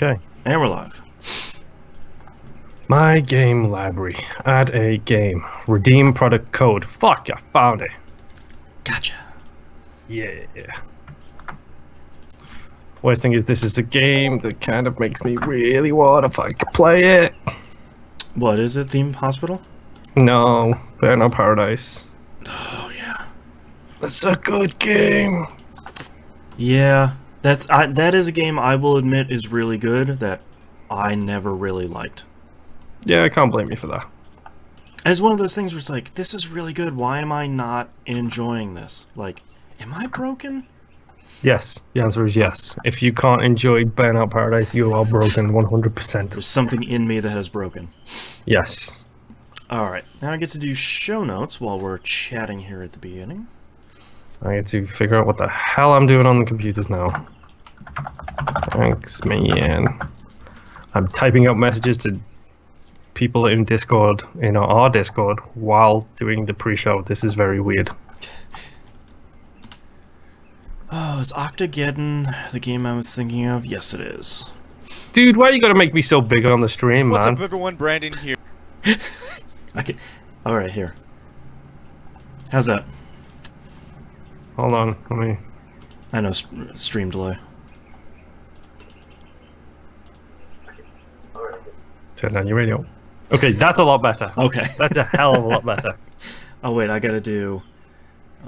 Okay. And we're live. My game library. Add a game. Redeem product code. Fuck, I found it. Gotcha. Yeah. Worst thing is this is a game that kind of makes me really want to fucking play it. What is it? Theme Hospital? No, Burnout Paradise. Oh yeah. That's a good game. Yeah, that is a game I will admit is really good that I never really liked. Yeah, I can't blame you for that. It's one of those things where it's like, this is really good. Why am I not enjoying this? Like, am I broken? Yes, the answer is yes. If you can't enjoy Burnout Paradise, you are broken 100%. There's something in me that has broken. Yes. Alright, now I get to do show notes while we're chatting here at the beginning. I get to figure out what the hell I'm doing on the computers now. Thanks, man. I'm typing out messages to people in Discord, in our Discord, while doing the pre-show. This is very weird. Oh, is Octageddon the game I was thinking of? Yes, it is. Dude, why you gotta make me so big on the stream, What's man? up, everyone? Brandon here. Alright, here. How's that? Hold on, let me... I know, stream delay. Turn down your radio. Okay, that's a lot better. Okay. That's a hell of a lot better. Oh wait, I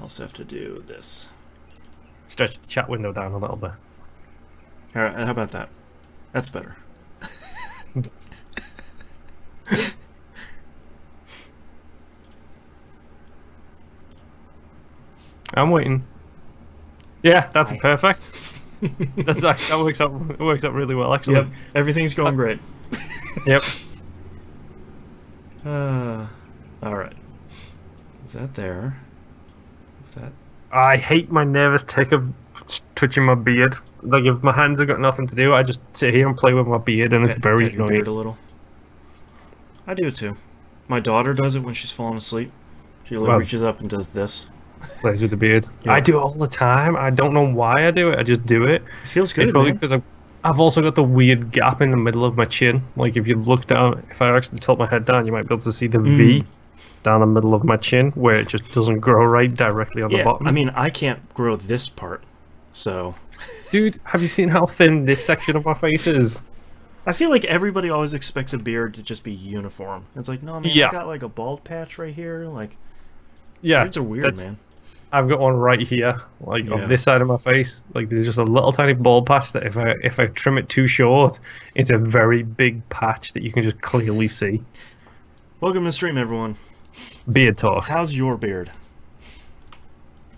also have to do this. Stretch the chat window down a little bit. Alright, how about that? That's better. I'm waiting. Yeah, that's perfect. That works out. It works out really well, actually. Yep, everything's going great. Yep. Alright. Is that there? Is that... I hate my nervous tick of touching my beard. Like, if my hands have got nothing to do, I just sit here and play with my beard, and it's very pet your annoying. beard a little. I do it too. My daughter does it when she's falling asleep. She reaches up and does this. Plays with the beard. Yeah. I do it all the time. I don't know why I do it. I just do it. It feels good, It's probably man. because I've also got the weird gap in the middle of my chin. Like, if you look down, if I actually tilt my head down, you might be able to see the V down the middle of my chin, where it just doesn't grow right directly on the bottom. I mean, I can't grow this part, so... Dude, have you seen how thin this section of my face is? I feel like everybody always expects a beard to just be uniform. It's like, no, man, Yeah. I got like a bald patch right here. Like, Yeah, beards are weird, man. I've got one right here, like on this side of my face. Like, there's just a little tiny bald patch that if I trim it too short, it's a very big patch that you can just clearly see. Welcome to the stream, everyone. Beard talk. How's your beard?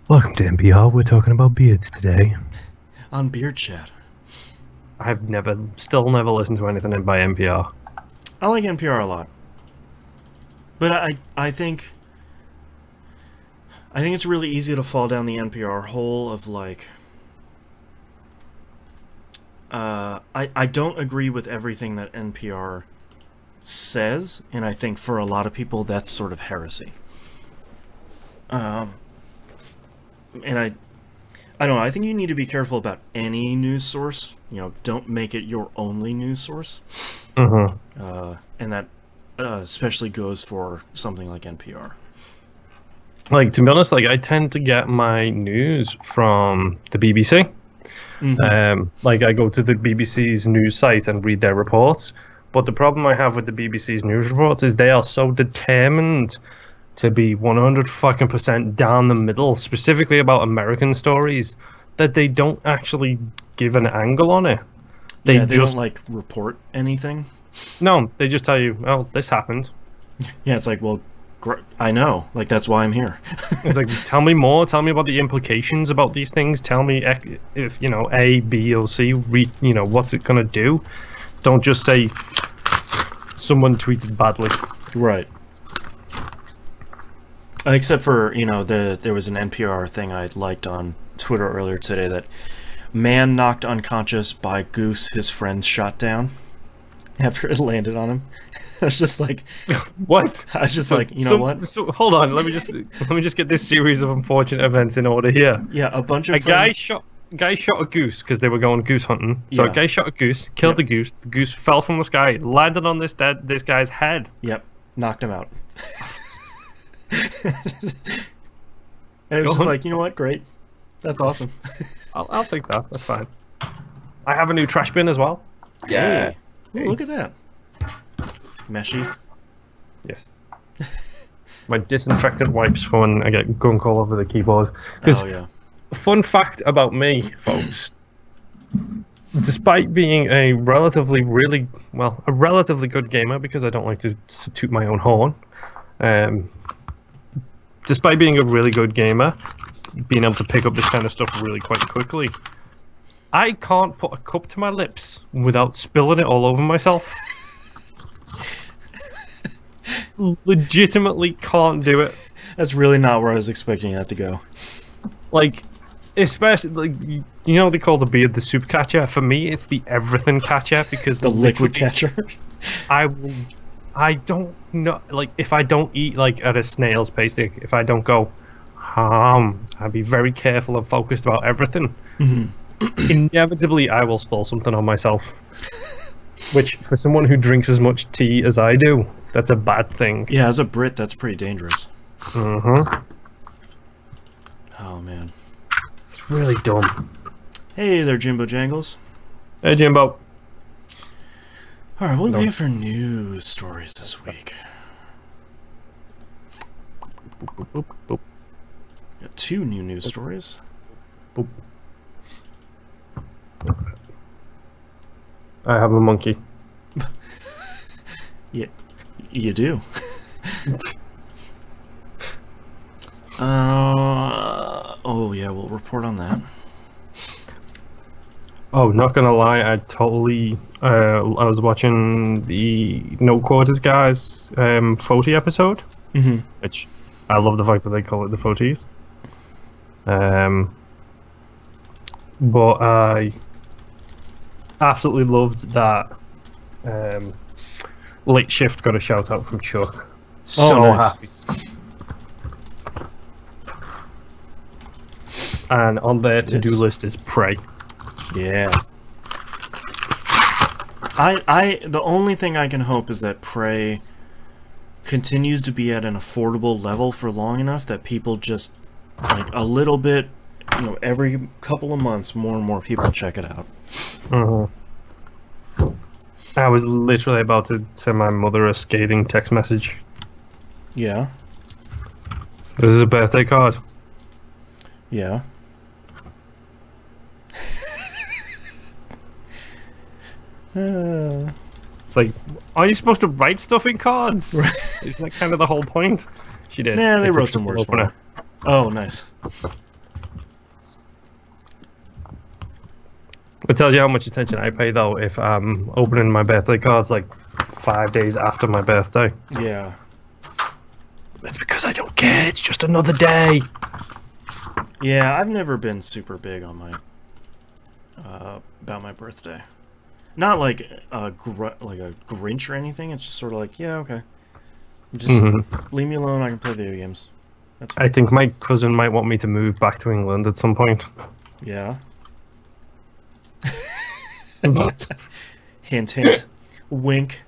Welcome to NPR. We're talking about beards today. On Beard Chat. I've still never listened to anything by NPR. I like NPR a lot. But I think it's really easy to fall down the NPR hole of like... I don't agree with everything that NPR says, and I think for a lot of people that's sort of heresy. And I don't know, I think you need to be careful about any news source. You know, don't make it your only news source. Mm-hmm. And that especially goes for something like NPR. Like, to be honest, like, I tend to get my news from the BBC. Mm-hmm. Like, I go to the BBC's news site and read their reports. But the problem I have with the BBC's news reports is they are so determined to be 100% down the middle, specifically about American stories, that they don't actually give an angle on it. They don't, like, report anything? No, they just tell you, oh, this happened. Yeah, it's like, well, I know. Like, that's why I'm here. It's like, tell me more. Tell me about the implications about these things. Tell me if, you know, A, B, or C, you know, what's it going to do. Don't just say, someone tweeted badly. Right. Except for, you know, there was an NPR thing I liked on Twitter earlier today that man knocked unconscious by goose his friends shot down after it landed on him. I was just like, what? I was just like, you know what? So hold on, let me just get this series of unfortunate events in order here. Yeah, a bunch of guy shot guy shot a goose because they were going goose hunting. So Yeah. a guy shot a goose, killed the goose. The goose fell from the sky, landed on this guy's head. Yep, knocked him out. And it was just like, you know what? Great. That's awesome. I'll take that. That's fine. I have a new trash bin as well. Yeah. Hey. Ooh, look at that. Meshy. Yes. My disinfectant wipes for when I get gunk all over the keyboard. Oh, yeah. Fun fact about me, folks. Despite being a relatively good gamer, because I don't like to toot my own horn. Despite being a really good gamer, being able to pick up this kind of stuff really quite quickly, I can't put a cup to my lips without spilling it all over myself. Legitimately can't do it. That's really not where I was expecting that to go. Like, especially, like, you know, they call the beard the soup catcher. For me, it's the everything catcher, because the liquid catcher. I don't know, like, if I don't eat, like, at a snail's pace, like, if I don't go, I'd be very careful and focused about everything. Mm-hmm. Inevitably, I will spill something on myself. Which, for someone who drinks as much tea as I do, that's a bad thing. Yeah, as a Brit, that's pretty dangerous. Mm-hmm. Oh, man. It's really dumb. Hey there, Jimbo Jangles. Hey, Jimbo. Alright, what do we have for news stories this week? Boop, boop, boop. Got 2 new news stories. Boop. I have a monkey. Yeah, you do. Oh yeah, we'll report on that. Oh, not gonna lie, I totally. I was watching the No Quarters guys Foti episode, which I love the fact that they call it the Foties. But I absolutely loved that Late Shift got a shout out from Chuck. So nice. happy. And on their to-do list is Prey. Yeah. The only thing I can hope is that Prey continues to be at an affordable level for long enough that people just, like, a little bit, you know, every couple of months, more and more people check it out. I was literally about to send my mother a scathing text message. Yeah. This is a birthday card. Yeah. It's like, are you supposed to write stuff in cards? Isn't that kind of the whole point? She did. Yeah, they wrote some words for her. Oh, nice. It tells you how much attention I pay, though, if I'm opening my birthday cards like 5 days after my birthday. Yeah. It's because I don't care. It's just another day. Yeah, I've never been super big on my about my birthday. Not like a Grinch or anything. It's just sort of like, yeah, okay. Just leave me alone. I can play video games. That's fine. I think my cousin might want me to move back to England at some point. Yeah. Hint, hint. Wink.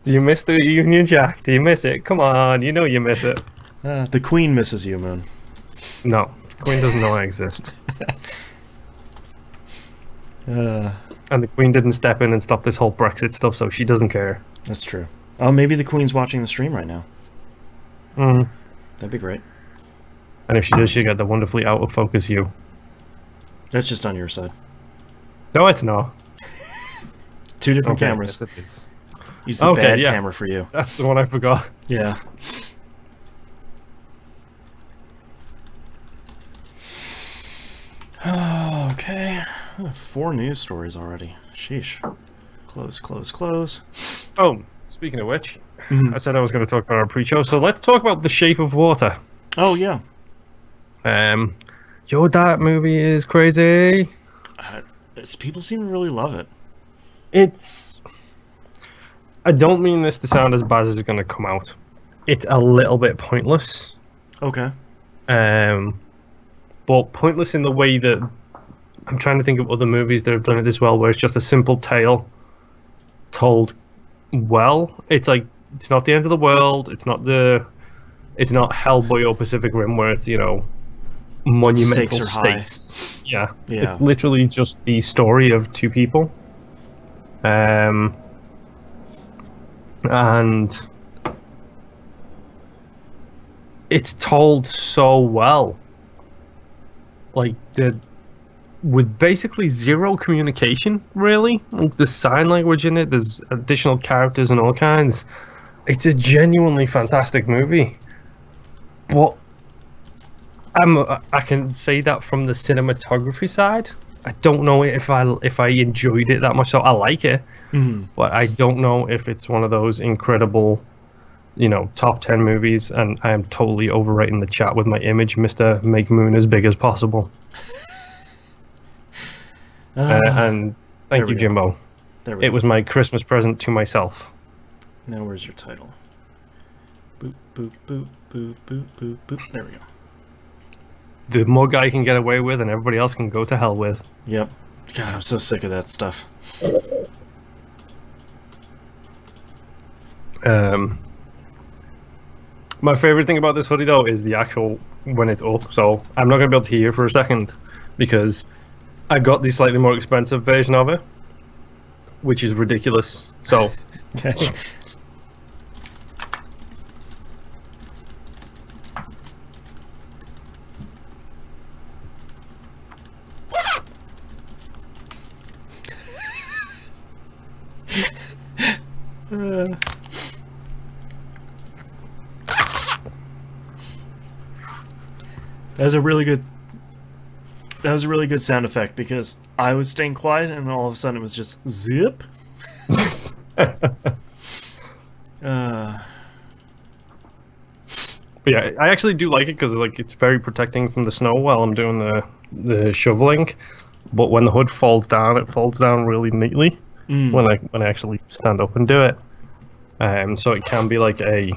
Do you miss the Union Jack? Do you miss it? Come on, you know you miss it. The Queen misses you, Moon. No, the Queen doesn't know I exist. And the Queen didn't step in and stop this whole Brexit stuff, so she doesn't care. That's true. Oh, maybe the Queen's watching the stream right now. That'd be great. And if she does, she'll get the wonderfully out of focus you. That's just on your side. No, it's not. 2 different cameras. Yes, it is. Use the bad camera for you. That's the one I forgot. Yeah. Okay. 4 news stories already. Sheesh. Close, close, close. Oh, speaking of which, I said I was going to talk about our pre-show, so let's talk about The Shape of Water. Oh, yeah. Yo, that movie is crazy. People seem to really love it. It's... I don't mean this to sound as bad as it's going to come out. It's a little bit pointless. Okay. But pointless in the way that I'm trying to think of other movies that have done it this well, where it's just a simple tale told well. It's like, it's not the end of the world. It's not Hellboy or Pacific Rim, where it's, you know, monumental stakes. Yeah, it's literally just the story of two people, and it's told so well, like with basically zero communication, really. Like, there's sign language in it, there's additional characters and all kinds. It's a genuinely fantastic movie, but I can say that from the cinematography side, I don't know if I enjoyed it that much. So I like it, but I don't know if it's one of those incredible, you know, top 10 movies. And I am totally overrating the chat with my image, Mr. Make Moon as big as possible. And thank you, Jimbo. It was my Christmas present to myself. Now where's your title? Boop, boop, boop, boop, boop, boop, boop. There we go. The more guy can get away with, and everybody else can go to hell with. Yep. God, I'm so sick of that stuff. My favorite thing about this hoodie, though, is the actual when it's up. So I'm not going to be able to hear for a second, because I got the slightly more expensive version of it, which is ridiculous. So. Okay. That was a really good sound effect, because I was staying quiet and all of a sudden it was just zip. But yeah, I actually do like it, because like it's very protecting from the snow while I'm doing the shoveling. But when the hood falls down, it falls down really neatly when I actually stand up and do it. So it can be like a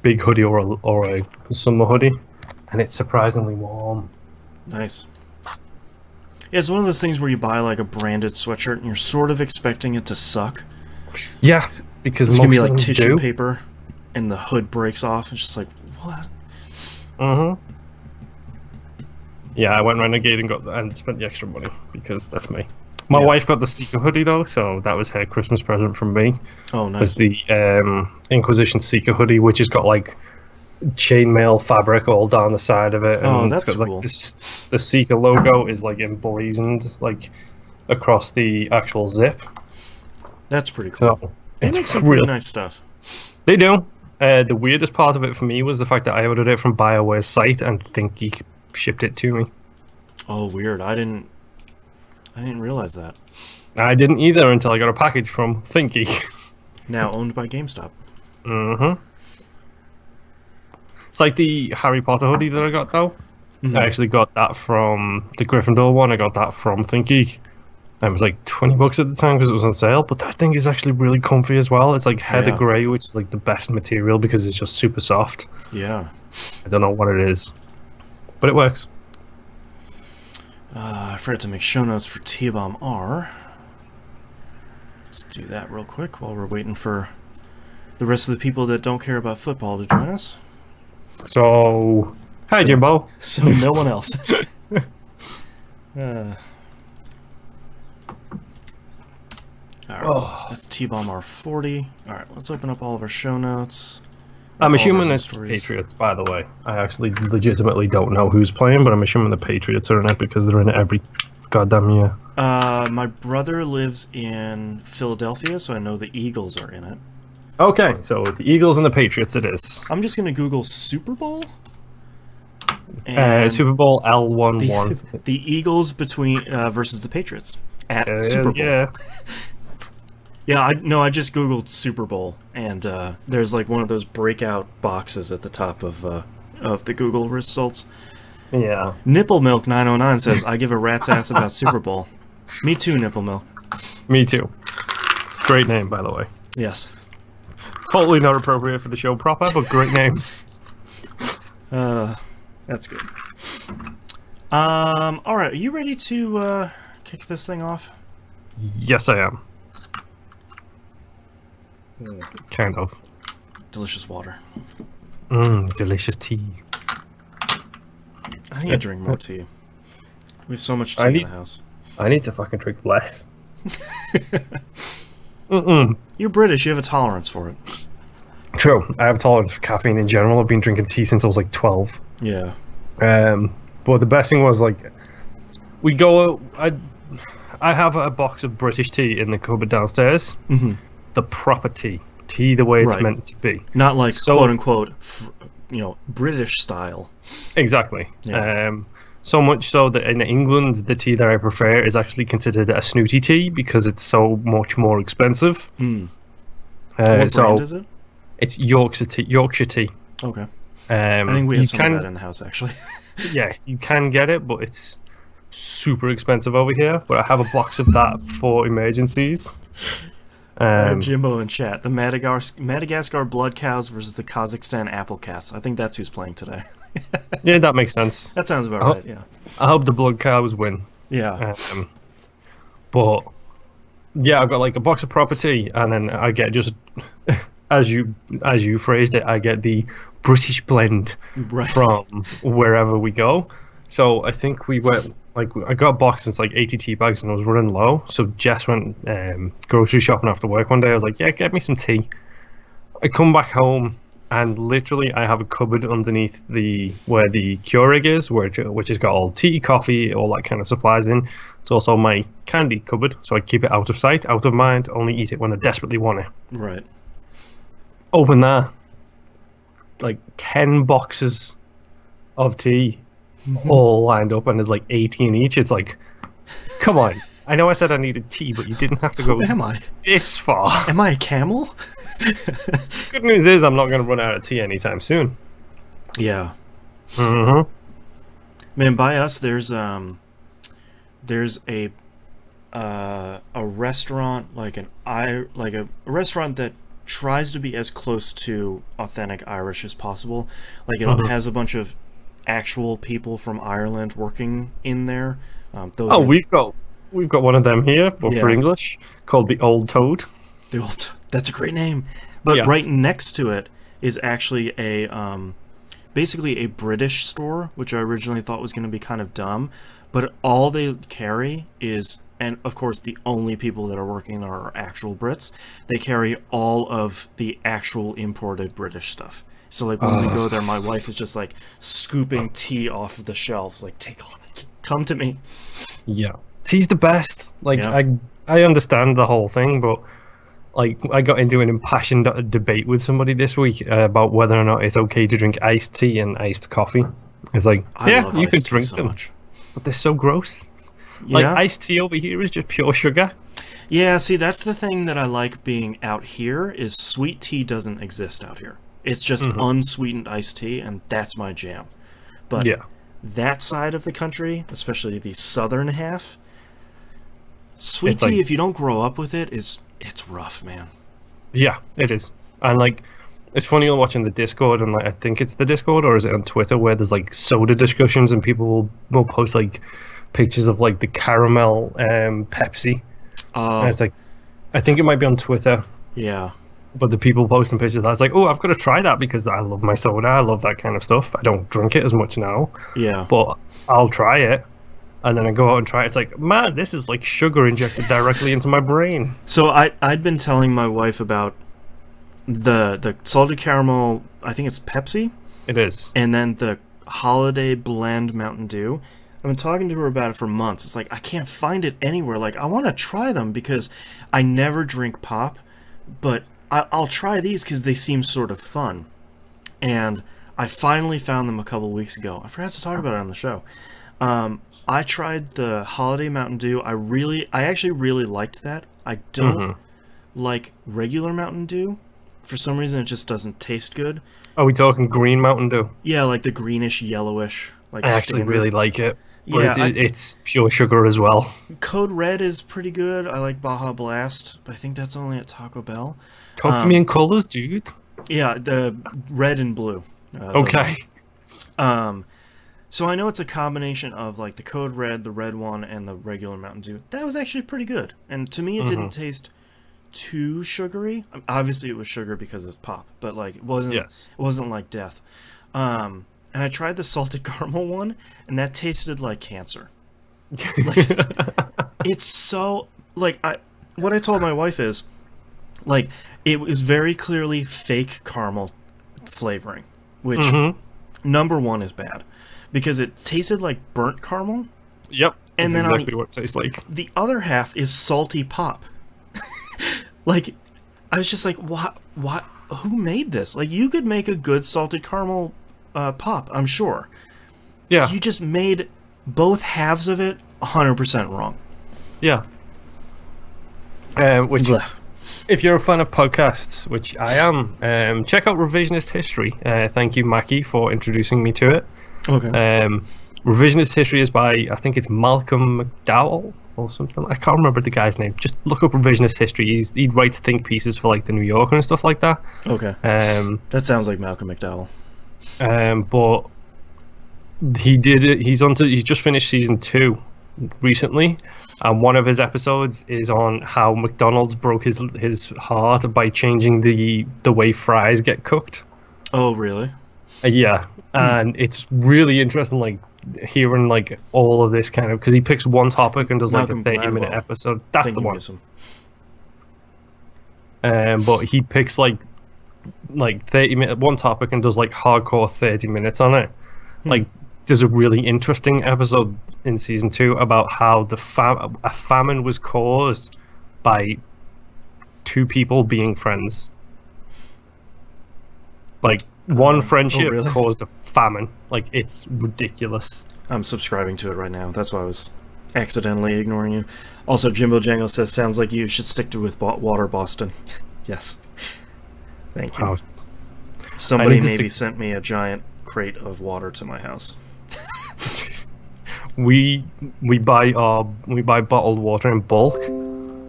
big hoodie or a summer hoodie, and it's surprisingly warm. Nice. Yeah, it's one of those things where you buy like a branded sweatshirt and you're sort of expecting it to suck. Yeah, because it's most gonna be like tissue do. paper, and the hood breaks off. It's just like, what? Yeah, I went Renegade and spent the extra money, because that's me. My wife got the Seeker hoodie though, so that was her Christmas present from me. Oh, nice. Was the Inquisition Seeker hoodie, which has got like chainmail fabric all down the side of it, and oh, that's it's got, cool. Like, the Seeker logo is like emblazoned like across the actual zip. That's pretty cool. So, they make some really nice stuff. They do. The weirdest part of it for me was the fact that I ordered it from BioWare's site and ThinkGeek shipped it to me. Oh, weird. I didn't realize that. I didn't either until I got a package from ThinkGeek. Now owned by GameStop. It's like the Harry Potter hoodie that I got, though. I actually got that from the Gryffindor one. I got that from ThinkGeek. It was like $20 at the time because it was on sale, but that thing is actually really comfy as well. It's like heather grey, which is like the best material because it's just super soft. Yeah. I don't know what it is, but it works. I forgot to make show notes for T-Bomb R. Let's do that real quick while we're waiting for the rest of the people that don't care about football to join us. So, hi Jimbo. So no one else. Alright, that's T-Bomb R40. Alright, let's open up all of our show notes. I'm assuming it's Patriots, by the way. I actually legitimately don't know who's playing, but I'm assuming the Patriots are in it because they're in it every goddamn year. My brother lives in Philadelphia, so I know the Eagles are in it. Okay, so the Eagles and the Patriots it is. I'm just going to Google Super Bowl. Super Bowl L11. The Eagles versus the Patriots at Super Bowl. Yeah. Yeah, I just Googled Super Bowl, and there's like one of those breakout boxes at the top of the Google results. Yeah. Nipple Milk 909 says, I give a rat's ass about Super Bowl. Me too, Nipple Milk. Me too. Great name, by the way. Yes. Totally not appropriate for the show proper, but great name. That's good. All right. Are you ready to kick this thing off? Yes, I am. Kind of. Delicious water. Delicious tea. I need to drink more tea. We have so much tea in the house. I need to fucking drink less. You're British. You have a tolerance for it. True. I have a tolerance for caffeine in general. I've been drinking tea since I was like 12. Yeah. But the best thing was like, we go. I have a box of British tea in the cupboard downstairs. Mm-hmm. The proper tea the way it's meant to be. Not like quote unquote, British style. Exactly. Yeah. So much so that in England, the tea that I prefer is actually considered a snooty tea because it's so much more expensive. What brand is it? It's Yorkshire tea. Okay. I think we have some of that in the house, actually. Yeah, you can get it, but it's super expensive over here. But I have a box of that for emergencies. Jimbo in chat. The Madagascar blood cows versus the Kazakhstan apple cats. I think that's who's playing today. Yeah, that makes sense. That sounds about right, yeah. I hope the blood cows win. Yeah. But, yeah, I've got like a box of proper tea, and then I get just, as you phrased it, I get the British blend from wherever we go. So I think we went, like, I got a box and it's like 80 tea bags and I was running low. So Jess went grocery shopping after work one day. I was like, yeah, get me some tea. I come back home and literally I have a cupboard underneath where the Keurig is, which has got all tea, coffee, all that kind of supplies in. It's also my candy cupboard, so I keep it out of sight, out of mind, only eat it when I desperately want it. Right. Open that. Like 10 boxes of tea all lined up, and there's like 18 each. It's like, come on. I know I said I needed tea, but you didn't have to go this far. Am I a camel? Good news is I'm not going to run out of tea anytime soon. Yeah. Mm-hmm. Man, by us, there's a restaurant, like a restaurant that tries to be as close to authentic Irish as possible. Like it has a bunch of actual people from Ireland working in there. We've got one of them here, but for English, called the Old Toad. That's a great name. But right next to it is actually basically a British store, which I originally thought was going to be kind of dumb. But all they carry is, and of course the only people that are working are actual Brits, they carry all of the actual imported British stuff. So like when we go there, my wife is just like scooping tea off of the shelves, like, come to me. Yeah, tea's the best. Like I understand the whole thing, but like I got into an impassioned debate with somebody this week about whether or not it's okay to drink iced tea and iced coffee. It's like, you can drink them, but they're so gross. Like iced tea over here is just pure sugar. Yeah, see, that's the thing that I like being out here, is sweet tea doesn't exist out here. It's just unsweetened iced tea, and that's my jam. But that side of the country, especially the southern half, sweet tea, if you don't grow up with it, it's rough, man. Yeah, it is. And like, it's funny watching the Discord, and like I think it's the Discord, or is it on Twitter, where there's like soda discussions, and people will post like pictures of like the caramel Pepsi. And it's like, I think it might be on Twitter. Yeah. But the people posting pictures, I was like, oh, I've got to try that because I love my soda. I love that kind of stuff. I don't drink it as much now. Yeah. But I'll try it. And then I go out and try it. It's like, man, this is like sugar injected directly into my brain. So I'd been telling my wife about the salted caramel, I think it's Pepsi. It is. And then the Holiday Blend Mountain Dew. I've been talking to her about it for months. It's like, I can't find it anywhere. Like, I want to try them because I never drink pop, but I'll try these because they seem sort of fun. And I finally found them a couple weeks ago. I forgot to talk about it on the show. I tried the Holiday Mountain Dew. I actually really liked that. I don't like regular Mountain Dew. For some reason, it just doesn't taste good. Are we talking green Mountain Dew? Yeah, like the greenish, yellowish. Like I actually really like it. But it's pure sugar as well. Code Red is pretty good. I like Baja Blast, but I think that's only at Taco Bell. Talk to me in colors, dude. Yeah, the red and blue. Okay. So I know it's a combination of like the Code Red, the red one, and the regular Mountain Dew. That was actually pretty good, and to me, it didn't taste too sugary. Obviously, it was sugar because it's pop, but like it wasn't. It wasn't like death. And I tried the salted caramel one, and that tasted like cancer. Like, it's so like what I told my wife is like it was very clearly fake caramel flavoring, which number one is bad because it tasted like burnt caramel. Yep, and then exactly what it tastes like. The other half is salty pop. Like, I was just like, what? Who made this? Like, you could make a good salted caramel pop, I'm sure. Yeah. You just made both halves of it 100% wrong. Yeah. Which, if you're a fan of podcasts, which I am, check out Revisionist History. Thank you, Mackie, for introducing me to it. Okay. Revisionist History is by, I think it's Malcolm McDowell or something. I can't remember the guy's name. Just look up Revisionist History. He writes think pieces for like the New Yorker and stuff like that. Okay. That sounds like Malcolm McDowell. But he did it. He's just finished season 2 recently, and one of his episodes is on how McDonald's broke his heart by changing the way fries get cooked. Oh, really? Yeah, and it's really interesting, like hearing like all of this kind of, because he picks one topic and does like a 30-minute episode. That's the one. But he picks like 30-minute one topic and does like hardcore 30 minutes on it. Like, there's a really interesting episode in season 2 about how a famine was caused by 2 people being friends. Like, one friendship caused a famine. Like, it's ridiculous. I'm subscribing to it right now. That's why I was accidentally ignoring you. Also, Jimbo Jango says, sounds like you should stick to with water, Boston. Yes. Thank you. Somebody maybe sent me a giant crate of water to my house. we buy bottled water in bulk,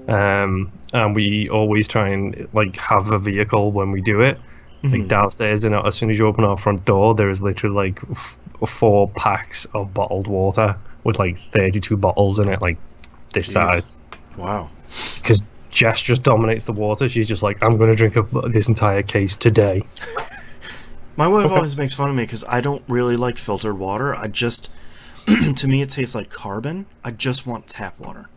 and we always try and like have a vehicle when we do it. Like downstairs, and as soon as you open our front door, there is literally like 4 packs of bottled water with like 32 bottles in it, like this size. Wow. Because Jess just dominates the water. She's just like, I'm going to drink this entire case today. My wife always makes fun of me because I don't really like filtered water. I just, to me, it tastes like carbon. I just want tap water.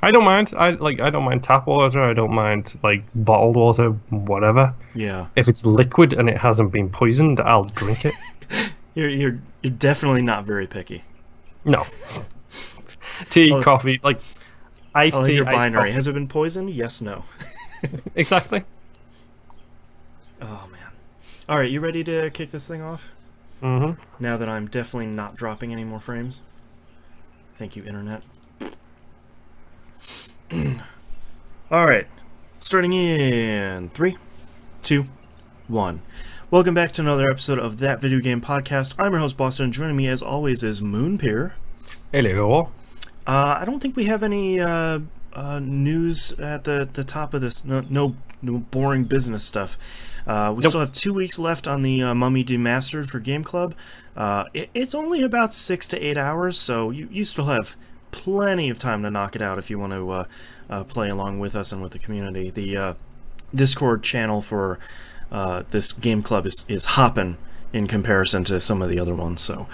I don't mind. I don't mind tap water. I don't mind like bottled water, whatever. Yeah. If it's liquid and it hasn't been poisoned, I'll drink it. You're definitely not very picky. No. Tea, coffee, like iced tea. Your binary. Coffee. Has it been poisoned? Yes, no. Exactly. Oh man. All right, you ready to kick this thing off? Now that I'm definitely not dropping any more frames. Thank you, internet. Alright, starting in 3, 2, 1. Welcome back to another episode of That Video Game Podcast. I'm your host, Boston, and joining me as always is Moonpeer. Hello. I don't think we have any news at the top of this. No boring business stuff. We still have 2 weeks left on the Mummy Demastered for Game Club. It's only about 6 to 8 hours, so you still have plenty of time to knock it out if you want to play along with us and with the community. The Discord channel for this game club is hopping in comparison to some of the other ones, so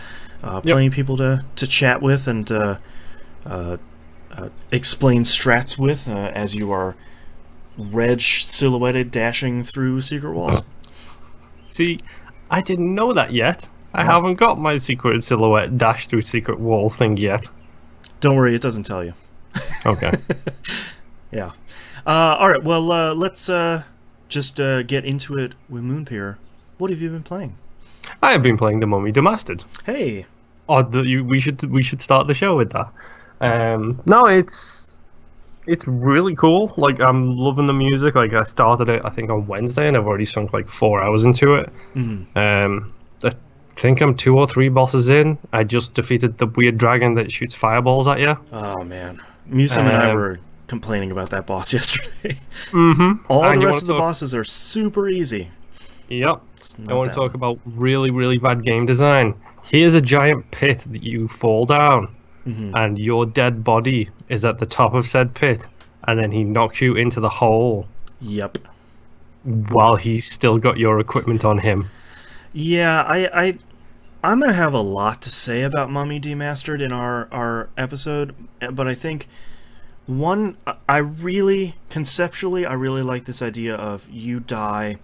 plenty of people to chat with and explain strats with as you are red silhouetted dashing through secret walls. See, I didn't know that yet. I haven't got my secret silhouette dash through secret walls thing yet. Don't worry, it doesn't tell you. Okay. Yeah. Alright, well, let's just get into it with Moonpeer. What have you been playing? I have been playing The Mummy Demastered. Hey! We should start the show with that. No, it's really cool. Like, I'm loving the music. Like, I started it, I think, on Wednesday, and I've already sunk like 4 hours into it. I think I'm 2 or 3 bosses in. I just defeated the weird dragon that shoots fireballs at you. Oh man, Musum and I were complaining about that boss yesterday. All and the rest of the bosses are super easy. Yep. I want to talk about really, really bad game design. Here's a giant pit that you fall down, Mm-hmm. and your dead body is at the top of said pit, and then he knocks you into the hole Yep. while he's still got your equipment on him. Yeah, I'm gonna have a lot to say about Mummy Demastered in our episode, but I think conceptually, I really like this idea of you die,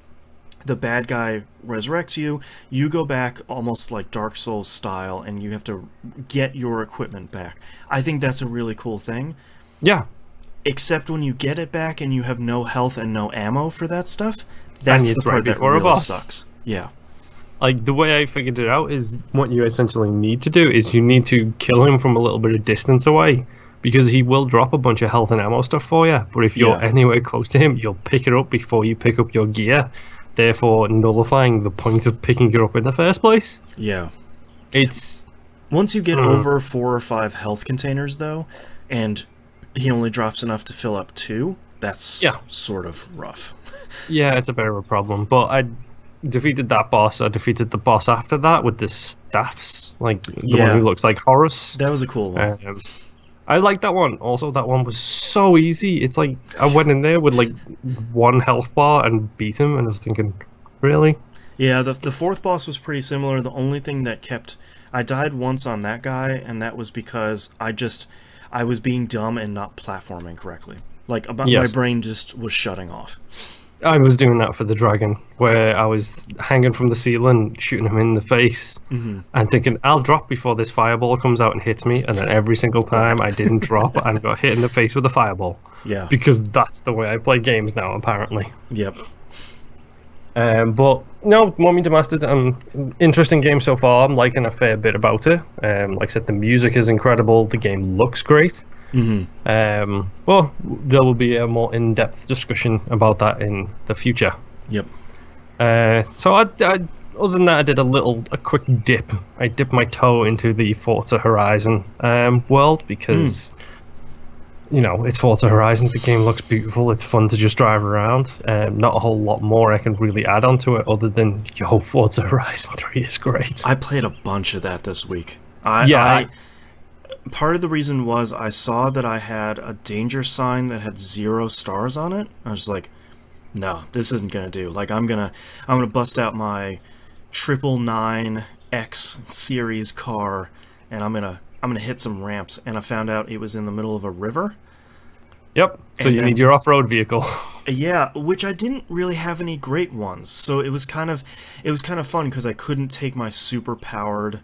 the bad guy resurrects you, you go back almost like Dark Souls style, and you have to get your equipment back. I think that's a really cool thing. Yeah. Except when you get it back and you have no health and no ammo for that stuff, that's the part that really sucks. Yeah. Like, the way I figured it out is what you essentially need to do is you need to kill him from a little bit of distance away, because he will drop a bunch of health and ammo stuff for you, but if you're anywhere close to him, you'll pick it up before you pick up your gear, therefore nullifying the point of picking it up in the first place. Yeah. It's... Once you get over 4 or 5 health containers, though, and he only drops enough to fill up 2, that's sort of rough. Yeah, it's a bit of a problem, but I defeated that boss. I defeated the boss after that with the staffs, like the one who looks like Horus. That was a cool one. I like that one. Also, that one was so easy. It's like I went in there with like 1 health bar and beat him, and I was thinking, really? Yeah, the 4th boss was pretty similar. The only thing that kept... I died once on that guy, and that was because I was being dumb and not platforming correctly. Like, my brain just was shutting off. I was doing that for the dragon, where I was hanging from the ceiling, shooting him in the face, and thinking, I'll drop before this fireball comes out and hits me, and then every single time I didn't drop and got hit in the face with a fireball. Yeah. Because that's the way I play games now, apparently. Yep. But, no, Mummy Demastered, interesting game so far. I'm liking a fair bit about it. Like I said, the music is incredible, the game looks great. Well, there will be a more in-depth discussion about that in the future. Yep. So I other than that, I did a quick dip. I dipped my toe into the Forza Horizon world because you know, it's Forza Horizon. The game looks beautiful. It's fun to just drive around. Not a whole lot more I can really add onto it other than, yo, Forza Horizon 3 is great. I played a bunch of that this week. Part of the reason was I saw that I had a danger sign that had 0 stars on it. I was like, no, this isn't gonna do. Like, I'm gonna bust out my 999X series car, and I'm gonna hit some ramps. And I found out it was in the middle of a river. Yep. So you need your off-road vehicle. Yeah, which I didn't really have any great ones. So it was kind of fun because I couldn't take my super powered,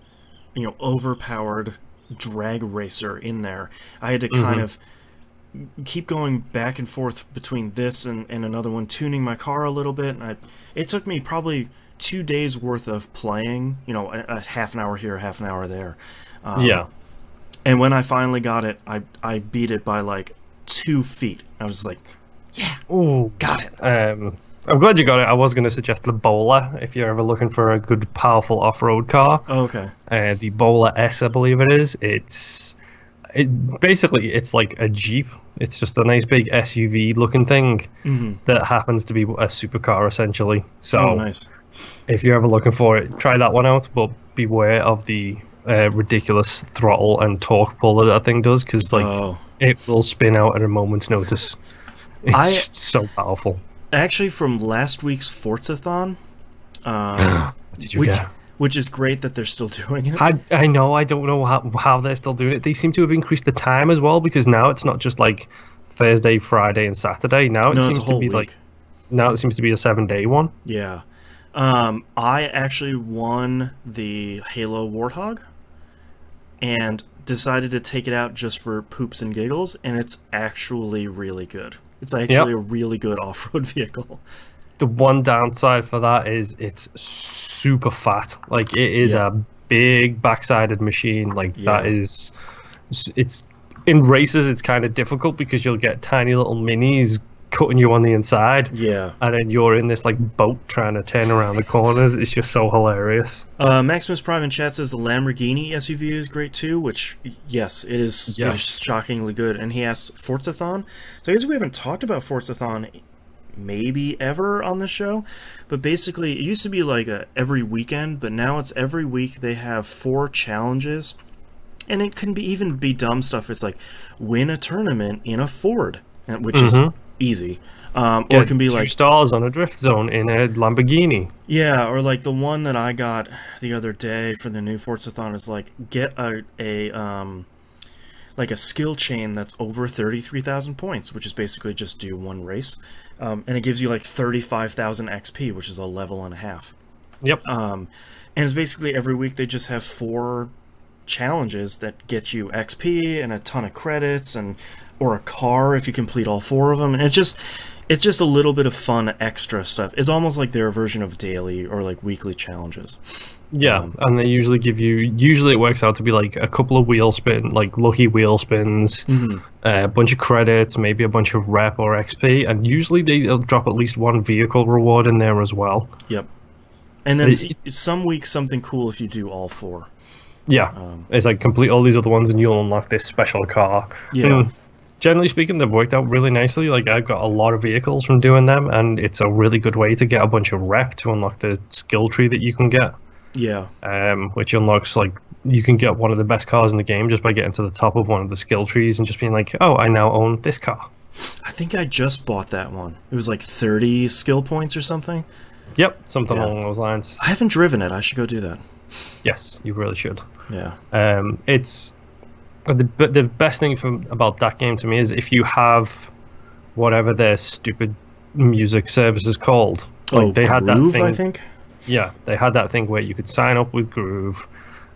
overpowered drag racer in there. I had to kind of keep going back and forth between this and another one, tuning my car a little bit, and it took me probably 2 days worth of playing, a half an hour here, half an hour there. And when I finally got it, I beat it by like 2 feet. I was like, yeah, ooh, got it. I'm glad you got it. I was going to suggest the Bowler if you're ever looking for a good, powerful off-road car. Oh, okay. The Bowler S, I believe it is. Basically, it's like a Jeep. It's just a nice big SUV-looking thing that happens to be a supercar, essentially. So, nice. If you're ever looking for it, try that one out. But beware of the ridiculous throttle and torque pull that thing does, because it will spin out at a moment's notice. It's just so powerful. Actually, from last week's Forzathon, what did you get? Which is great that they're still doing it. I know. I don't know how they're still doing it. They seem to have increased the time as well, because now it's not just like Thursday, Friday, and Saturday. Now it seems to be like, now it seems to be a 7-day one. Yeah. I actually won the Halo Warthog and decided to take it out just for poops and giggles, and it's actually really good. It's actually a really good off-road vehicle. The one downside for that is it's super fat. Like, it is a big backsided machine. Like, that is... It's in races, it's kind of difficult because you'll get tiny little minis cutting you on the inside. Yeah. And then you're in this, like, boat trying to turn around the corners. It's just so hilarious. Maximus Prime in chat says the Lamborghini SUV is great too, which, yes, it is, it is shockingly good. And he asks, Forzathon? So I guess we haven't talked about Forzathon maybe ever on the show. But basically, it used to be like every weekend, but now it's every week. They have 4 challenges, and it can even be dumb stuff. It's like win a tournament in a Ford, which is easy. Or it can be 2 like stars on a drift zone in a Lamborghini. Yeah, or like the one that I got the other day for the new Forza-thon is like get like a skill chain that's over 33,000 points, which is basically just do 1 race, and it gives you like 35,000 XP, which is a level and a half. Yep. And it's basically every week they just have 4 challenges that get you XP and a ton of credits or a car if you complete all 4 of them, and it's just a little bit of fun extra stuff. It's almost like their version of daily or like weekly challenges. Yeah, and they usually give you. Usually, it works out to be like a couple of like lucky wheel spins, a bunch of credits, maybe a bunch of rep or XP, and usually they'll drop at least 1 vehicle reward in there as well. Yep. And then some weeks something cool if you do all 4. Yeah, it's like complete all these other ones, and you'll unlock this special car. Yeah. Generally speaking, they've worked out really nicely. Like, I've got a lot of vehicles from doing them, and it's a really good way to get a bunch of rep to unlock the skill tree that you can get. Yeah. Which unlocks, like, you can get one of the best cars in the game just by getting to the top of one of the skill trees and just being like, oh, I now own this car. I think I just bought that one. It was like 30 skill points or something. Yep, something along those lines. I haven't driven it. I should go do that. Yes, you really should. Yeah. It's the best thing about that game to me is if you have whatever their stupid music service is called. Like, they had that thing, I think. Yeah, they had that thing where you could sign up with Groove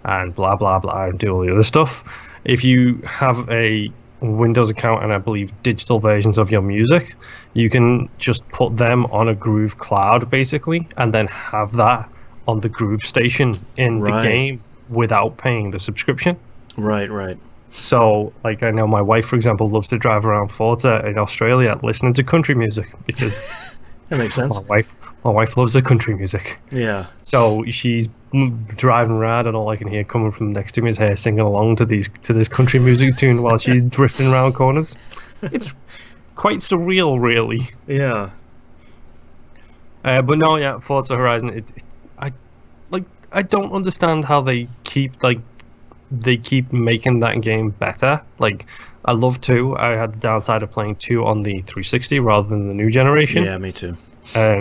and blah blah blah and do all the other stuff. If you have a Windows account and I believe digital versions of your music, you can just put them on a Groove cloud basically, and then have that on the Groove station in the game without paying the subscription. Right. So, like, I know my wife, for example, loves to drive around Forza in Australia listening to country music because that makes sense. My wife loves the country music. Yeah. So she's driving around, and all I can hear coming from next to me is her singing along to this country music tune while she's drifting around corners. It's quite surreal, really. Yeah. But no, yeah, Forza Horizon. I don't understand how they keep making that game better. Like, I love 2. I had the downside of playing 2 on the 360 rather than the new generation. Yeah, me too.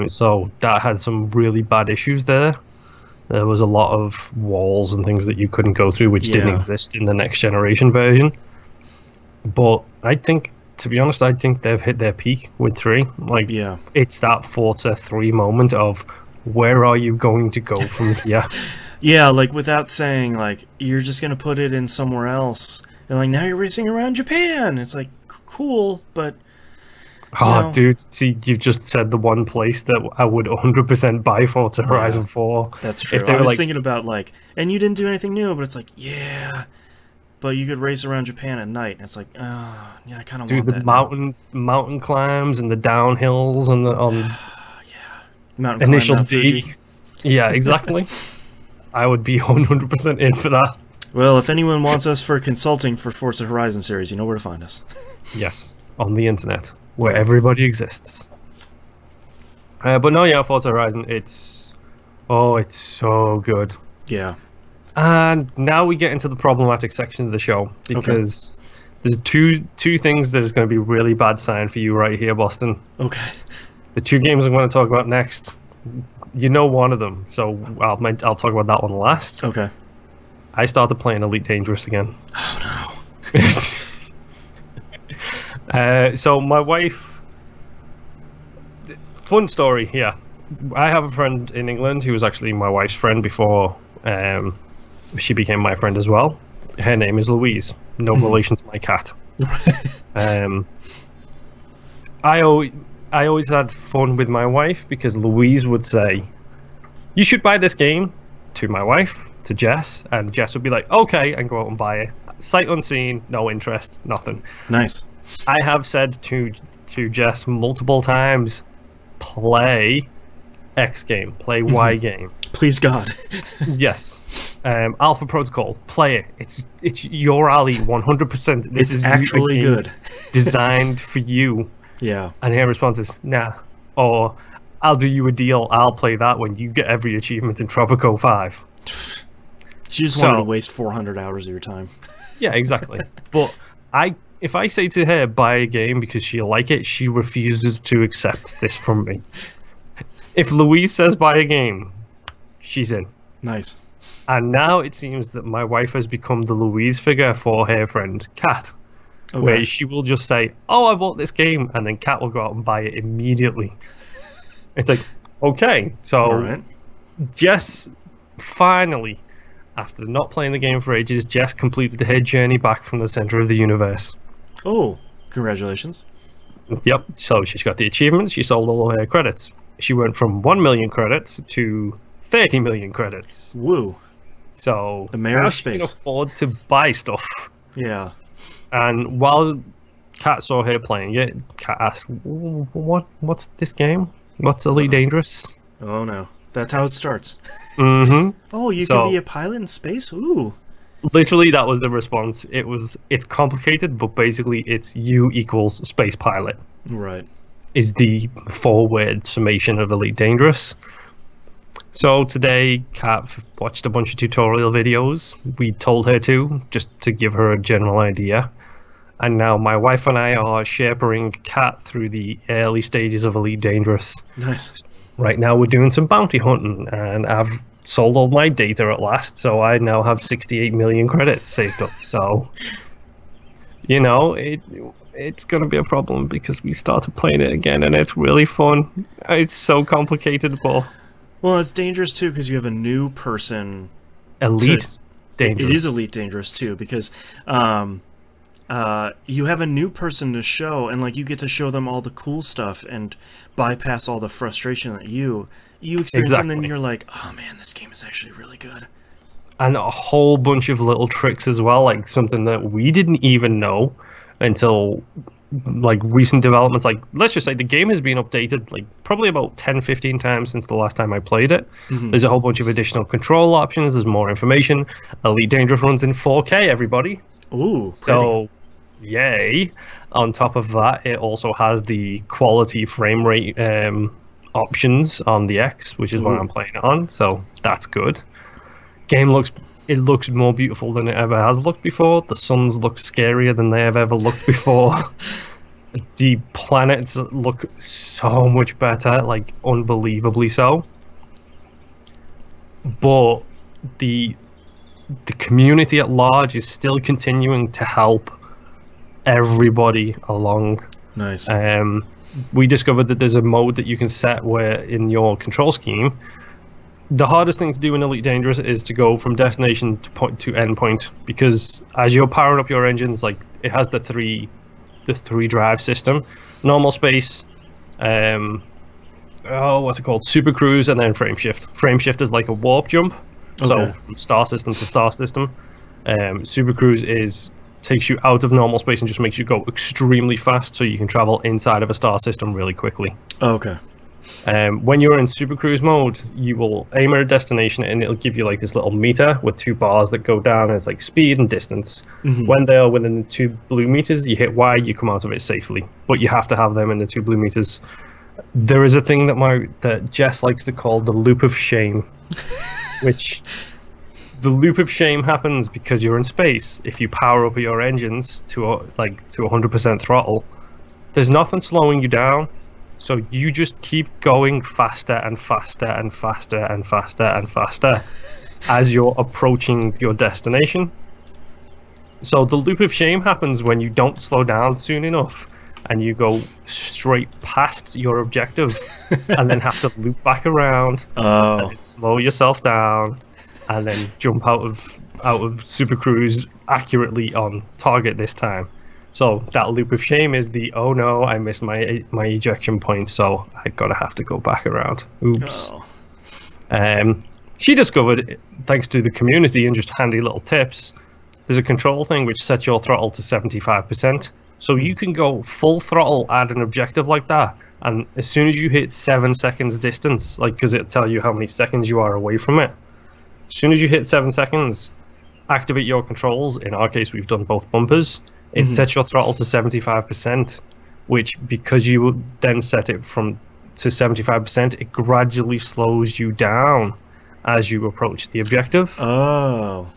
So that had some really bad issues there. There was a lot of walls and things that you couldn't go through, which didn't exist in the next generation version. But I think, to be honest, I think they've hit their peak with 3. Like, it's that Forza 3 moment of, where are you going to go from here? Yeah, like, without saying, like, you're just going to put it in somewhere else. And, like, now you're racing around Japan. It's, like, cool, but... Oh, dude, see, you've just said the one place that I would 100% buy Forza Horizon 4. That's true. I was thinking about, like, and you didn't do anything new, but it's like, yeah, but you could race around Japan at night. And it's like, yeah, I kind of want that. Dude, the mountain climbs and the downhills and the mountain initial climb, D. Yeah, exactly. I would be 100% in for that. Well, if anyone wants us for consulting for Forza Horizon series, you know where to find us. Yes, on the internet, where everybody exists. But no, yeah, Forza Horizon, it's so good. Yeah. And now we get into the problematic section of the show, because there's two things that is going to be really bad sign for you right here, Boston. Okay. The 2 games I'm going to talk about next, you know one of them, so I'll talk about that one last. Okay. I started playing Elite Dangerous again. Oh no. So my wife... Fun story, yeah. I have a friend in England who was actually my wife's friend before she became my friend as well. Her name is Louise. No relation to my cat. I always had fun with my wife because Louise would say, "You should buy this game," to my wife, to Jess, and Jess would be like, "Okay," and go out and buy it. Sight unseen, no interest, nothing. Nice. I have said to Jess multiple times, play X game, play Y game. Please God. Yes. Alpha Protocol, play it. It's your alley, 100%. This is actually good. Designed for you. Yeah. And her response is, nah, or I'll do you a deal, I'll play that when you get every achievement in Tropico 5. She just wanted to waste 400 hours of your time. Yeah, exactly. But if I say to her, buy a game because she'll like it, she refuses to accept this from me. If Louise says buy a game, she's in. Nice. And now it seems that my wife has become the Louise figure for her friend Kat. Okay. Where she will just say, oh, I bought this game, and then Kat will go out and buy it immediately. It's like, okay. So Jess finally, after not playing the game for ages, Jess completed her journey back from the center of the universe. Oh, congratulations. Yep, so she's got the achievements, she sold all of her credits. She went from 1 million credits to 30 million credits. Woo. So the mayor of space can afford to buy stuff. Yeah. And while Kat saw her playing it, Kat asked, what's this game? What's Elite Dangerous? Oh no. That's how it starts. Mm-hmm. Oh, you can be a pilot in space? Ooh. Literally, that was the response. It's complicated, but basically it's U equals space pilot. Right. Is the 4-word summation of Elite Dangerous. So today, Kat watched a bunch of tutorial videos. We told her to, just to give her a general idea. And now my wife and I are shepherding Kat through the early stages of Elite Dangerous. Nice. Right now we're doing some bounty hunting, and I've sold all my data at last, so I now have 68 million credits saved up. So, you know, it's going to be a problem because we started playing it again, and it's really fun. It's so complicated, but... Well, it's dangerous, too, because you have a new person... Elite Dangerous. It is Elite Dangerous, too, because... you have a new person to show, and like you get to show them all the cool stuff and bypass all the frustration that you experience, and then you're like, oh man, this game is actually really good. And a whole bunch of little tricks as well, like something that we didn't even know until like recent developments. Like, let's just say the game has been updated like probably about 10-15 times since the last time I played it. There's a whole bunch of additional control options, there's more information. Elite Dangerous runs in 4K, everybody. Ooh, so yay. On top of that, it also has the quality frame rate options on the X, which is what I'm playing it on, so that's good. Game looks more beautiful than it ever has looked before. The suns look scarier than they have ever looked before. The planets look so much better, like unbelievably so. But the community at large is still continuing to help everybody along. Nice. We discovered that there's a mode that you can set where in your control scheme, the hardest thing to do in Elite Dangerous is to go from destination to end point, because as you're powering up your engines, like it has the three drive system, normal space, what's it called, super cruise, and then frame shift. Frame shift is like a warp jump, so from star system to star system. Super cruise takes you out of normal space and just makes you go extremely fast, so you can travel inside of a star system really quickly. Okay. When you're in super cruise mode, you will aim at a destination and it'll give you like this little meter with 2 bars that go down as like speed and distance. When they are within the 2 blue meters, you hit Y, you come out of it safely, but you have to have them in the 2 blue meters. There is a thing that Jess likes to call the loop of shame, which the loop of shame happens because you're in space. If you power up your engines to 100% throttle, there's nothing slowing you down. So you just keep going faster and faster and faster and faster and faster as you're approaching your destination. So the loop of shame happens when you don't slow down soon enough and you go straight past your objective and then have to loop back around and slow yourself down and then jump out of super cruise accurately on target this time. So that loop of shame is the, oh no, I missed my ejection point, so I gotta have to go back around. Oops. She discovered, thanks to the community and just handy little tips, there's a control thing which sets your throttle to 75%. So you can go full throttle at an objective like that, and as soon as you hit 7 seconds distance, like, because it'll tell you how many seconds you are away from it, as soon as you hit 7 seconds, activate your controls. In our case, we've done both bumpers. It sets your throttle to 75%, which, because you then set it from to 75%, it gradually slows you down as you approach the objective. Oh.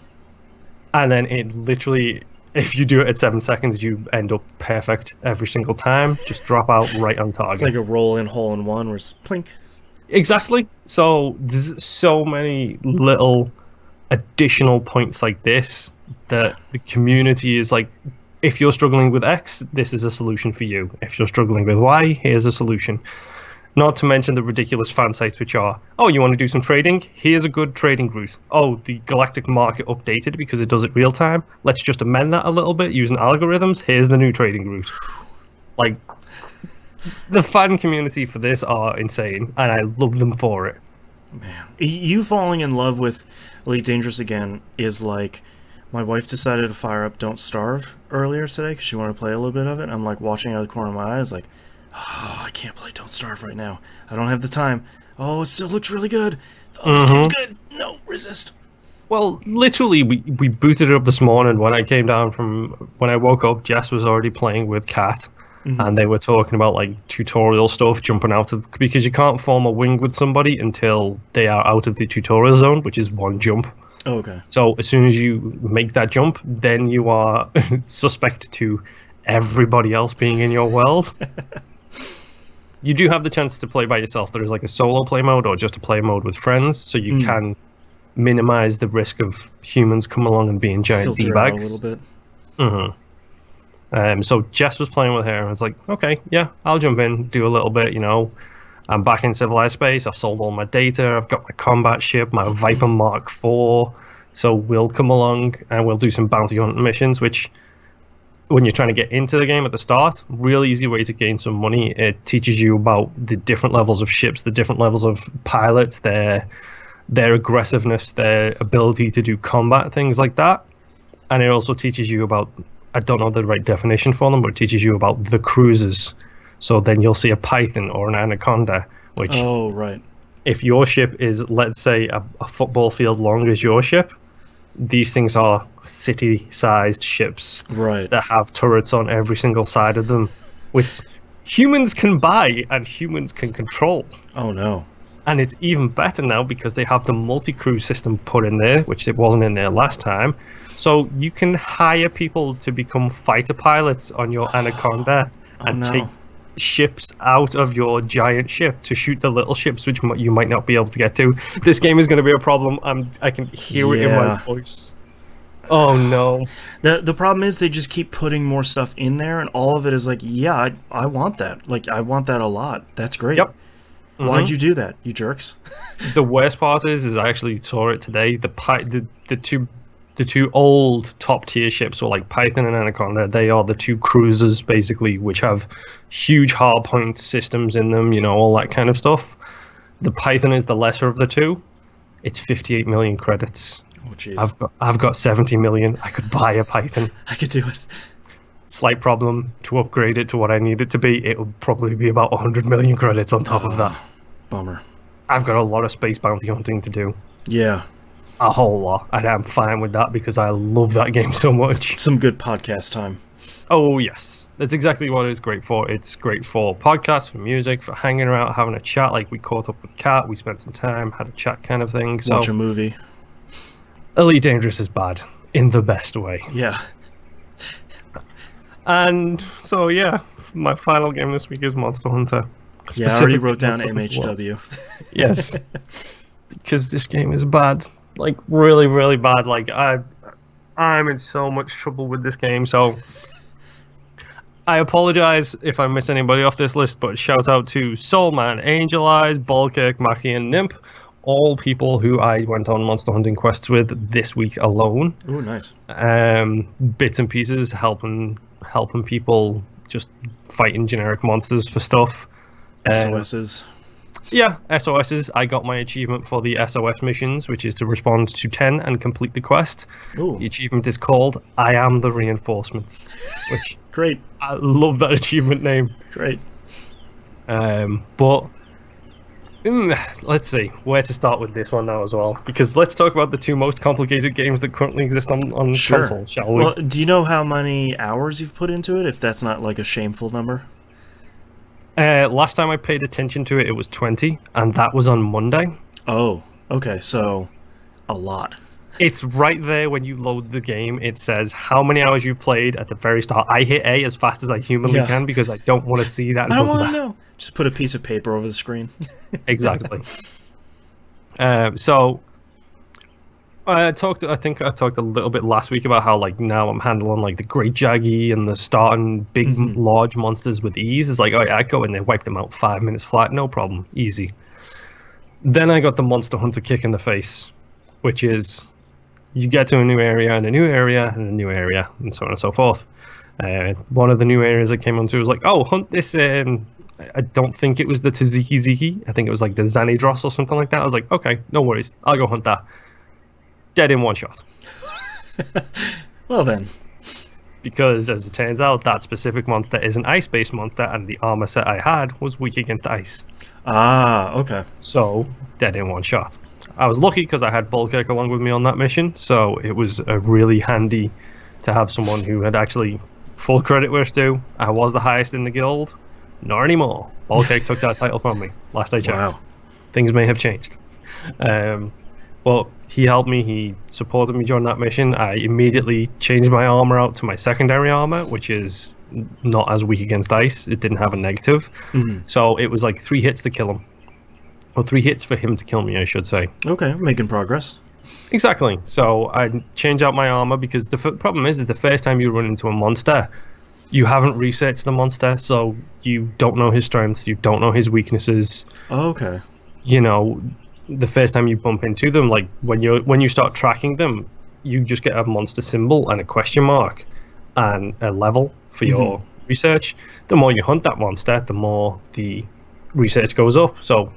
And then it literally, if you do it at 7 seconds, you end up perfect every single time. Just drop out right on target. It's like a roll-in hole-in-one where it's plink. Exactly. So there's so many little additional points like this that the community is like, if you're struggling with X, this is a solution for you. If you're struggling with Y, here's a solution. Not to mention the ridiculous fan sites which are, oh, you want to do some trading? Here's a good trading route. Oh, the galactic market updated because it does it real time. Let's just amend that a little bit using algorithms. Here's the new trading route. Like, the fan community for this are insane, and I love them for it. Man, you falling in love with Elite Dangerous again is like, my wife decided to fire up Don't Starve earlier today because she wanted to play a little bit of it. I'm like watching out of the corner of my eyes like, oh, I can't play Don't Starve right now. I don't have the time. Oh, it still looks really good. Oh, this game's good. No, resist. Well, literally, we booted it up this morning. When I came down when I woke up, Jess was already playing with Kat. And they were talking about like tutorial stuff, jumping out of, because you can't form a wing with somebody until they are out of the tutorial zone, which is one jump. Oh, okay. So as soon as you make that jump, then you are suspect to everybody else being in your world. You do have the chance to play by yourself. There is like a solo play mode or just a play mode with friends, so you can minimize the risk of humans coming along and being giant D-bags. A little bit. So Jess was playing with her, and I was like, okay, yeah, I'll jump in, do a little bit, you know. I'm back in civilized space, I've sold all my data, I've got my combat ship, my Viper Mark IV, so we'll come along and we'll do some bounty hunting missions, which, when you're trying to get into the game at the start, real easy way to gain some money. It teaches you about the different levels of ships, the different levels of pilots, their aggressiveness, their ability to do combat, things like that. And it also teaches you about, I don't know the right definition for them, but it teaches you about the cruisers. So then you'll see a Python or an Anaconda, which, if your ship is, let's say, a football field long as your ship, these things are city-sized ships that have turrets on every single side of them, which humans can buy and humans can control. Oh, no. And it's even better now because they have the multi-crew system put in there, which it wasn't in there last time. So you can hire people to become fighter pilots on your Anaconda and take ships out of your giant ship to shoot the little ships which you might not be able to get to. This game is going to be a problem. I can hear it in my voice. Oh no. The problem is they just keep putting more stuff in there, and all of it is like, yeah, I want that. Like, I want that a lot. That's great. Yep. Why'd you do that, you jerks? The worst part is I actually saw it today. The two old top tier ships were like Python and Anaconda. They are the two cruisers basically, which have huge hardpoint systems in them, you know, all that kind of stuff. The Python is the lesser of the two. It's 58 million credits. Oh jeez. I've got 70 million. I could buy a Python. I could do it. Slight problem, to upgrade it to what I need it to be, it would probably be about 100 million credits on top of that. Bummer. I've got a lot of space bounty hunting to do. Yeah. A whole lot, and I'm fine with that because I love that game so much. Some good podcast time. Oh yes, that's exactly what it's great for. It's great for podcasts, for music, for hanging around, having a chat. Like, we caught up with Kat, we spent some time, had a chat kind of thing. So watch a movie. Elite Dangerous is bad in the best way. Yeah. And so yeah, my final game this week is Monster Hunter. Yeah, I already wrote down MHW. Yes, because this game is bad. Like, really, really bad. Like, I'm in so much trouble with this game, so I apologize if I miss anybody off this list, but shout out to Soulman, Angel Eyes, Balkirk, Maki, and Nimp, all people who I went on monster hunting quests with this week alone. Oh, nice. Bits and pieces, helping people, just fighting generic monsters for stuff. SOSs. Yeah, SOSs. I got my achievement for the SOS missions, which is to respond to 10 and complete the quest. Ooh. The achievement is called I Am the Reinforcements, which great. I love that achievement name. Great. But let's see where to start with this one now as well, because let's talk about the two most complicated games that currently exist on console, shall we? Well, do you know how many hours you've put into it, if that's not like a shameful number? Last time I paid attention to it, it was 20, and that was on Monday. Oh, okay, so a lot. It's right there when you load the game. It says how many hours you played at the very start. I hit A as fast as I humanly can because I don't want to see that. I don't want to know. Just put a piece of paper over the screen. Exactly. So I think I talked a little bit last week about how like now I'm handling like the Great Jaggy and the starting big large monsters with ease. It's like, oh yeah, I go in there, wipe them out 5 minutes flat, no problem, easy. Then I got the Monster Hunter kick in the face, which is you get to a new area and a new area and a new area and so on and so forth. One of the new areas I came onto was like, oh, hunt this. I don't think it was the Taziki Ziki. I think it was like the Zanidros or something like that. I was like, okay, no worries, I'll go hunt that. Dead in one shot. Well then. Because as it turns out, that specific monster is an ice-based monster, and the armor set I had was weak against ice. Ah, okay. So, dead in one shot. I was lucky because I had Bulkirk along with me on that mission, so it was really handy to have someone who had actually, full credit where it's due, I was the highest in the guild. Not anymore. Bulkirk took that title from me, last I checked. Wow. Things may have changed. But he helped me, he supported me during that mission. I immediately changed my armor out to my secondary armor, which is not as weak against ice. It didn't have a negative. So it was like 3 hits to kill him. Or 3 hits for him to kill me, I should say. Okay, making progress. Exactly. So I changed out my armor because the problem is the first time you run into a monster, you haven't researched the monster, so you don't know his strengths, you don't know his weaknesses. Okay. You know, the first time you bump into them, like when you start tracking them, you just get a monster symbol and a question mark and a level for your research. The more you hunt that monster, the more the research goes up. So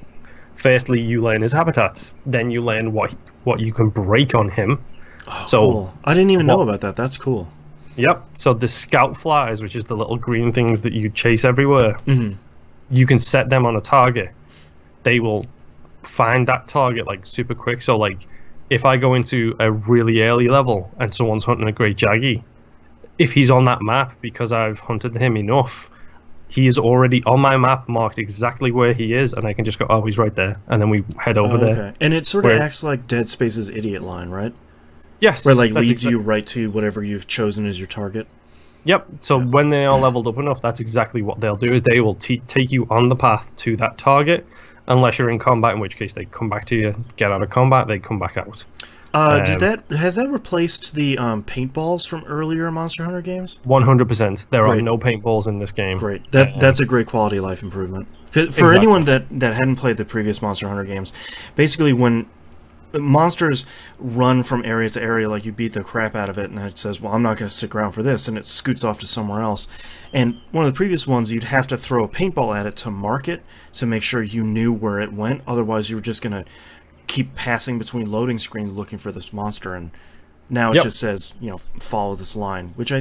firstly you learn his habitats, then you learn what you can break on him. Oh, so cool. I didn't even know about that. That's cool. Yep. So the scout flies, which is the little green things that you chase everywhere, you can set them on a target. They will find that target like super quick. So like if I go into a really early level and someone's hunting a Great Jaggy, if he's on that map because I've hunted him enough, he is already on my map marked exactly where he is, and I can just go, oh, he's right there, and then we head over there. And it sort of acts like Dead Space's idiot line, right? Yes. Where like leads you right to whatever you've chosen as your target. Yep. So when they are leveled up enough, that's exactly what they'll do, is they will take you on the path to that target. Unless you're in combat, in which case they come back to you. Get out of combat, they come back out. Has that replaced the paintballs from earlier Monster Hunter games? 100%. There are no paintballs in this game. Great. That's a great quality of life improvement. For anyone that hadn't played the previous Monster Hunter games, basically when monsters run from area to area, like you beat the crap out of it, and it says, well, I'm not going to stick around for this, and it scoots off to somewhere else. And one of the previous ones, you'd have to throw a paintball at it to mark it, to make sure you knew where it went. Otherwise, you were just going to keep passing between loading screens looking for this monster, and now it just says, you know, follow this line. Which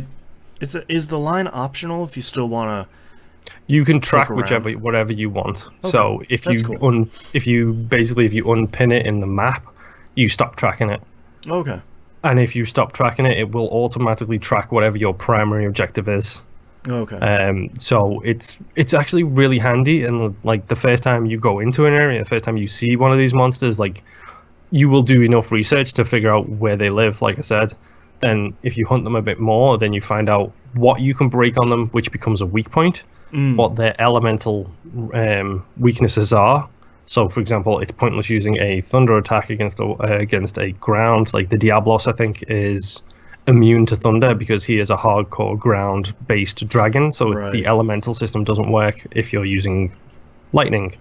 is the line optional if you still want to? You can track whatever you want. Okay. So if you unpin it in the map, you stop tracking it. Okay. And if you stop tracking it, it will automatically track whatever your primary objective is. Okay. So it's actually really handy, and like the first time you go into an area, the first time you see one of these monsters, like you will do enough research to figure out where they live, like I said. Then if you hunt them a bit more, then you find out what you can break on them, which becomes a weak point, what their elemental weaknesses are. So, for example, it's pointless using a thunder attack against a ground. Like the Diablos, I think, is immune to thunder because he is a hardcore ground-based dragon. So the elemental system doesn't work if you're using lightning.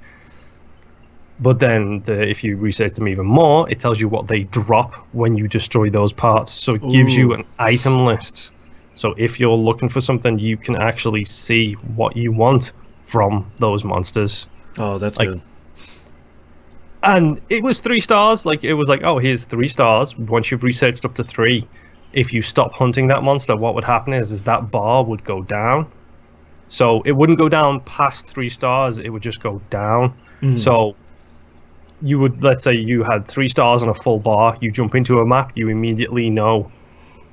But then, if you research them even more, it tells you what they drop when you destroy those parts. So it gives you an item list. So if you're looking for something, you can actually see what you want from those monsters. Oh, that's good. And it was 3 stars. Like, it was like, oh, here's 3 stars. Once you've researched up to 3, if you stop hunting that monster, what would happen is that bar would go down. So it wouldn't go down past 3 stars. It would just go down. So you would, let's say you had 3 stars on a full bar. You jump into a map, you immediately know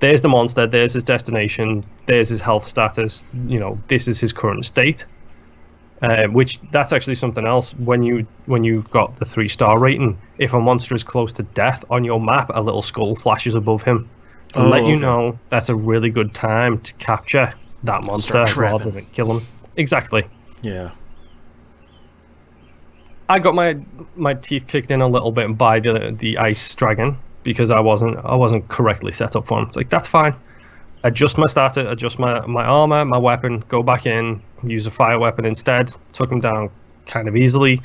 there's the monster, there's his destination, there's his health status. You know, this is his current state. Which that's actually something else. When you've got the 3-star rating, if a monster is close to death on your map, a little skull flashes above him to let you know that's a really good time to capture that monster rather than kill him. Exactly. Yeah. I got my teeth kicked in a little bit by the ice dragon because I wasn't correctly set up for him. It's like, that's fine. Adjust my starter, adjust my armor, my weapon, go back in, use a fire weapon instead. Took him down kind of easily.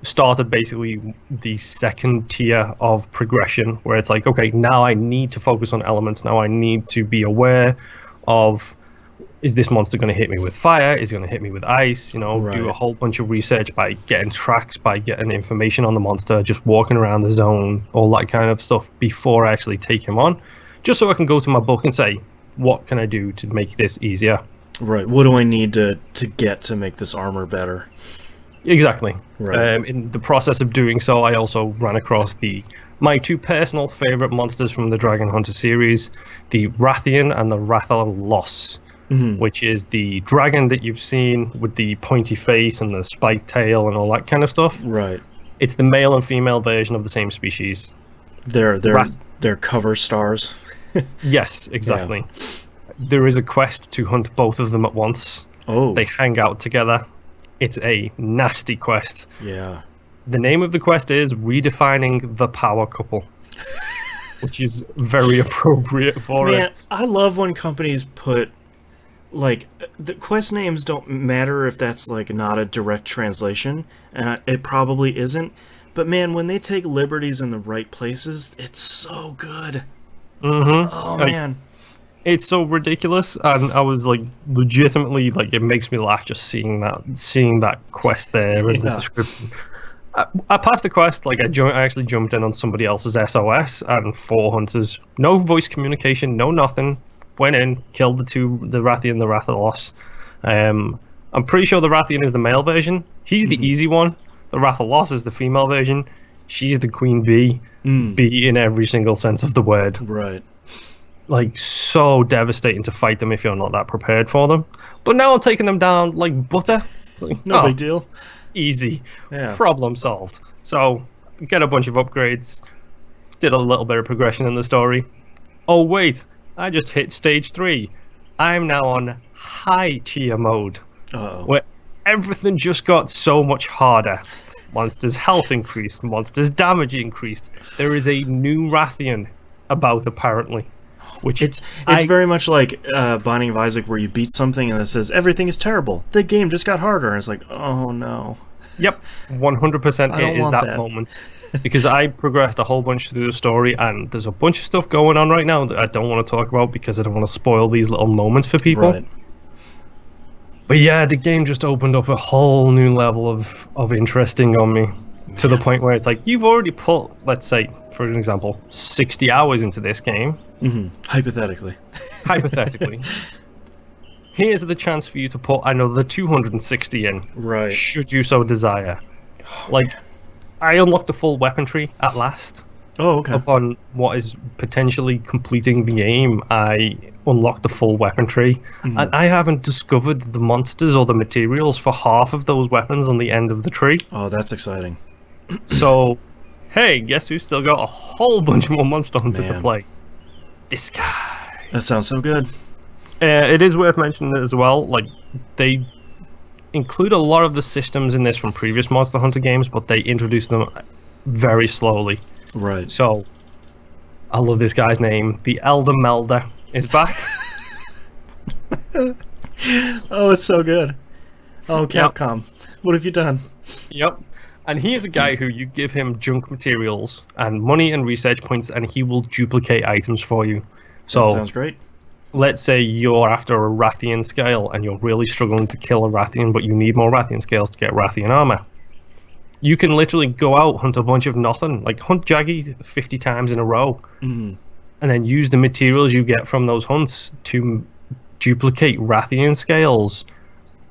Started basically the second tier of progression where it's like, okay, now I need to focus on elements. Now I need to be aware of, is this monster going to hit me with fire? Is it going to hit me with ice? You know, do a whole bunch of research by getting tracks, by getting information on the monster, just walking around the zone, all that kind of stuff before I actually take him on. Just so I can go to my book and say, what can I do to make this easier? Right. What do I need to get to make this armor better? Exactly. Right. In the process of doing so, I also ran across my 2 personal favorite monsters from the Dragon Hunter series, the Rathian and the Rathalos, which is the dragon that you've seen with the pointy face and the spiked tail and all that kind of stuff. Right. It's the male and female version of the same species. They're cover stars. Yes, exactly. Yeah. There is a quest to hunt both of them at once. Oh. They hang out together. It's a nasty quest. Yeah. The name of the quest is Redefining the Power Couple, which is very appropriate for it. I love when companies put, like, the quest names don't matter if that's, like, not a direct translation, and it probably isn't, but man, when they take liberties in the right places, it's so good. Oh man, it's so ridiculous, and I was like, legitimately, like, it makes me laugh just seeing that quest there and the description. I passed the quest, like, I actually jumped in on somebody else's SOS, and 4 hunters, no voice communication, no nothing. Went in, killed the Rathian and the Rathalos. I'm pretty sure the Rathian is the male version. He's the easy one. The Rathalos is the female version. She's the queen bee. Bee in every single sense of the word. Right. Like, so devastating to fight them if you're not that prepared for them. But now I'm taking them down like butter. Like, no big deal. Easy. Yeah. Problem solved. So, get a bunch of upgrades. Did a little bit of progression in the story. Oh, wait. I just hit stage 3. I'm now on high tier mode. Where everything just got so much harder. Monsters' health increased, monsters' damage increased. There is a new Rathian about, apparently. Which it's very much like Binding of Isaac, where you beat something and it says everything is terrible. The game just got harder, and it's like, oh no. Yep, 100% it is that moment. Because I progressed a whole bunch through the story, and there's a bunch of stuff going on right now that I don't want to talk about because I don't want to spoil these little moments for people. Right. But yeah, the game just opened up a whole new level of interesting on me, to the point where it's like, you've already put, let's say, for an example, 60 hours into this game. Hypothetically. Hypothetically. Here's the chance for you to put another 260 in. Right. Should you so desire. Like, I unlocked the full weaponry at last. Oh, okay. Upon what is potentially completing the game, I unlocked the full weaponry, and I haven't discovered the monsters or the materials for half of those weapons on the end of the tree. Oh, that's exciting. So, hey, guess who's still got a whole bunch more Monster Hunter to play? This guy. That sounds so good. It is worth mentioning as well, like, they include a lot of the systems in this from previous Monster Hunter games, but they introduce them very slowly. Right. So, I love this guy's name. The Elder Melder is back. Oh, it's so good. Oh, Capcom. Yep. What have you done? Yep. And he is a guy who you give him junk materials and money and research points, and he will duplicate items for you. So, that sounds great. Let's say you're after a Rathian scale and you're really struggling to kill a Rathian, but you need more Rathian scales to get Rathian armor. You can literally go out, hunt a bunch of nothing, like hunt Jaggy 50 times in a row, and then use the materials you get from those hunts to duplicate Rathian scales.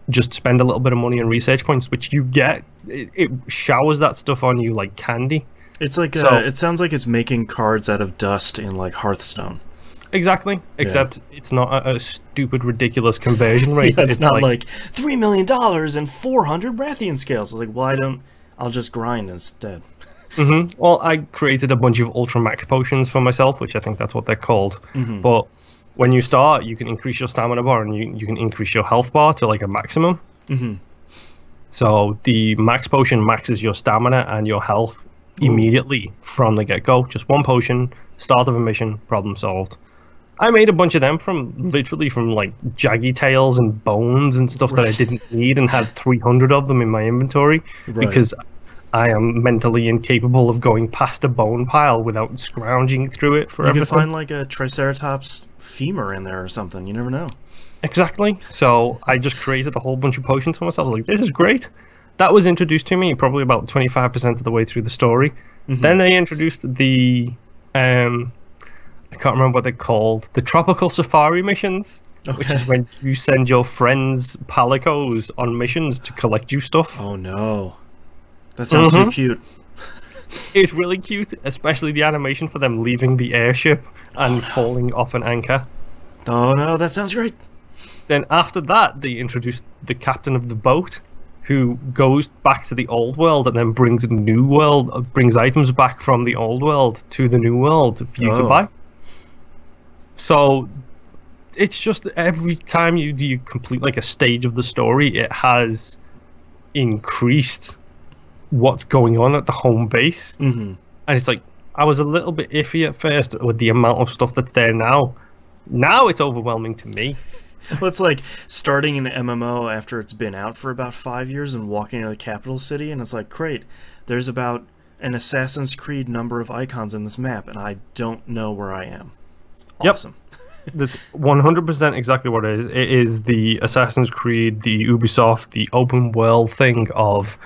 Just spend a little bit of money and research points, which you get. It showers that stuff on you like candy. It's like it sounds like it's making cards out of dust in like Hearthstone. Exactly. Except it's not a stupid, ridiculous conversion rate. Yeah, it's not like $3 million and 400 Rathian scales. I was like, well, I'll just grind instead. Well, I created a bunch of Ultra Max potions for myself, which I think that's what they're called. But when you start, you can increase your stamina bar and you can increase your health bar to like a maximum. So the max potion maxes your stamina and your health immediately from the get-go. Just one potion, start of a mission, problem solved. I made a bunch of them literally from like jaggy tails and bones and stuff that I didn't need, and had 300 of them in my inventory because I am mentally incapable of going past a bone pile without scrounging through it for everything. You could find like a Triceratops femur in there or something. You never know. Exactly. So I just created a whole bunch of potions for myself. I was like, this is great. That was introduced to me probably about 25% of the way through the story. Then they introduced the I can't remember what they're called. The Tropical Safari missions, which is when you send your friends palicos on missions to collect you stuff. Oh no. That sounds too cute. It's really cute, especially the animation for them leaving the airship and falling off an anchor. Oh no, that sounds great. Then after that, they introduced the captain of the boat, who goes back to the old world and then brings brings items back from the old world to the new world for you to buy. So it's just every time you complete like a stage of the story, it has increased what's going on at the home base. And it's like, I was a little bit iffy at first with the amount of stuff that's there now. Now it's overwhelming to me. Well, it's like starting an MMO after it's been out for about 5 years and walking into the capital city, and it's like, great, there's about an Assassin's Creed number of icons in this map, and I don't know where I am. Awesome. Yep. That's 100% exactly what it is. It is the Assassin's Creed, the Ubisoft, the open world thing of,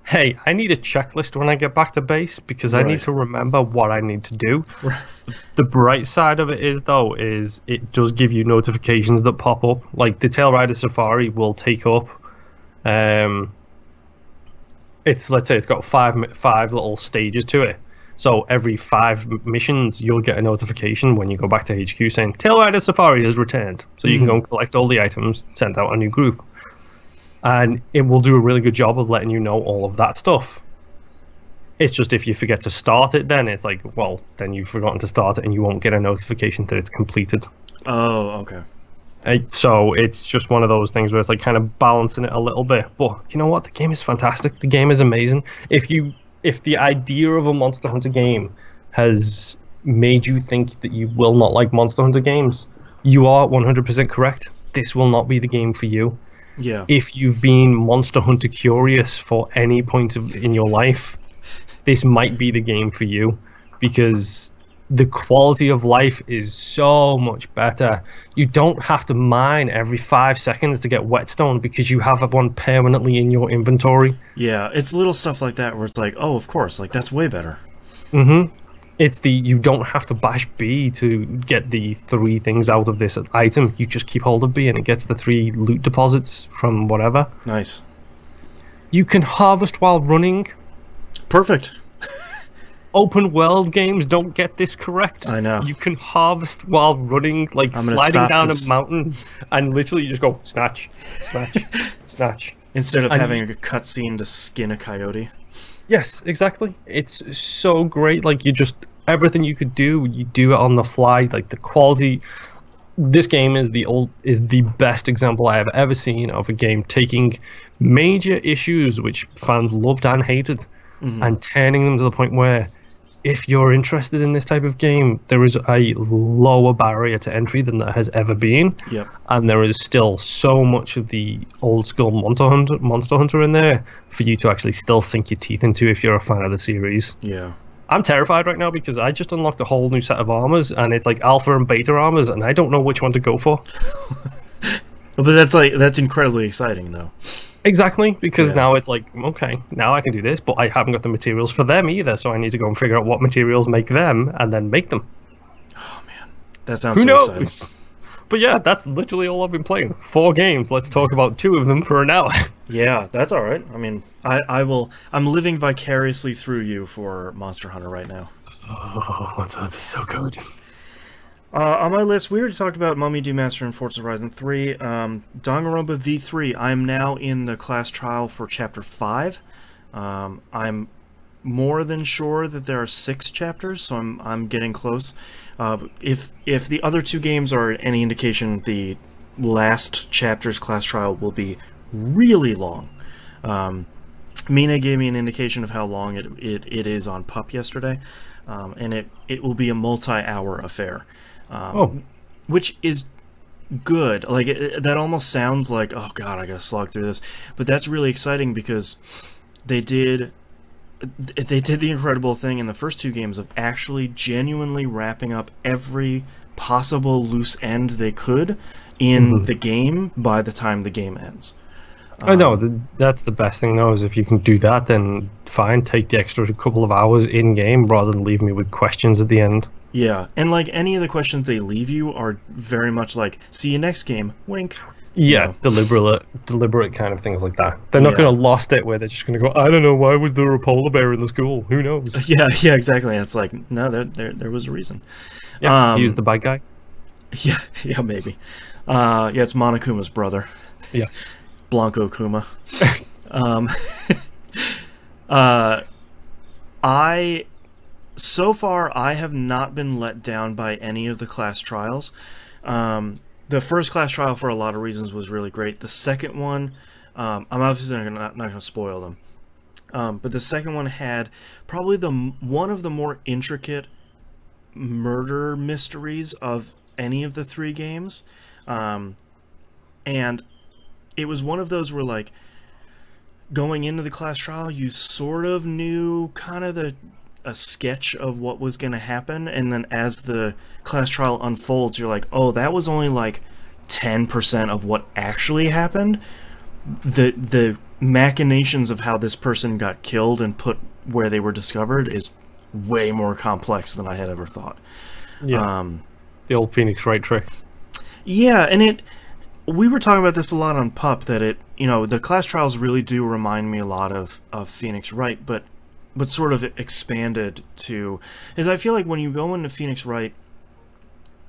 hey, I need a checklist when I get back to base because I need to remember what I need to do. The bright side of it is, though, is it does give you notifications that pop up. Like the Tail Rider Safari will take up, let's say it's got five little stages to it. So every 5 missions, you'll get a notification when you go back to HQ saying Tail Rider Safari has returned. So you can go and collect all the items, send out a new group. And it will do a really good job of letting you know all of that stuff. It's just if you forget to start it, then it's like, well, then you've forgotten to start it and you won't get a notification that it's completed. Oh, okay. So it's just one of those things where it's like kind of balancing it a little bit. But you know what? The game is fantastic. The game is amazing. If the idea of a Monster Hunter game has made you think that you will not like Monster Hunter games, you are 100% correct. This will not be the game for you. Yeah. If you've been Monster Hunter curious for any point in your life, this might be the game for you, because the quality of life is so much better. You don't have to mine every 5 seconds to get whetstone because you have one permanently in your inventory. Yeah, it's little stuff like that where it's like, oh, of course, like that's way better. It's you don't have to bash B to get the 3 things out of this item. You just keep hold of B and it gets the 3 loot deposits from whatever. Nice. You can harvest while running. Perfect. Open world games don't get this correct. I know. You can harvest while running, like sliding down a mountain, and literally you just go snatch, snatch, snatch. Instead of having a cutscene to skin a coyote. Yes, exactly. It's so great. Like everything you could do, you do it on the fly. Like the quality. This game is the best example I have ever seen of a game taking major issues which fans loved and hated, and turning them to the point where, if you're interested in this type of game, there is a lower barrier to entry than there has ever been. Yep. And there is still so much of the old school Monster Hunter in there for you to actually still sink your teeth into if you're a fan of the series. Yeah. I'm terrified right now because I just unlocked a whole new set of armors, and it's like alpha and beta armors, and I don't know which one to go for. But that's incredibly exciting, though. Exactly, because now it's like, okay, now I can do this, but I haven't got the materials for them either, so I need to go and figure out what materials make them, and then make them. Oh, man. That sounds so exciting. But yeah, that's literally all I've been playing. 4 games. Let's talk about 2 of them for an hour. Yeah, that's all right. I mean, I'm living vicariously through you for Monster Hunter right now. Oh, Monster Hunter is so good. On my list, we already talked about Mummy Demastered and Forza Horizon 3. Danganronpa V3, I'm now in the class trial for Chapter 5. I'm more than sure that there are 6 chapters, so I'm getting close. If the other 2 games are any indication, the last chapter's class trial will be really long. Mina gave me an indication of how long it is on Pup yesterday, and it will be a multi-hour affair. Which is good. Like, that almost sounds like, oh god, I gotta slog through this. But that's really exciting because they did the incredible thing in the first 2 games of actually genuinely wrapping up every possible loose end they could in the game by the time the game ends. I know, that's the best thing though, is if you can do that, then fine, take the extra couple of hours in-game rather than leave me with questions at the end. Yeah, and like any of the questions they leave you are very much like, see you next game, wink. Yeah, you know? deliberate kind of things like that. They're not going to lost it where they're just going to go, I don't know, why was there a polar bear in the school? Who knows? Yeah, exactly. And it's like, no, there was a reason. Yeah, he was the bad guy. Yeah, maybe. Yeah, it's Monokuma's brother. Yeah. Blanco Kuma. So far, I have not been let down by any of the class trials. The first class trial, for a lot of reasons, was really great. The second one, I'm obviously not going to spoil them, but the second one had probably one of the more intricate murder mysteries of any of the 3 games, and it was one of those where, like, going into the class trial, you sort of knew kind of a sketch of what was going to happen, and then as the class trial unfolds, you're like, oh, that was only like 10% of what actually happened. The machinations of how this person got killed and put where they were discovered is way more complex than I had ever thought. Yeah, the old Phoenix Wright trick. Yeah, and we were talking about this a lot on Pup, that the class trials really do remind me a lot of Phoenix Wright, but sort of expanded to, is I feel like when you go into Phoenix Wright,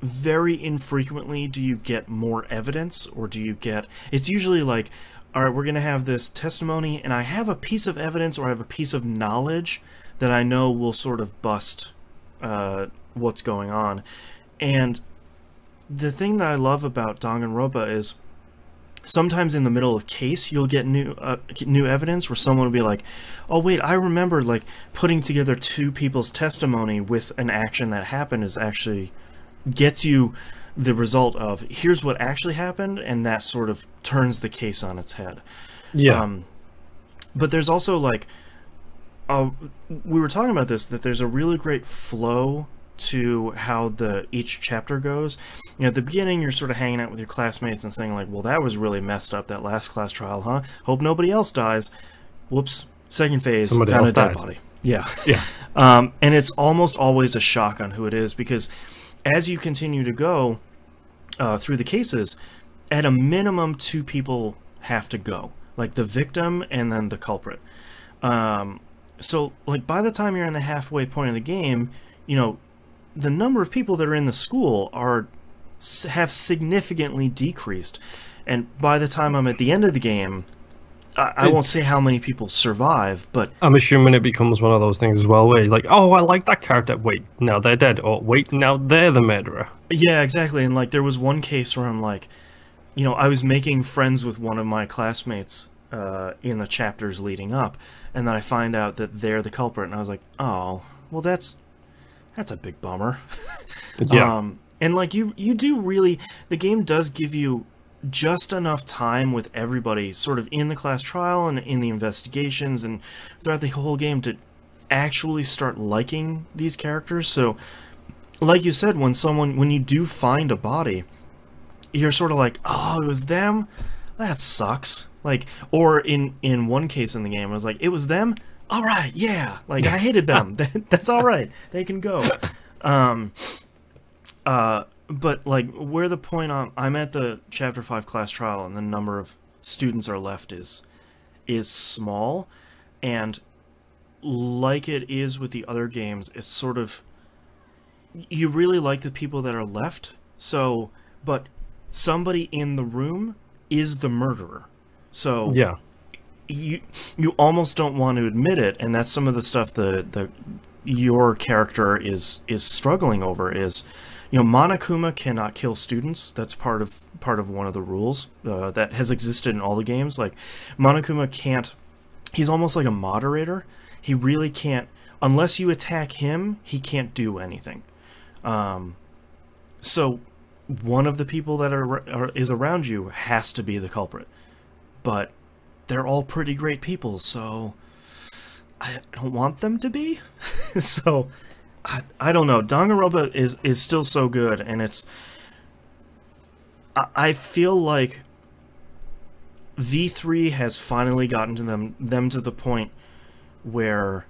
very infrequently do you get more evidence, or do you get, it's usually like, all right, we're going to have this testimony, and I have a piece of evidence, or I have a piece of knowledge that I know will sort of bust what's going on. And the thing that I love about Danganronpa is sometimes in the middle of case, you'll get new evidence where someone will be like, oh wait, I remember, like, putting together 2 people's testimony with an action that happened is actually gets you the result of here's what actually happened, and that sort of turns the case on its head. Yeah. But there's also, like, we were talking about this, that there's a really great flow to how each chapter goes. At the beginning, you're sort of hanging out with your classmates and saying, like, well, that was really messed up, that last class trial, huh? Hope nobody else dies. Whoops. Second phase, found a dead body. Yeah. And it's almost always a shock on who it is, because as you continue to go through the cases, at a minimum 2 people have to go, like the victim and then the culprit. So, like, by the time you're in the halfway point of the game, the number of people that are in the school have significantly decreased, and by the time I'm at the end of the game, I won't say how many people survive, but I'm assuming it becomes one of those things as well, where you're like, oh, I like that character, wait, now they're dead, or wait, now they're the murderer. Yeah, exactly. And like, there was one case where I'm like, I was making friends with one of my classmates in the chapters leading up, and then I find out that they're the culprit, and I was like, oh, well, that's a big bummer. Yeah. And like, you do really, the game does give you just enough time with everybody sort of in the class trial and in the investigations and throughout the whole game to actually start liking these characters. So like you said, when you do find a body, you're sort of like, oh, it was them? That sucks. Like, or in one case in the game, I was like, it was them? All right, yeah. Like, I hated them. That's all right. They can go. But like, where the point I'm at the Chapter 5 class trial, and the number of students are left is small, and like it is with the other games, it's sort of, you really like the people that are left. So, but somebody in the room is the murderer. So Yeah. you almost don't want to admit it, and that's some of the stuff your character is struggling over. Is, Monokuma cannot kill students. That's part of one of the rules that has existed in all the games. Like, Monokuma can't. He's almost like a moderator. He really can't, unless you attack him. He can't do anything. So one of the people that is around you has to be the culprit, but they're all pretty great people, so I don't want them to be. So I don't know. Danganronpa is still so good, and I feel like V3 has finally gotten to them to the point where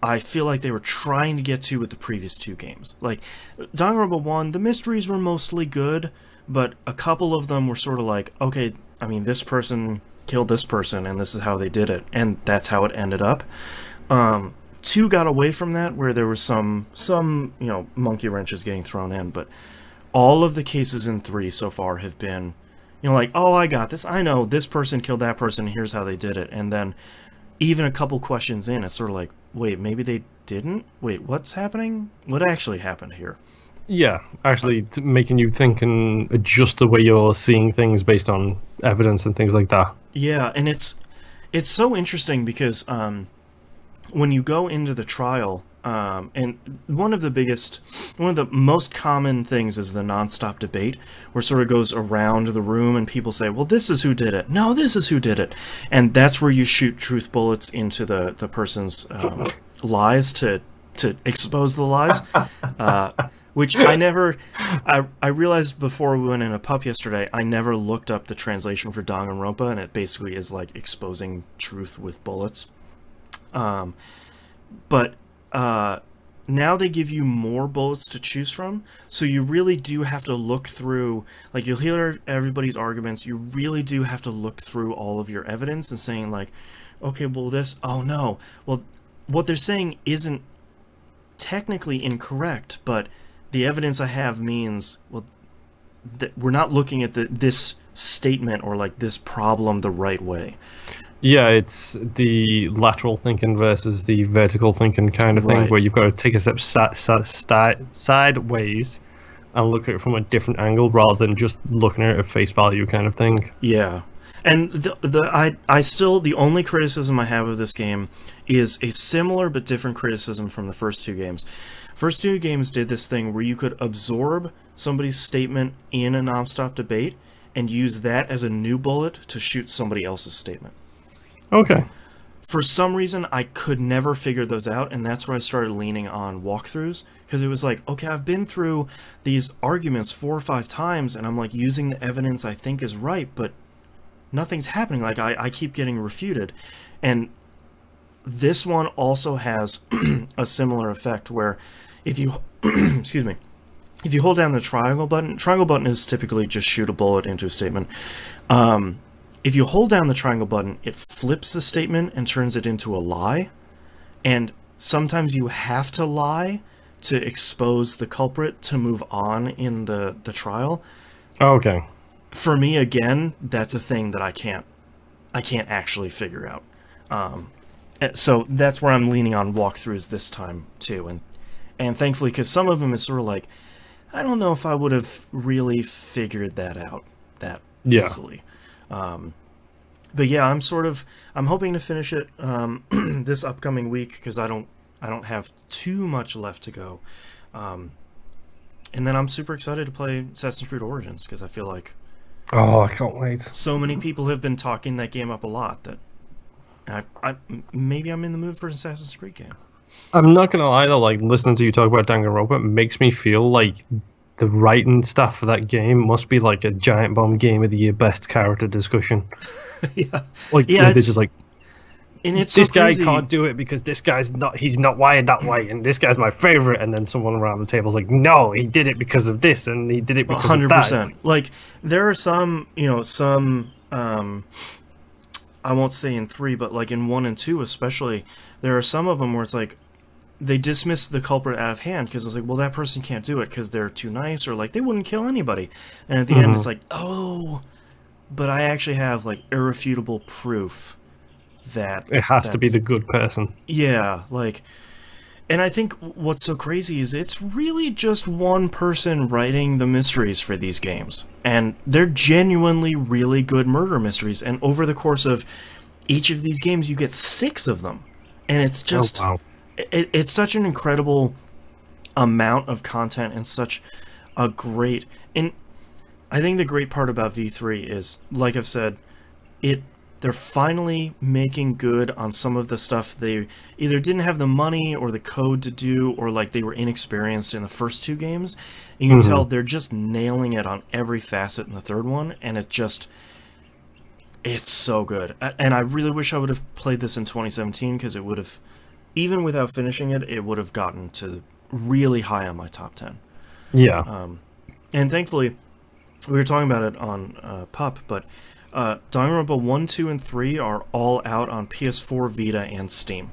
I feel like they were trying to get to with the previous two games. Like, Danganronpa 1, the mysteries were mostly good, but a couple of them were sort of like, okay, I mean, this person killed this person, and this is how they did it, and that's how it ended up. 2 got away from that, where there was some monkey wrenches getting thrown in, but all of the cases in 3 so far have been, like, oh, I got this, I know, this person killed that person, here's how they did it, and then even a couple questions in, it's sort of like, wait, maybe they didn't? Wait, what's happening? What actually happened here? Yeah, actually making you think and adjust the way you're seeing things based on evidence and things like that. Yeah, and it's so interesting because when you go into the trial, and one of the most common things is the nonstop debate, where it sort of goes around the room and people say, well, this is who did it. No, this is who did it. And that's where you shoot truth bullets into the person's lies to expose the lies. Which I realized before we went in a pub yesterday, I never looked up the translation for Danganronpa, and it basically is like exposing truth with bullets. But now they give you more bullets to choose from, so you really do have to look through, like, you'll hear everybody's arguments, you really do have to look through all of your evidence and saying, like, okay, well, this, oh no, well, what they're saying isn't technically incorrect, but the evidence I have means, well, that we're not looking at this statement or, like, this problem the right way. Yeah, it's the lateral thinking versus the vertical thinking kind of thing, Right. where you've got to take a step sideways and look at it from a different angle rather than just looking at it at face value kind of thing. Yeah. And the only criticism I have of this game is a similar but different criticism from the first two games. First two games did this thing where you could absorb somebody's statement in a nonstop debate and use that as a new bullet to shoot somebody else's statement. Okay. For some reason, I could never figure those out, and that's where I started leaning on walkthroughs, because it was like, okay, I've been through these arguments 4 or 5 times, and I'm like using the evidence I think is right, but nothing's happening. Like, I keep getting refuted. And this one also has a similar effect where if you excuse me, if you hold down the triangle button is typically just shoot a bullet into a statement. If you hold down the triangle button, it flips the statement and turns it into a lie. And sometimes you have to lie to expose the culprit to move on in the trial. Okay. For me, again, that's a thing that I can't actually figure out. So that's where I'm leaning on walkthroughs this time too, and thankfully, because some of them is sort of like, I don't know if I would have really figured that out that easily. But yeah, I'm hoping to finish it this upcoming week, because I don't have too much left to go. And then I'm super excited to play Assassin's Creed Origins, because I feel like, oh, I can't wait. so many people have been talking that game up a lot that maybe I'm in the mood for an Assassin's Creed game. I'm not gonna lie though, like, listening to you talk about Danganronpa makes me feel like the writing staff for that game must be like a giant bomb game of the year best character discussion. Yeah, Like, yeah, they're just like, and it's this so guy crazy. can't do it because this guy's he's not wired that way, and this guy's my favorite, and then someone around the table's like, no, he did it because of this, and he did it because 100%. of that. Like, there are some, I won't say in 3, but like in 1 and 2 especially, there are some of them where it's like, they dismissed the culprit out of hand because it's like, well, that person can't do it because they're too nice, or like they wouldn't kill anybody. And at the end, it's like, oh, but I actually have like irrefutable proof that it has to be the good person. Yeah, like, and I think what's so crazy is it's really just one person writing the mysteries for these games, and they're genuinely really good murder mysteries. And over the course of each of these games, you get 6 of them, and it's just. Oh, wow. It's such an incredible amount of content and such a great... And I think the great part about V3 is, like I've said, they're finally making good on some of the stuff they either didn't have the money or the code to do, or like they were inexperienced in the first 2 games. You can tell they're just nailing it on every facet in the third one, and it's so good. And I really wish I would have played this in 2017, because it would have... Even without finishing it, it would have gotten to really high on my top 10. Yeah. And thankfully, we were talking about it on Pup, but Danganronpa 1, 2, and 3 are all out on PS4, Vita, and Steam.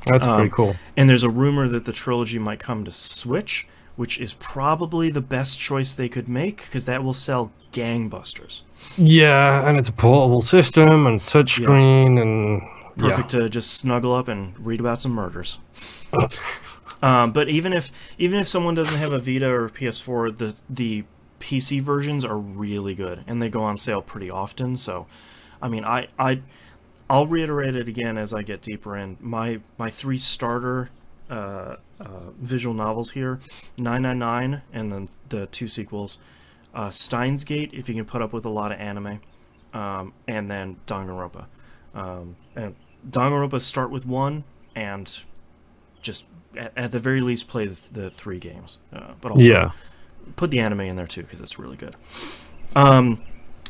That's pretty cool. And there's a rumor that the trilogy might come to Switch, which is probably the best choice they could make, because that will sell gangbusters. Yeah, and it's a portable system and touchscreen and... Perfect to just snuggle up and read about some murders. But even if someone doesn't have a Vita or a PS4, the PC versions are really good, and they go on sale pretty often. So, I mean, I'll reiterate it again as I get deeper in. My 3 starter visual novels here: 999, and then the 2 sequels, Steins Gate, if you can put up with a lot of anime, and then Danganronpa. And Danganronpa start with 1, and just at the very least play the 3 games, but also put the anime in there too, because it's really good. But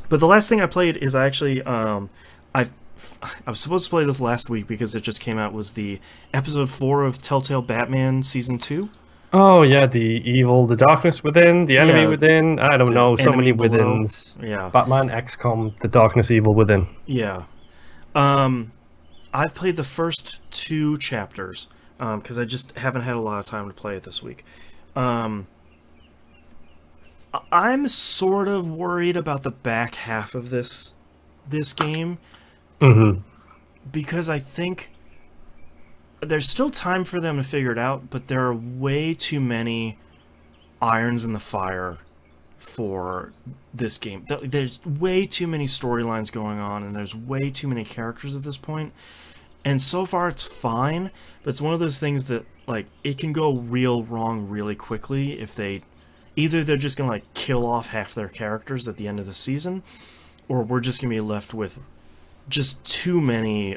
the last thing I played is I actually I was supposed to play this last week because it just came out, was the episode 4 of TellTale Batman Season 2. Oh yeah, the darkness within, the enemy within. I don't know, so many withins. Yeah, Batman, XCOM, the darkness, evil within. Yeah. I've played the first 2 chapters, because I just haven't had a lot of time to play it this week. I'm sort of worried about the back half of this game, because I think there's still time for them to figure it out, but there are way too many irons in the fire for this game. There's way too many storylines going on, and there's way too many characters at this point. And so far it's fine, but it's one of those things that, like, it can go real wrong really quickly if either they're just gonna like kill off half their characters at the end of the season, or we're just gonna be left with just too many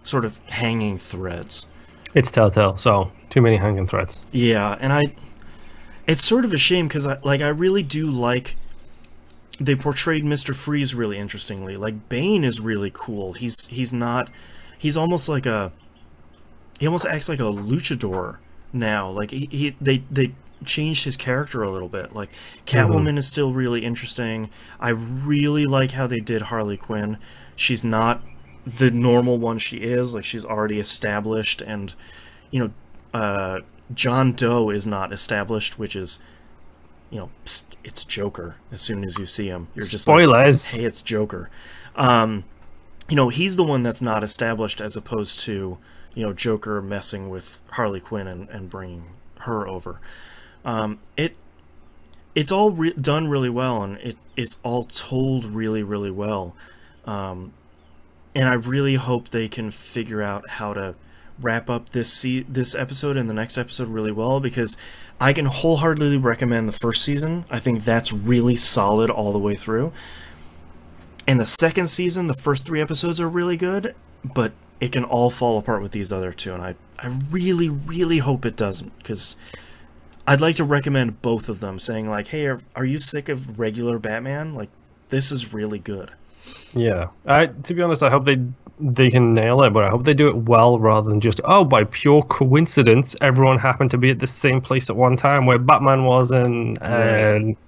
sort of hanging threads. It's TellTale, so too many hanging threads. Yeah, and it's sort of a shame, because I really do like they portrayed Mr. Freeze really interestingly. Like, Bane is really cool. He's almost like he almost acts like a luchador now. Like they changed his character a little bit. Like, Catwoman is still really interesting. I really like how they did Harley Quinn. She's not the normal one she is. Like, she's already established, and John Doe is not established, which is, it's Joker. As soon as you see him, you're just spoilers. Like, hey, it's Joker. He's the one that's not established, as opposed to, Joker messing with Harley Quinn and bringing her over. It's all done really well, and it's all told really, really well. And I really hope they can figure out how to wrap up this episode and the next episode really well, because I can wholeheartedly recommend the first season. I think that's really solid all the way through. And the second season, the first 3 episodes are really good, but it can all fall apart with these other 2, and I really, really hope it doesn't, because I'd like to recommend both of them, saying like, hey, are you sick of regular Batman? Like, this is really good. Yeah, to be honest, I hope they can nail it, but I hope they do it well, rather than just, by pure coincidence, everyone happened to be at the same place at one time where Batman was, and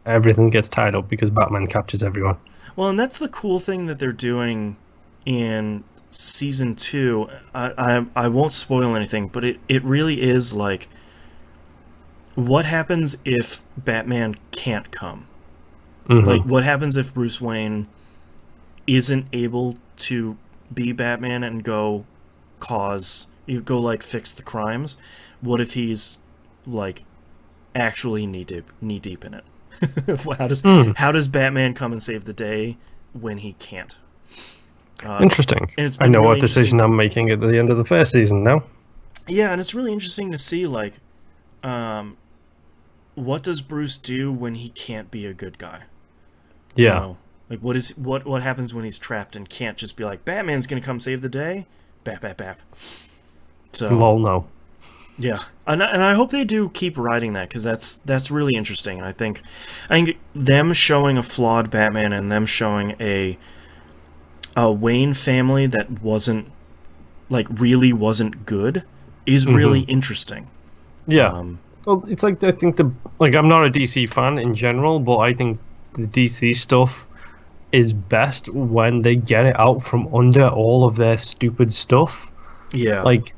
everything gets tied up because Batman captures everyone. Well, and that's the cool thing that they're doing in season 2, I won't spoil anything, but it really is like, what happens if Batman can't come? Like, what happens if Bruce Wayne isn't able to be Batman and go fix the crimes? What if he's like actually knee deep in it? How does Batman come and save the day when he can't? Interesting. I know what decision I'm making at the end of the first season now. Yeah, and it's really interesting to see, like, what does Bruce do when he can't be a good guy? Yeah. You know, like, what happens when he's trapped and can't just be like, Batman's gonna come save the day? Bap. So, lol, no. Yeah, and I hope they do keep writing that, because that's really interesting. And I think them showing a flawed Batman and them showing a Wayne family that wasn't good is really interesting. Yeah. Well, it's like, I think I'm not a DC fan in general, but I think the DC stuff is best when they get it out from under all of their stupid stuff. Yeah. Like,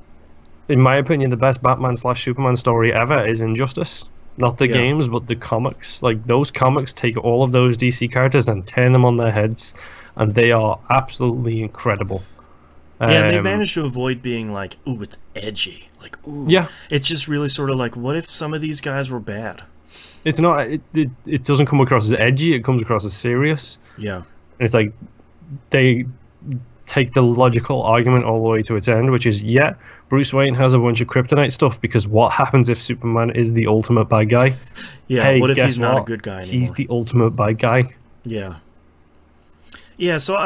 in my opinion, the best Batman/Superman story ever is Injustice. Not the games, but the comics. Like, those comics take all of those DC characters and turn them on their heads, and they are absolutely incredible. Yeah, and they managed to avoid being like, ooh, it's edgy. Like, ooh. Yeah. It's just really sort of like, what if some of these guys were bad? It's not, it doesn't come across as edgy, it comes across as serious. Yeah. And it's like, they take the logical argument all the way to its end, which is, yeah, Bruce Wayne has a bunch of kryptonite stuff, because what happens if Superman is the ultimate bad guy? Yeah, hey, what if he's not what? a good guy anymore? He's the ultimate bad guy. Yeah. Yeah, so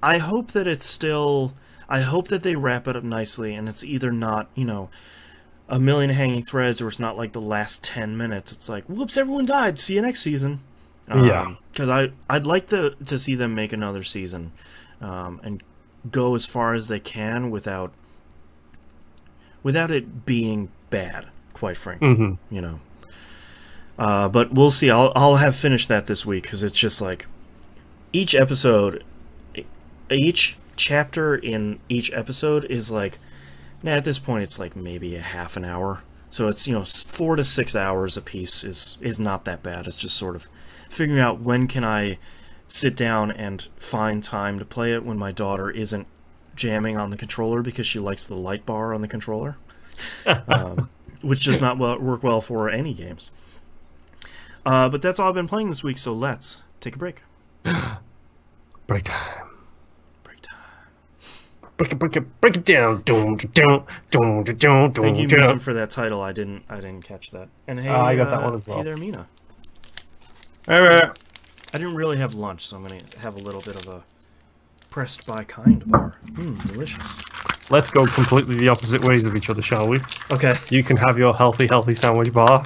I hope that it's still... I hope that they wrap it up nicely, and it's either not, you know, a million hanging threads, or it's not like the last 10 minutes. It's like, whoops, everyone died. See you next season. Yeah. Because I'd like to see them make another season and go as far as they can without it being bad, quite frankly. You know. But we'll see. I'll have finished that this week, because it's just like each chapter in each episode is like, at this point it's like maybe a half an hour, so it's, you know, 4 to 6 hours a piece is not that bad. It's just sort of figuring out when can I sit down and find time to play it when my daughter isn't jamming on the controller because she likes the light bar on the controller, which does not work well for any games. But that's all I've been playing this week, so let's take a break. Break time. Break it down. Thank you, Mason, for that title. I didn't catch that. And hey, I got that one as well. Hey there, Mina. I didn't really have lunch, so I'm gonna have a little bit of a pressed by kind bar. Delicious. Let's go completely the opposite ways of each other, shall we? Okay. You can have your healthy sandwich bar,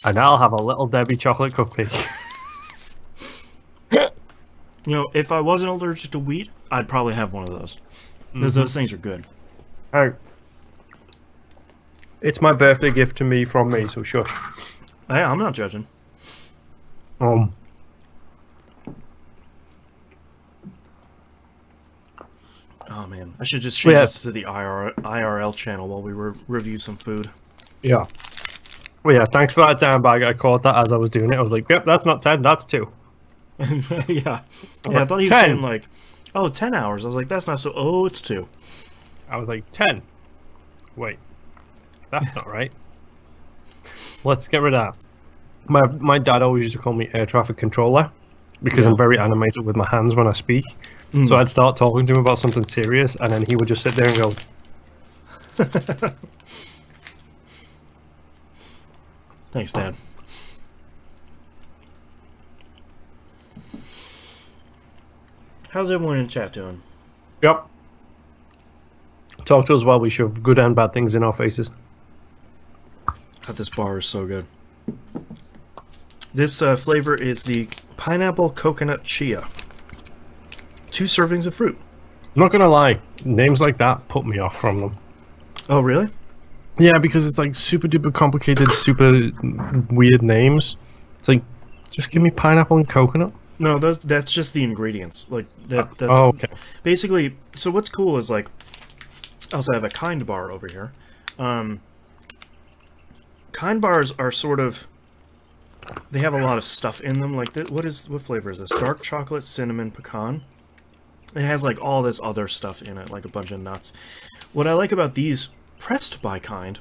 and I'll have a little Debbie chocolate cupcake. You know, if I wasn't allergic to wheat, I'd probably have one of those. Because those things are good. Hey, it's my birthday gift to me from me, so shush. Hey, I'm not judging. Oh man, I should just change this to the IRL channel while we review some food. Yeah. Well, yeah, thanks for that damn bag. I caught that as I was doing it. I was like, yep, that's not 10, that's 2. Yeah, I thought he was saying like, oh, 10 hours. I was like, that's not so. Oh, it's 2. I was like, 10. Wait, that's not right. Let's get rid of that. My dad always used to call me air traffic controller because I'm very animated with my hands when I speak. So I'd start talking to him about something serious, and then he would just sit there and go. Thanks, Dad. How's everyone in chat doing? Yep. Talk to us while we shove good and bad things in our faces. God, this bar is so good. This flavor is the pineapple coconut chia. 2 servings of fruit. I'm not gonna lie, names like that put me off from them. Oh, really? Yeah, because it's like super duper complicated, super weird names. It's like, just give me pineapple and coconut. No, that's just the ingredients. Like that's okay. basically. So what's cool is like, I also have a kind bar over here. Kind bars are sort of, they have a lot of stuff in them. Like what flavor is this? Dark chocolate, cinnamon, pecan. It has like all this other stuff in it, like a bunch of nuts. What I like about these pressed by Kind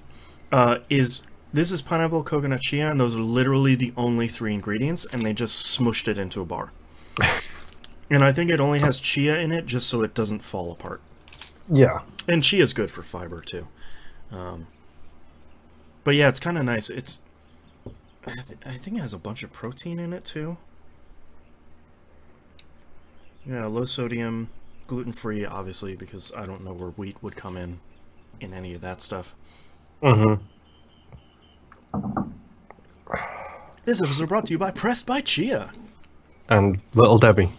is this is pineapple, coconut, chia, and those are literally the only 3 ingredients, and they just smushed it into a bar. And I think it only has chia in it just so it doesn't fall apart. Yeah. And chia's good for fiber too. But yeah, it's kind of nice. I think it has a bunch of protein in it too. Yeah, low sodium, gluten-free, obviously, because I don't know where wheat would come in any of that stuff. Mm-hmm. This episode brought to you by Pressed by Chia. And Little Debbie.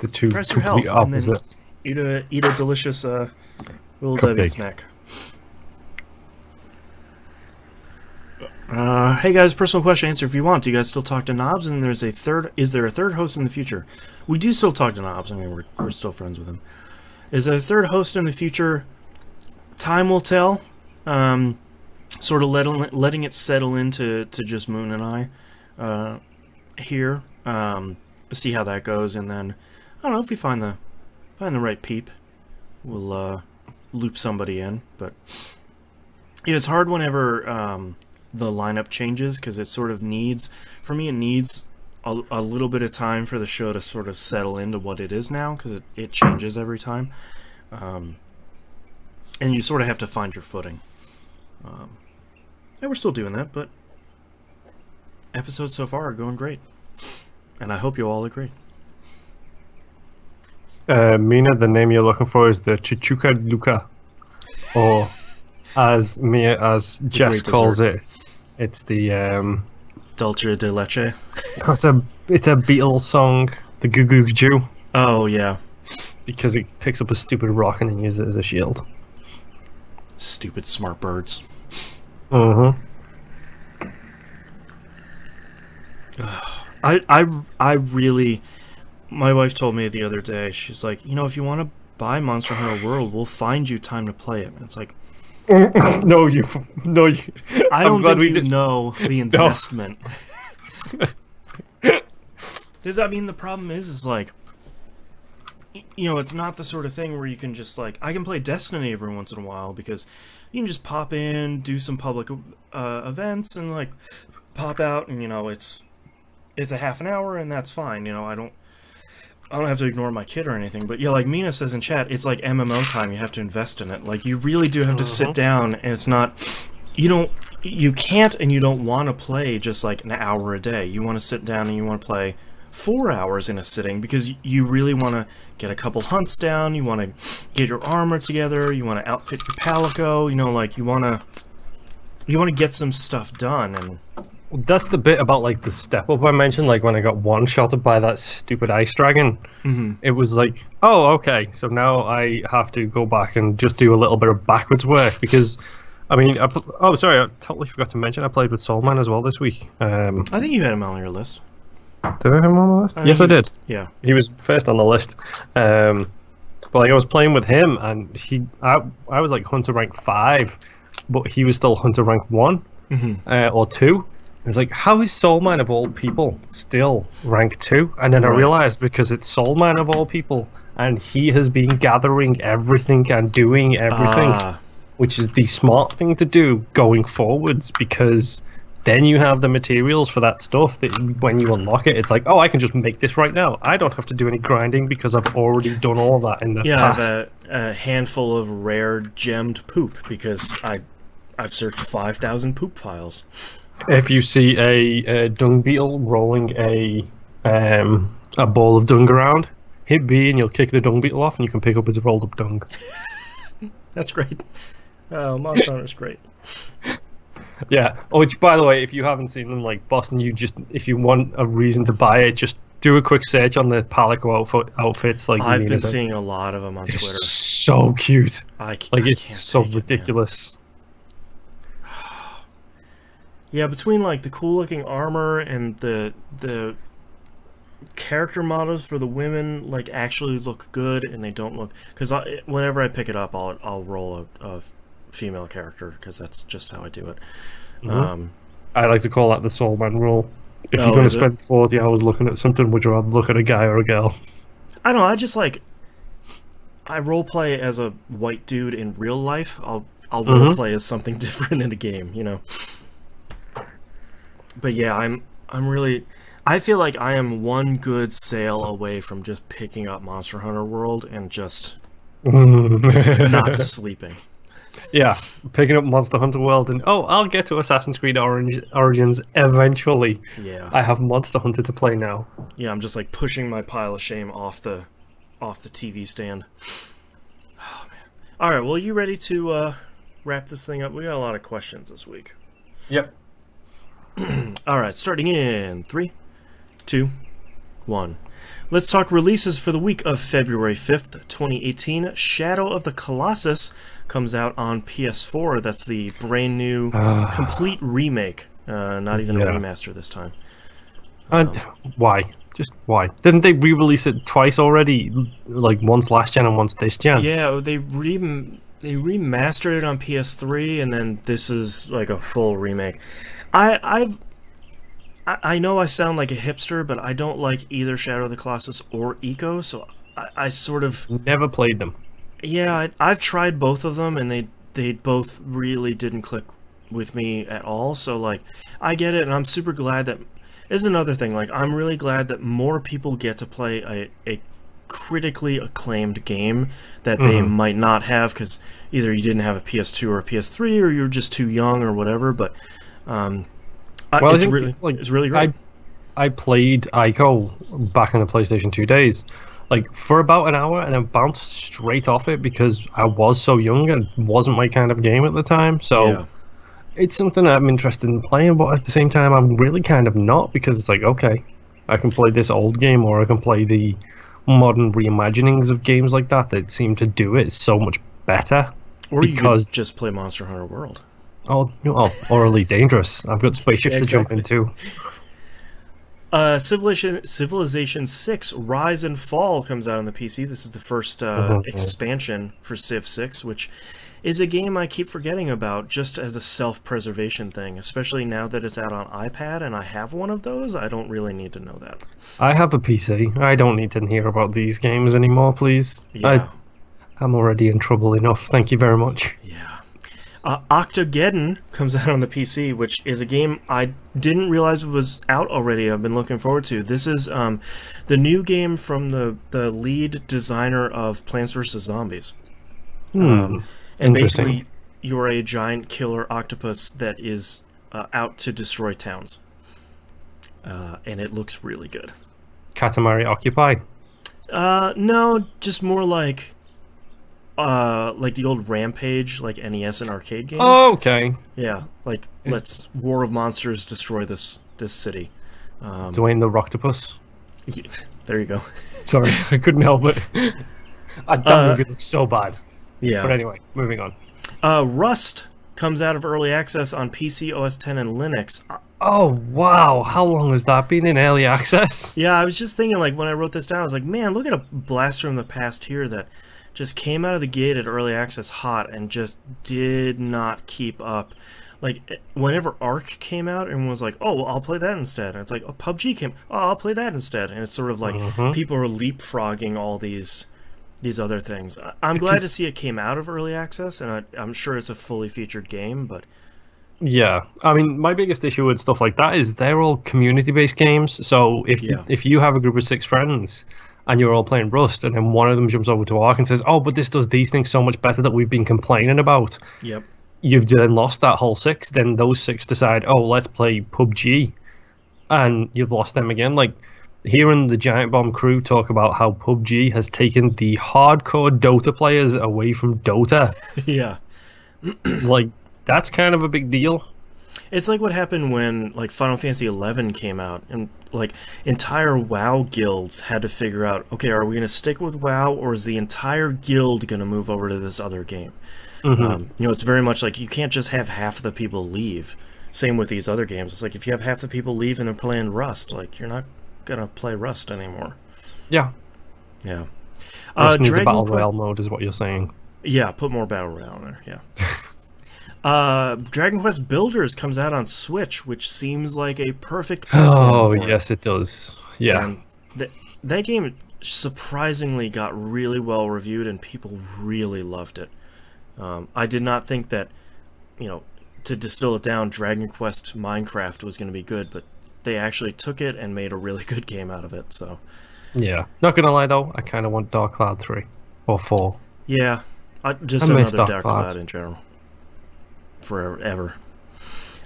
The two Press your complete health and then opposites. eat a delicious Little Cupcake. Debbie snack. Hey guys, personal question answer if you want. Do you guys still talk to Knobs? And is there a third host in the future? We do still talk to Knobs. I mean, we're still friends with him. Is there a third host in the future? Time will tell. Sort of letting it settle into just Moon and I here. See how that goes, and then I don't know if we find the right peep, we'll loop somebody in. But yeah, it's hard whenever the lineup changes, because it sort of needs, for me, it needs a little bit of time for the show to sort of settle into what it is now, because it changes every time, and you sort of have to find your footing. And we're still doing that, but episodes so far are going great, and I hope you all agree. Mina, the name you're looking for is the Chichuca Luca, or as Jess calls it, it's the Dulce de Leche. it's a Beatles song, the Goo Goo Jew. Oh yeah, because it picks up a stupid rock and then uses it as a shield. Stupid smart birds. Mm-hmm. I really, my wife told me the other day, she's like, you know, if you want to buy Monster Hunter World, we'll find you time to play it. And it's like, no, you. I don't think you know the investment. Does that mean the problem is like, you know, it's not the sort of thing where you can just like, I can play Destiny every once in a while because you can just pop in, do some public events, and like pop out, and you know, it's a half an hour, and that's fine. You know, I don't have to ignore my kid or anything. But yeah, like Mina says in chat, it's like MMO time. You have to invest in it. Like you really do have to sit down, and it's not. You can't, and you don't want to play just like an hour a day. You want to sit down and you want to play 4 hours in a sitting, because you really want to get a couple hunts down. You want to get your armor together. You want to outfit your palico. You know, like you want to get some stuff done. And that's the bit about like the step up I mentioned. Like when I got one shotted by that stupid ice dragon, it was like, oh, okay, so now I have to go back and just do a little bit of backwards work, because I mean, oh sorry, I totally forgot to mention I played with Soulman as well this week. I think you had him on your list. Did I have him on the list? Yes, I did. Yeah, he was first on the list. But like I was playing with him, and I was like Hunter rank 5, but he was still Hunter rank 1 or 2. It's like, how is Soulman of all people still rank 2? And then I realized because it's Soulman of all people, and he has been gathering everything and doing everything, which is the smart thing to do going forwards, because then you have the materials for that stuff that when you unlock it, it's like, oh, I can just make this right now. I don't have to do any grinding because I've already done all that in the past. Yeah, I have a handful of rare gemmed poop because I've searched 5,000 poop files. If you see a dung beetle rolling a ball of dung around, hit B and you'll kick the dung beetle off and you can pick up his rolled up dung. That's great. Oh, Monster Hunter's great. Yeah. Oh, which, by the way, if you haven't seen them, like Boston, if you want a reason to buy it, just do a quick search on the Palico outfits. Like I've been seeing a lot of them on Twitter. So cute. It's so ridiculous. Yeah, between like the cool looking armor and the character models for the women like actually look good, and they don't look, because whenever I pick it up, I'll roll a female character because that's just how I do it. I like to call that the soul man rule. If Oh, you're going to is it? spend 40 hours looking at something, would you rather look at a guy or a girl? I don't know. I just like, I roleplay as a white dude in real life. I'll roleplay as something different in a game, you know. But yeah, I'm really, I feel like I am one good sale away from just picking up Monster Hunter World and just not sleeping. Yeah, picking up Monster Hunter World and, oh, I'll get to Assassin's Creed Origins eventually. Yeah. I have Monster Hunter to play now. Yeah, I'm just like pushing my pile of shame off the TV stand. Oh man. All right, well, you ready to wrap this thing up? We got a lot of questions this week. Yep. All right, starting in 3, 2, 1. Let's talk releases for the week of February 5th, 2018. Shadow of the Colossus comes out on PS4. That's the brand new, complete remake. Not even a remaster this time. And why? Just why? Didn't they re-release it twice already? Like once last gen and once this gen? Yeah, they remastered it on PS3, and then this is like a full remake. I know I sound like a hipster, but I don't like either Shadow of the Colossus or Eco, so I sort of... Never played them. Yeah, I've tried both of them, and they both really didn't click with me at all, so, like, I get it, and I'm super glad that... This is another thing, like, I'm really glad that more people get to play a critically acclaimed game that they might not have, because either you didn't have a PS2 or a PS3, or you're just too young or whatever, but... Well, it's really great. I played Ico back in the PlayStation 2 days, like for about an hour, and then bounced straight off it because I was so young and it wasn't my kind of game at the time. So it's something I'm interested in playing, but at the same time, I'm really kind of not, because it's like, okay, I can play this old game, or I can play the modern reimaginings of games like that seem to do it so much better. Or you could just play Monster Hunter World. Oh, or Elite Dangerous. I've got spaceships to jump into. Civilization 6 Rise and Fall comes out on the PC. This is the first expansion for Civ 6, which is a game I keep forgetting about just as a self-preservation thing, especially now that it's out on iPad and I have one of those. I don't really need to know that. I have a PC. I don't need to hear about these games anymore, please. Yeah. I'm already in trouble enough. Thank you very much. Yeah. Octogeddon comes out on the PC, which is a game I didn't realize was out already. I've been looking forward to. This is the new game from the lead designer of Plants vs. Zombies. And basically, you're a giant killer octopus that is out to destroy towns. And it looks really good. Katamari Occupy? No, just more like the old Rampage, like NES and arcade games. Oh, okay. Yeah, like let's War of Monsters destroy this city. Dwayne the Rocktopus. Yeah, there you go. Sorry, I couldn't help it. That movie looks so bad. Yeah. But anyway, moving on. Rust comes out of early access on PC, OS X, and Linux. Oh, wow. How long has that been in early access? Yeah, I was just thinking, like, when I wrote this down, I was like, man, look at a blast from the past here that just came out of the gate at early access hot and just did not keep up. Like, whenever Ark came out, and was like, oh, well, I'll play that instead. And it's like, oh, PUBG came, oh, I'll play that instead. And it's sort of like people are leapfrogging all these other things. I'm glad to see it came out of early access, and I'm sure it's a fully featured game, but... Yeah, I mean, my biggest issue with stuff like that is they're all community-based games, so if you have a group of 6 friends, and you're all playing Rust, and then one of them jumps over to Ark and says, oh, but this does these things so much better that we've been complaining about. Yep. You've then lost that whole 6, then those 6 decide, oh, let's play PUBG, and you've lost them again. Like, hearing the Giant Bomb crew talk about how PUBG has taken the hardcore Dota players away from Dota. Yeah. Like, that's kind of a big deal. It's like what happened when, like, Final Fantasy XI came out, and, like, entire WoW guilds had to figure out, okay, are we going to stick with WoW, or is the entire guild going to move over to this other game? You know, it's very much like, you can't just have half the people leave. Same with these other games. It's like, if you have half the people leave and they're playing Rust, like, you're not gonna play Rust anymore. Yeah. Yeah. Rust needs a Dragon battle Quest. royale mode, is what you're saying. Yeah, put more battle royale in there. Yeah. Dragon Quest Builders comes out on Switch, which seems like a perfect platform Oh, for yes, it does. Yeah. And that game surprisingly got really well reviewed, and people really loved it. I did not think that, to distill it down, Dragon Quest Minecraft was going to be good, but they actually took it and made a really good game out of it. So, yeah. Not gonna lie though, I kind of want Dark Cloud 3 or 4. yeah, just I miss another Dark Dark Cloud. Cloud in general, forever.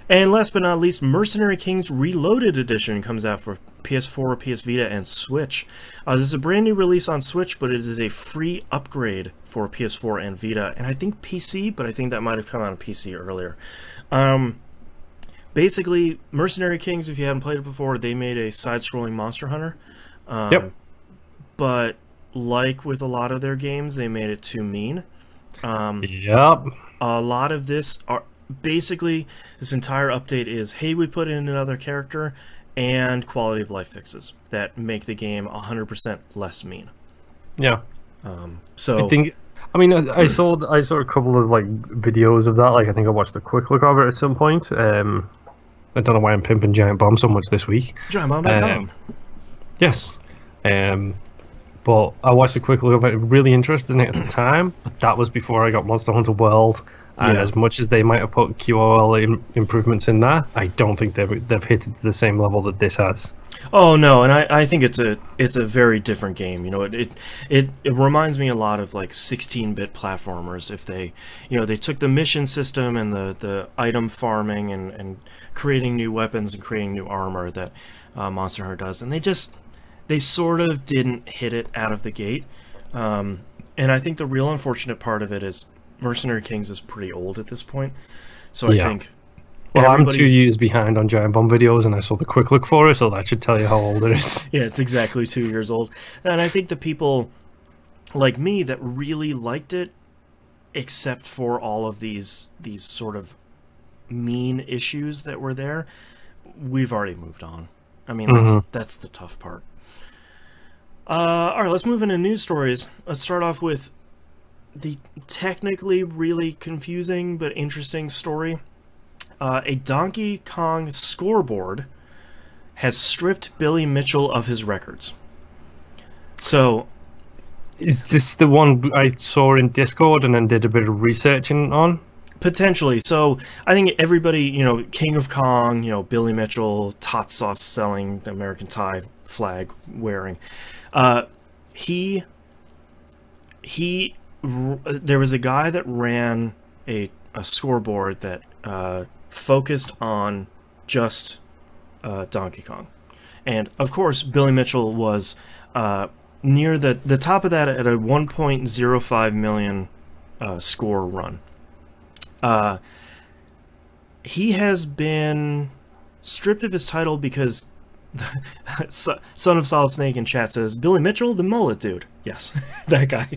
And last but not least, Mercenary Kings Reloaded Edition comes out for PS4, PS Vita, and Switch. This is a brand new release on Switch, but it is a free upgrade for PS4 and Vita, and I think PC, but I think that might have come out on PC earlier. Basically, Mercenary Kings, if you haven't played it before, they made a side-scrolling Monster Hunter. Yep. But like with a lot of their games, they made it too mean. Yep. A lot of this are... Basically, this entire update is, hey, we put in another character and quality of life fixes that make the game 100% less mean. Yeah. So I mean, I saw a couple of like videos of that. Like, I think I watched a quick look of it at some point. I don't know why I'm pimping Giant Bomb so much this week. GiantBomb.com. Yes. But I watched a quick look of it. Really interested in it at the time. But that was before I got Monster Hunter World. And as much as they might have put QoL improvements in there, I don't think they've hit it to the same level that this has. Oh no, and I think it's a very different game. It reminds me a lot of like 16-bit platformers. If they took the mission system and the item farming and creating new weapons and creating new armor that Monster Hunter does, and they sort of didn't hit it out of the gate. And I think the real unfortunate part of it is Mercenary Kings is pretty old at this point, so I think. Well, I'm 2 years behind on Giant Bomb videos, and I saw the quick look for it, so that should tell you how old it is. Yeah, it's exactly 2 years old, and I think the people like me that really liked it, except for all of these sort of mean issues that were there, we've already moved on. I mean, that's the tough part. All right, let's move into news stories. Let's start off with the technically really confusing but interesting story. A Donkey Kong scoreboard has stripped Billy Mitchell of his records. So, is this the one I saw in Discord and then did a bit of researching on? Potentially. So, I think everybody, King of Kong, Billy Mitchell, tot sauce selling, American tie flag wearing. There was a guy that ran a scoreboard that focused on just Donkey Kong. And, of course, Billy Mitchell was near the top of that at a 1.05 million score run. He has been stripped of his title because Son of Solid Snake in chat says, Billy Mitchell, the mullet dude. Yes, that guy.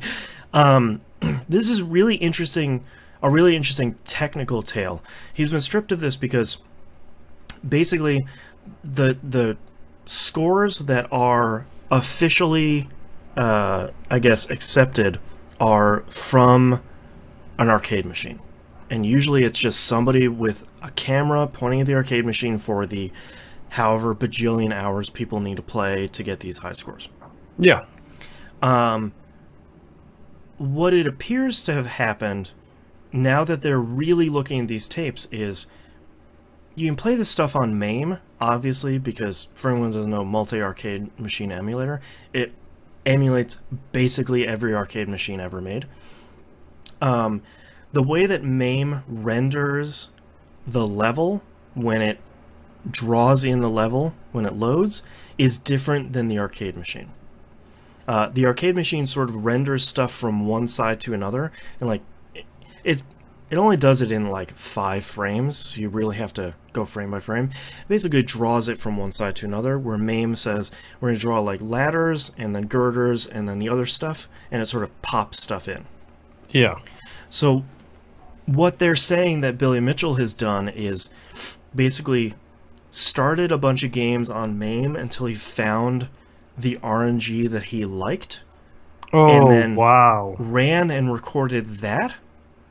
This is really interesting, a really interesting technical tale. He's been stripped of this because basically the scores that are officially, I guess, accepted are from an arcade machine. And usually it's just somebody with a camera pointing at the arcade machine for the however bajillion hours people need to play to get these high scores. Yeah. What it appears to have happened, now that they're really looking at these tapes, is you can play this stuff on MAME, obviously, because for anyone who doesn't know, multi-arcade machine emulator, it emulates basically every arcade machine ever made. The way that MAME renders the level when it draws in the level, when it loads, is different than the arcade machine. The arcade machine sort of renders stuff from one side to another, and like it only does it in like 5 frames, so you really have to go frame by frame. Basically, it draws it from one side to another, where MAME says we're going to draw like ladders and then girders and then the other stuff, and it sort of pops stuff in. Yeah. So what they're saying that Billy Mitchell has done is basically started a bunch of games on MAME until he found the RNG that he liked. Oh, and then wow. ran and recorded that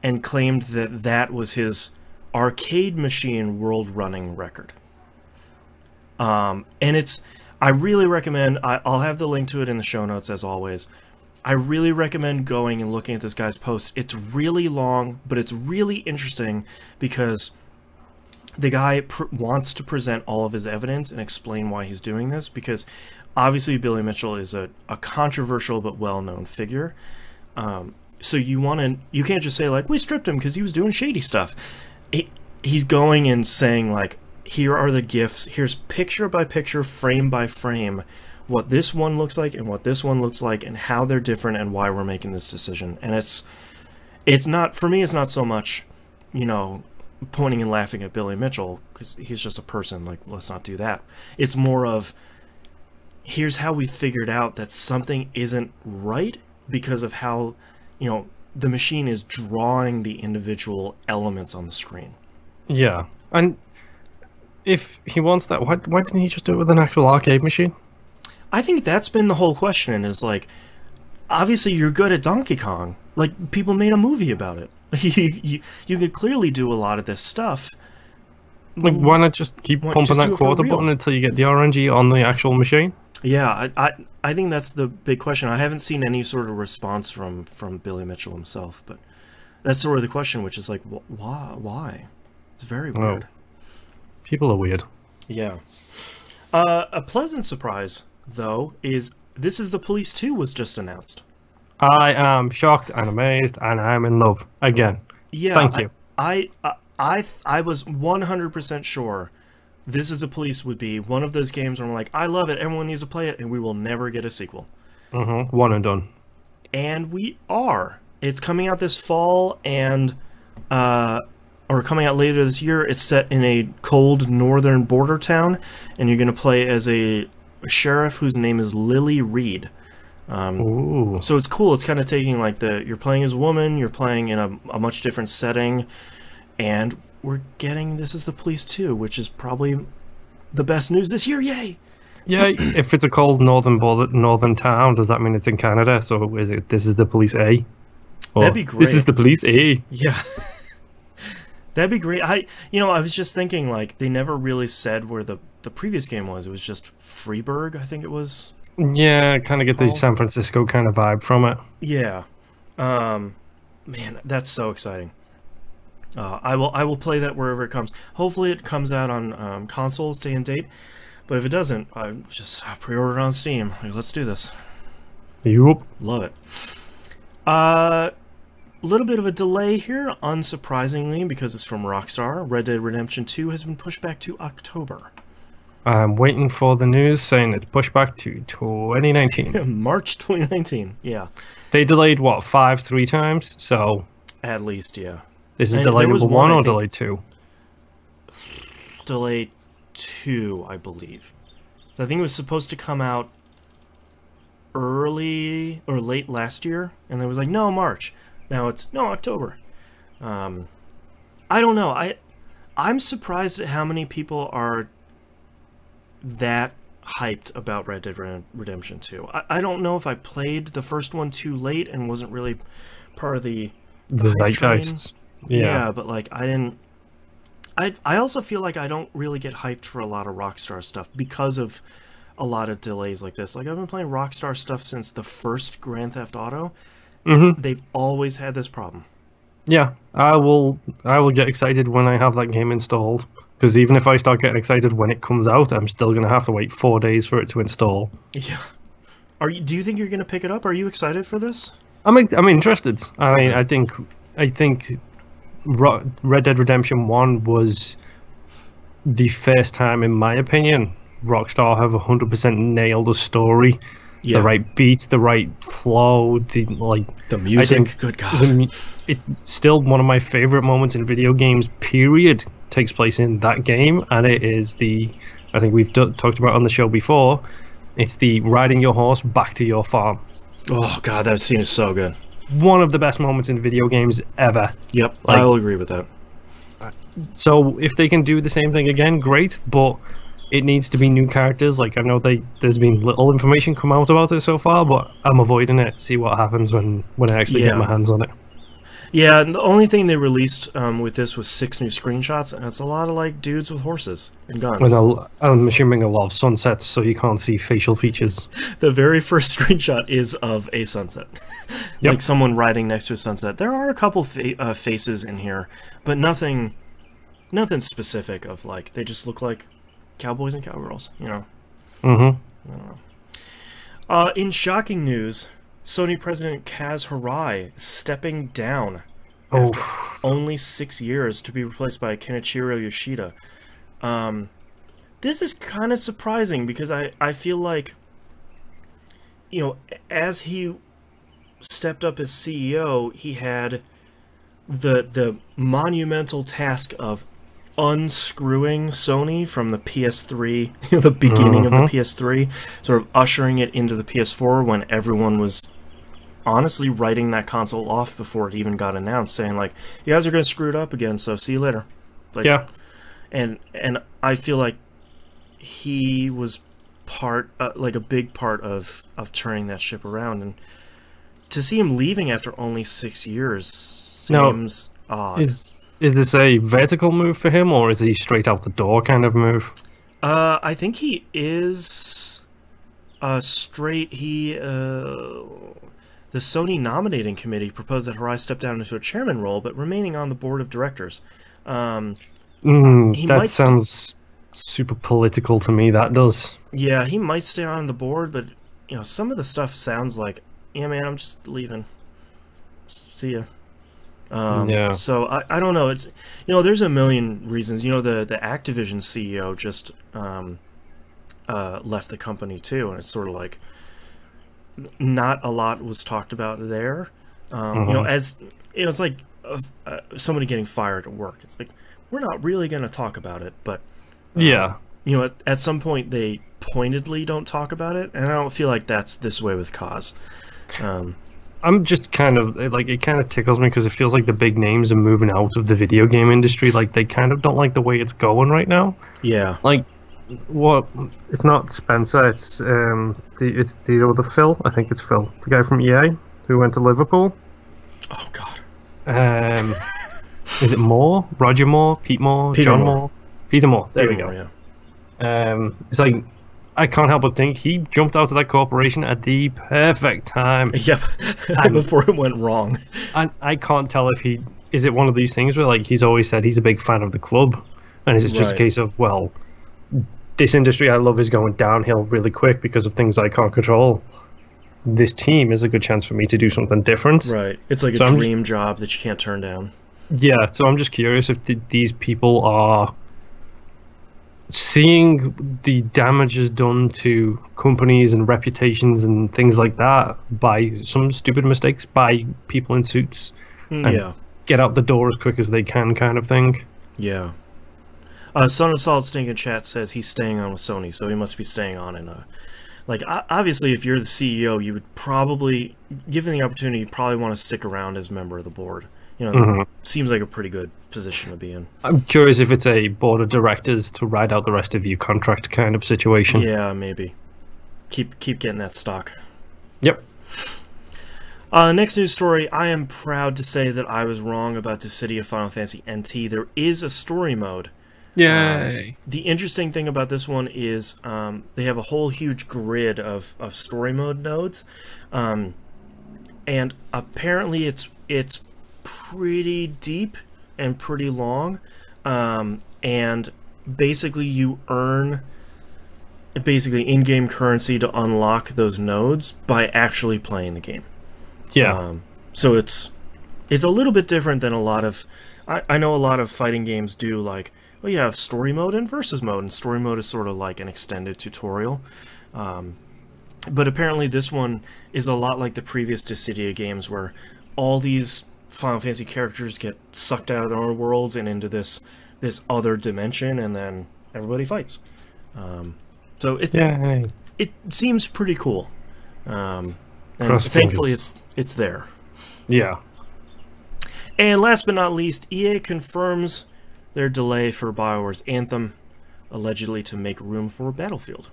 and claimed that that was his arcade machine world running record. And I really recommend, I'll have the link to it in the show notes as always. I really recommend going and looking at this guy's post. It's really long, but it's really interesting because the guy wants to present all of his evidence and explain why he's doing this, because obviously Billy Mitchell is a controversial but well-known figure. So you can't just say, like, we stripped him because he was doing shady stuff. He's going and saying, like, here are the gifts, here's picture by picture, frame by frame, what this one looks like and what this one looks like and how they're different and why we're making this decision. And it's not, for me, it's not so much, you know, pointing and laughing at Billy Mitchell, because he's just a person, like, let's not do that. It's more of, here's how we figured out that something isn't right because of how, you know, the machine is drawing the individual elements on the screen. Yeah, and if he wants that, why didn't he just do it with an actual arcade machine? I think that's been the whole question, is like, obviously you're good at Donkey Kong. Like, people made a movie about it. you could clearly do a lot of this stuff. Like, why not just keep pumping that quarter button until you get the RNG on the actual machine? Yeah, I think that's the big question. I haven't seen any sort of response from Billy Mitchell himself, but that's sort of the question, which is like, why? It's very weird. Oh. People are weird. Yeah. A pleasant surprise, though, is This Is the Police 2 was just announced. I am shocked and amazed, and I'm in love again. Yeah, thank you. I was 100% sure This Is the Police would be one of those games where I'm like, I love it, everyone needs to play it, and we will never get a sequel. One and done. And we are. It's coming out this fall, and or coming out later this year. It's set in a cold northern border town, and you're going to play as a sheriff whose name is Lily Reed. So it's cool. It's kind of taking, like, you're playing as a woman, you're playing in a much different setting, and we're getting This Is the Police 2, which is probably the best news this year. Yay! Yeah, if it's a cold northern town, does that mean it's in Canada? So is it This Is the Police A? Or, that'd be great. This Is the Police A. Yeah. That'd be great. I was just thinking, like, they never really said where the previous game was. It was just Freeburg, I think it was. Yeah, kind of get the San Francisco kind of vibe from it. Yeah. Man, that's so exciting. I will play that wherever it comes. Hopefully it comes out on consoles, day and date. But if it doesn't, I just pre-order it on Steam. Like, let's do this. Yup. Love it. A little bit of a delay here, unsurprisingly, because it's from Rockstar. Red Dead Redemption 2 has been pushed back to October. I'm waiting for the news saying it's pushed back to 2019. March 2019, yeah. They delayed, what, 3 times? So... At least, yeah. This is delay number 1 or delay 2? Delay 2, I believe. So I think it was supposed to come out early or late last year, and it was like, no, March. Now it's, no, October. I don't know. I'm surprised at how many people are that hyped about Red Dead Redemption 2. I don't know if I played the first one too late and wasn't really part of the zeitgeist. Yeah, but like I also feel like I don't really get hyped for a lot of Rockstar stuff because of a lot of delays like this. Like, I've been playing Rockstar stuff since the first Grand Theft Auto. They've always had this problem. Yeah, I will get excited when I have that game installed. Because even if I start getting excited when it comes out, I'm still going to have to wait 4 days for it to install. Yeah. Do you think you're going to pick it up? Are you excited for this? I'm interested. I mean, I think Red Dead Redemption 1 was the first time, in my opinion, Rockstar have 100% nailed the story. Yeah. The right beats, the right flow, the music. Good God. It's still one of my favorite moments in video games, period, takes place in that game, and it is I think we've talked about on the show before, it's the riding your horse back to your farm. Oh God, that scene is so good. One of the best moments in video games ever. Yep, I will agree with that. So if they can do the same thing again, great. But it needs to be new characters. Like, I know there's been little information come out about it so far, but I'm avoiding it. See what happens when I actually get my hands on it. Yeah, and the only thing they released with this was 6 new screenshots, and it's a lot of like dudes with horses and guns. And I'm assuming a lot of sunsets, so you can't see facial features. The very first screenshot is of a sunset, like someone riding next to a sunset. There are a couple faces in here, but nothing specific. Of like, they just look like cowboys and cowgirls, you know. I don't know. In shocking news, Sony President Kaz Hirai stepping down after only 6 years to be replaced by Kenichiro Yoshida. This is kind of surprising because I feel like, you know, as he stepped up as CEO, he had the monumental task of unscrewing Sony from the PS3, the beginning of the PS3, sort of ushering it into the PS4 when everyone was honestly writing that console off before it even got announced, saying like, you guys are going to screw it up again, so see you later. Like, yeah. And I feel like he was like a big part of turning that ship around, and to see him leaving after only 6 years seems odd. Is this a vertical move for him, or is he straight out the door kind of move? I think he is straight. The Sony nominating committee proposed that Hirai step down into a chairman role, but remaining on the board of directors. That sounds super political to me. That does. Yeah, he might stay on the board, but you know, some of the stuff sounds like, yeah, man, I'm just leaving. See ya. Yeah. So I don't know. It's, you know, there's a million reasons. You know, the Activision CEO just left the company too, and it's sort of like not a lot was talked about there. You know, as you know, it's like somebody getting fired at work. It's like, we're not really going to talk about it, but yeah, you know, at some point they pointedly don't talk about it, and I don't feel like that's this way with Kaz. I'm just kind of like, it kind of tickles me because it feels like the big names are moving out of the video game industry. Like, they kind of don't like the way it's going right now. Yeah. Like, what? It's not Spencer. It's the other Phil. I think it's Phil, the guy from EA who went to Liverpool. Oh God. Is it Moore? Roger Moore? Pete Moore? John Moore? Peter Moore. There we go. Yeah. It's like, I can't help but think he jumped out of that corporation at the perfect time. Yep. Before it went wrong. And I can't tell if is it one of these things where, like, he's always said he's a big fan of the club, and is it just a case of, well, this industry I love is going downhill really quick because of things I can't control. This team is a good chance for me to do something different. Right. It's like a dream job that you can't turn down. Yeah, so I'm just curious if these people are seeing the damages done to companies and reputations and things like that by some stupid mistakes by people in suits. And get out the door as quick as they can, kind of thing. Yeah. Son of Solid Snake in chat says he's staying on with Sony, so he must be staying on in like, obviously, if you're the CEO, you would probably, given the opportunity, you probably want to stick around as a member of the board. You know, seems like a pretty good position to be in. I'm curious if it's a board of directors to ride out the rest of your contract kind of situation. Yeah, maybe. Keep getting that stock. Yep. Next news story. I am proud to say that I was wrong about Dissidia Final Fantasy NT. There is a story mode. Yay. The interesting thing about this one is they have a whole huge grid of story mode nodes, and apparently it's pretty deep and pretty long, and basically you earn in-game currency to unlock those nodes by actually playing the game. Yeah. So it's a little bit different than a lot of I know a lot of fighting games do, like, well, you have story mode and versus mode, and story mode is sort of like an extended tutorial. But apparently this one is a lot like the previous Dissidia games, where all these Final Fantasy characters get sucked out of their own worlds and into this other dimension, and then everybody fights. So it seems pretty cool. And thankfully it's there. Yeah. And last but not least, EA confirms their delay for BioWare's Anthem, allegedly to make room for Battlefield.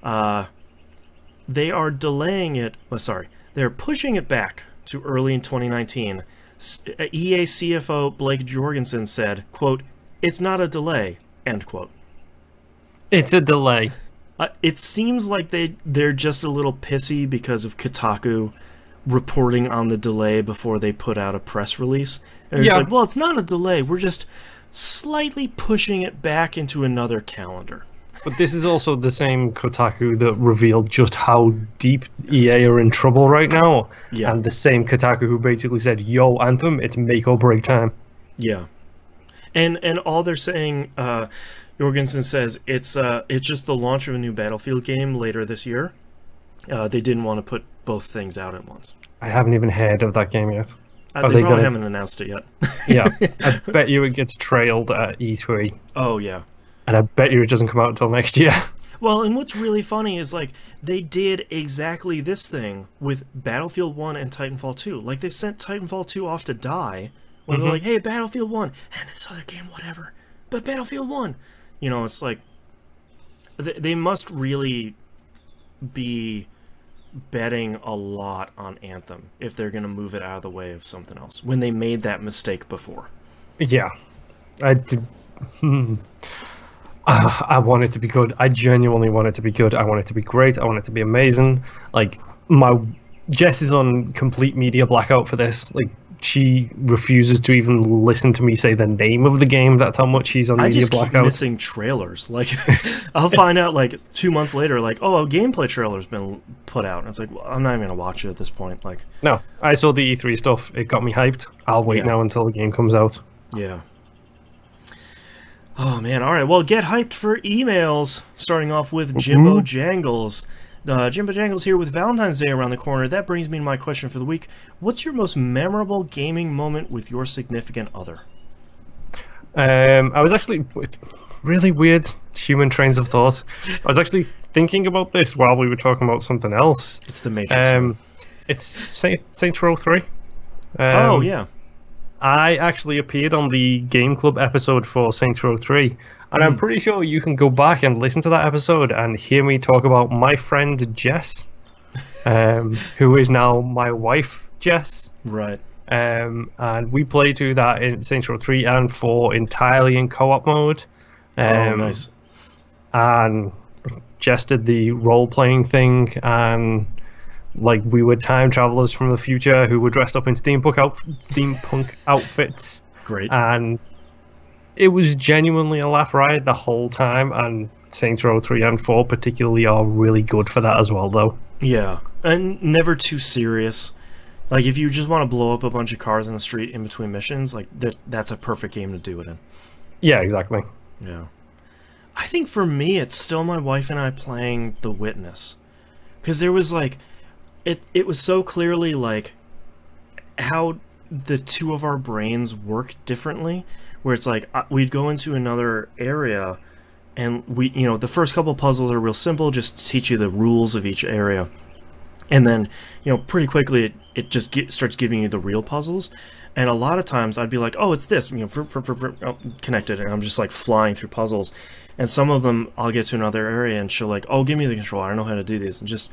They are delaying it. They're pushing it back to early in 2019. EA CFO Blake Jorgensen said, quote, "It's not a delay," end quote. It's a delay. It seems like they're just a little pissy because of Kotaku reporting on the delay before they put out a press release. And it's like, well, it's not a delay. We're just slightly pushing it back into another calendar. But this is also the same Kotaku that revealed just how deep EA are in trouble right now. Yeah. And the same Kotaku who basically said, yo, Anthem, it's make or break time. Yeah. And all they're saying, Jorgensen says, it's just the launch of a new Battlefield game later this year. They didn't want to put both things out at once. I haven't even heard of that game yet. They probably haven't announced it yet. Yeah. I bet you it gets trailed at E3. Oh, yeah. And I bet you it doesn't come out until next year. Well, and what's really funny is, like, they did exactly this thing with Battlefield 1 and Titanfall 2. Like, they sent Titanfall 2 off to die when they're like, hey, Battlefield 1, and this other game, whatever, but Battlefield 1. You know, it's like, they must really be betting a lot on Anthem if they're going to move it out of the way of something else, when they made that mistake before. Yeah. I want it to be good. I genuinely want it to be good. I want it to be great. I want it to be amazing. Like, Jess is on complete media blackout for this. Like, she refuses to even listen to me say the name of the game. That's how much she's on media blackout. I just keep missing trailers. Like, I'll find out like 2 months later, like, oh, a gameplay trailer's been put out. And it's like, well, I'm not even gonna watch it at this point. Like, no, I saw the E3 stuff. It got me hyped. I'll wait now until the game comes out. Yeah. Oh man! All right. Well, get hyped for emails. Starting off with Jimbo Jangles. Jimbo Jangles here with Valentine's Day around the corner. That brings me to my question for the week. What's your most memorable gaming moment with your significant other? I was actually... It's really weird human trains of thought. I was actually thinking about this while we were talking about something else. It's the Matrix. It's Saints Row 3. Oh, yeah. I actually appeared on the Game Club episode for Saints Row 3. And I'm pretty sure you can go back and listen to that episode and hear me talk about my friend Jess, who is now my wife, Jess. Right. And we played through that in Saints Row 3 and 4 entirely in co-op mode. Oh, nice. And Jess did the role-playing thing, and like we were time travelers from the future who were dressed up in steampunk outfits. Great. And it was genuinely a laugh riot the whole time, and Saints Row 3 and 4 particularly are really good for that as well, though. Yeah, and never too serious. Like, if you just want to blow up a bunch of cars in the street in between missions, like, that's a perfect game to do it in. Yeah, exactly. Yeah. I think for me, it's still my wife and I playing The Witness. Because there was, like... It was so clearly, like, how the two of our brains work differently. Where it's like, we'd go into another area, and the first couple puzzles are real simple, just teach you the rules of each area. And then, pretty quickly it just starts giving you the real puzzles. And a lot of times I'd be like, oh, it's this, connected, and I'm just like flying through puzzles. And some of them I'll get to another area and she'll like, oh, give me the control, I don't know how to do this. And just,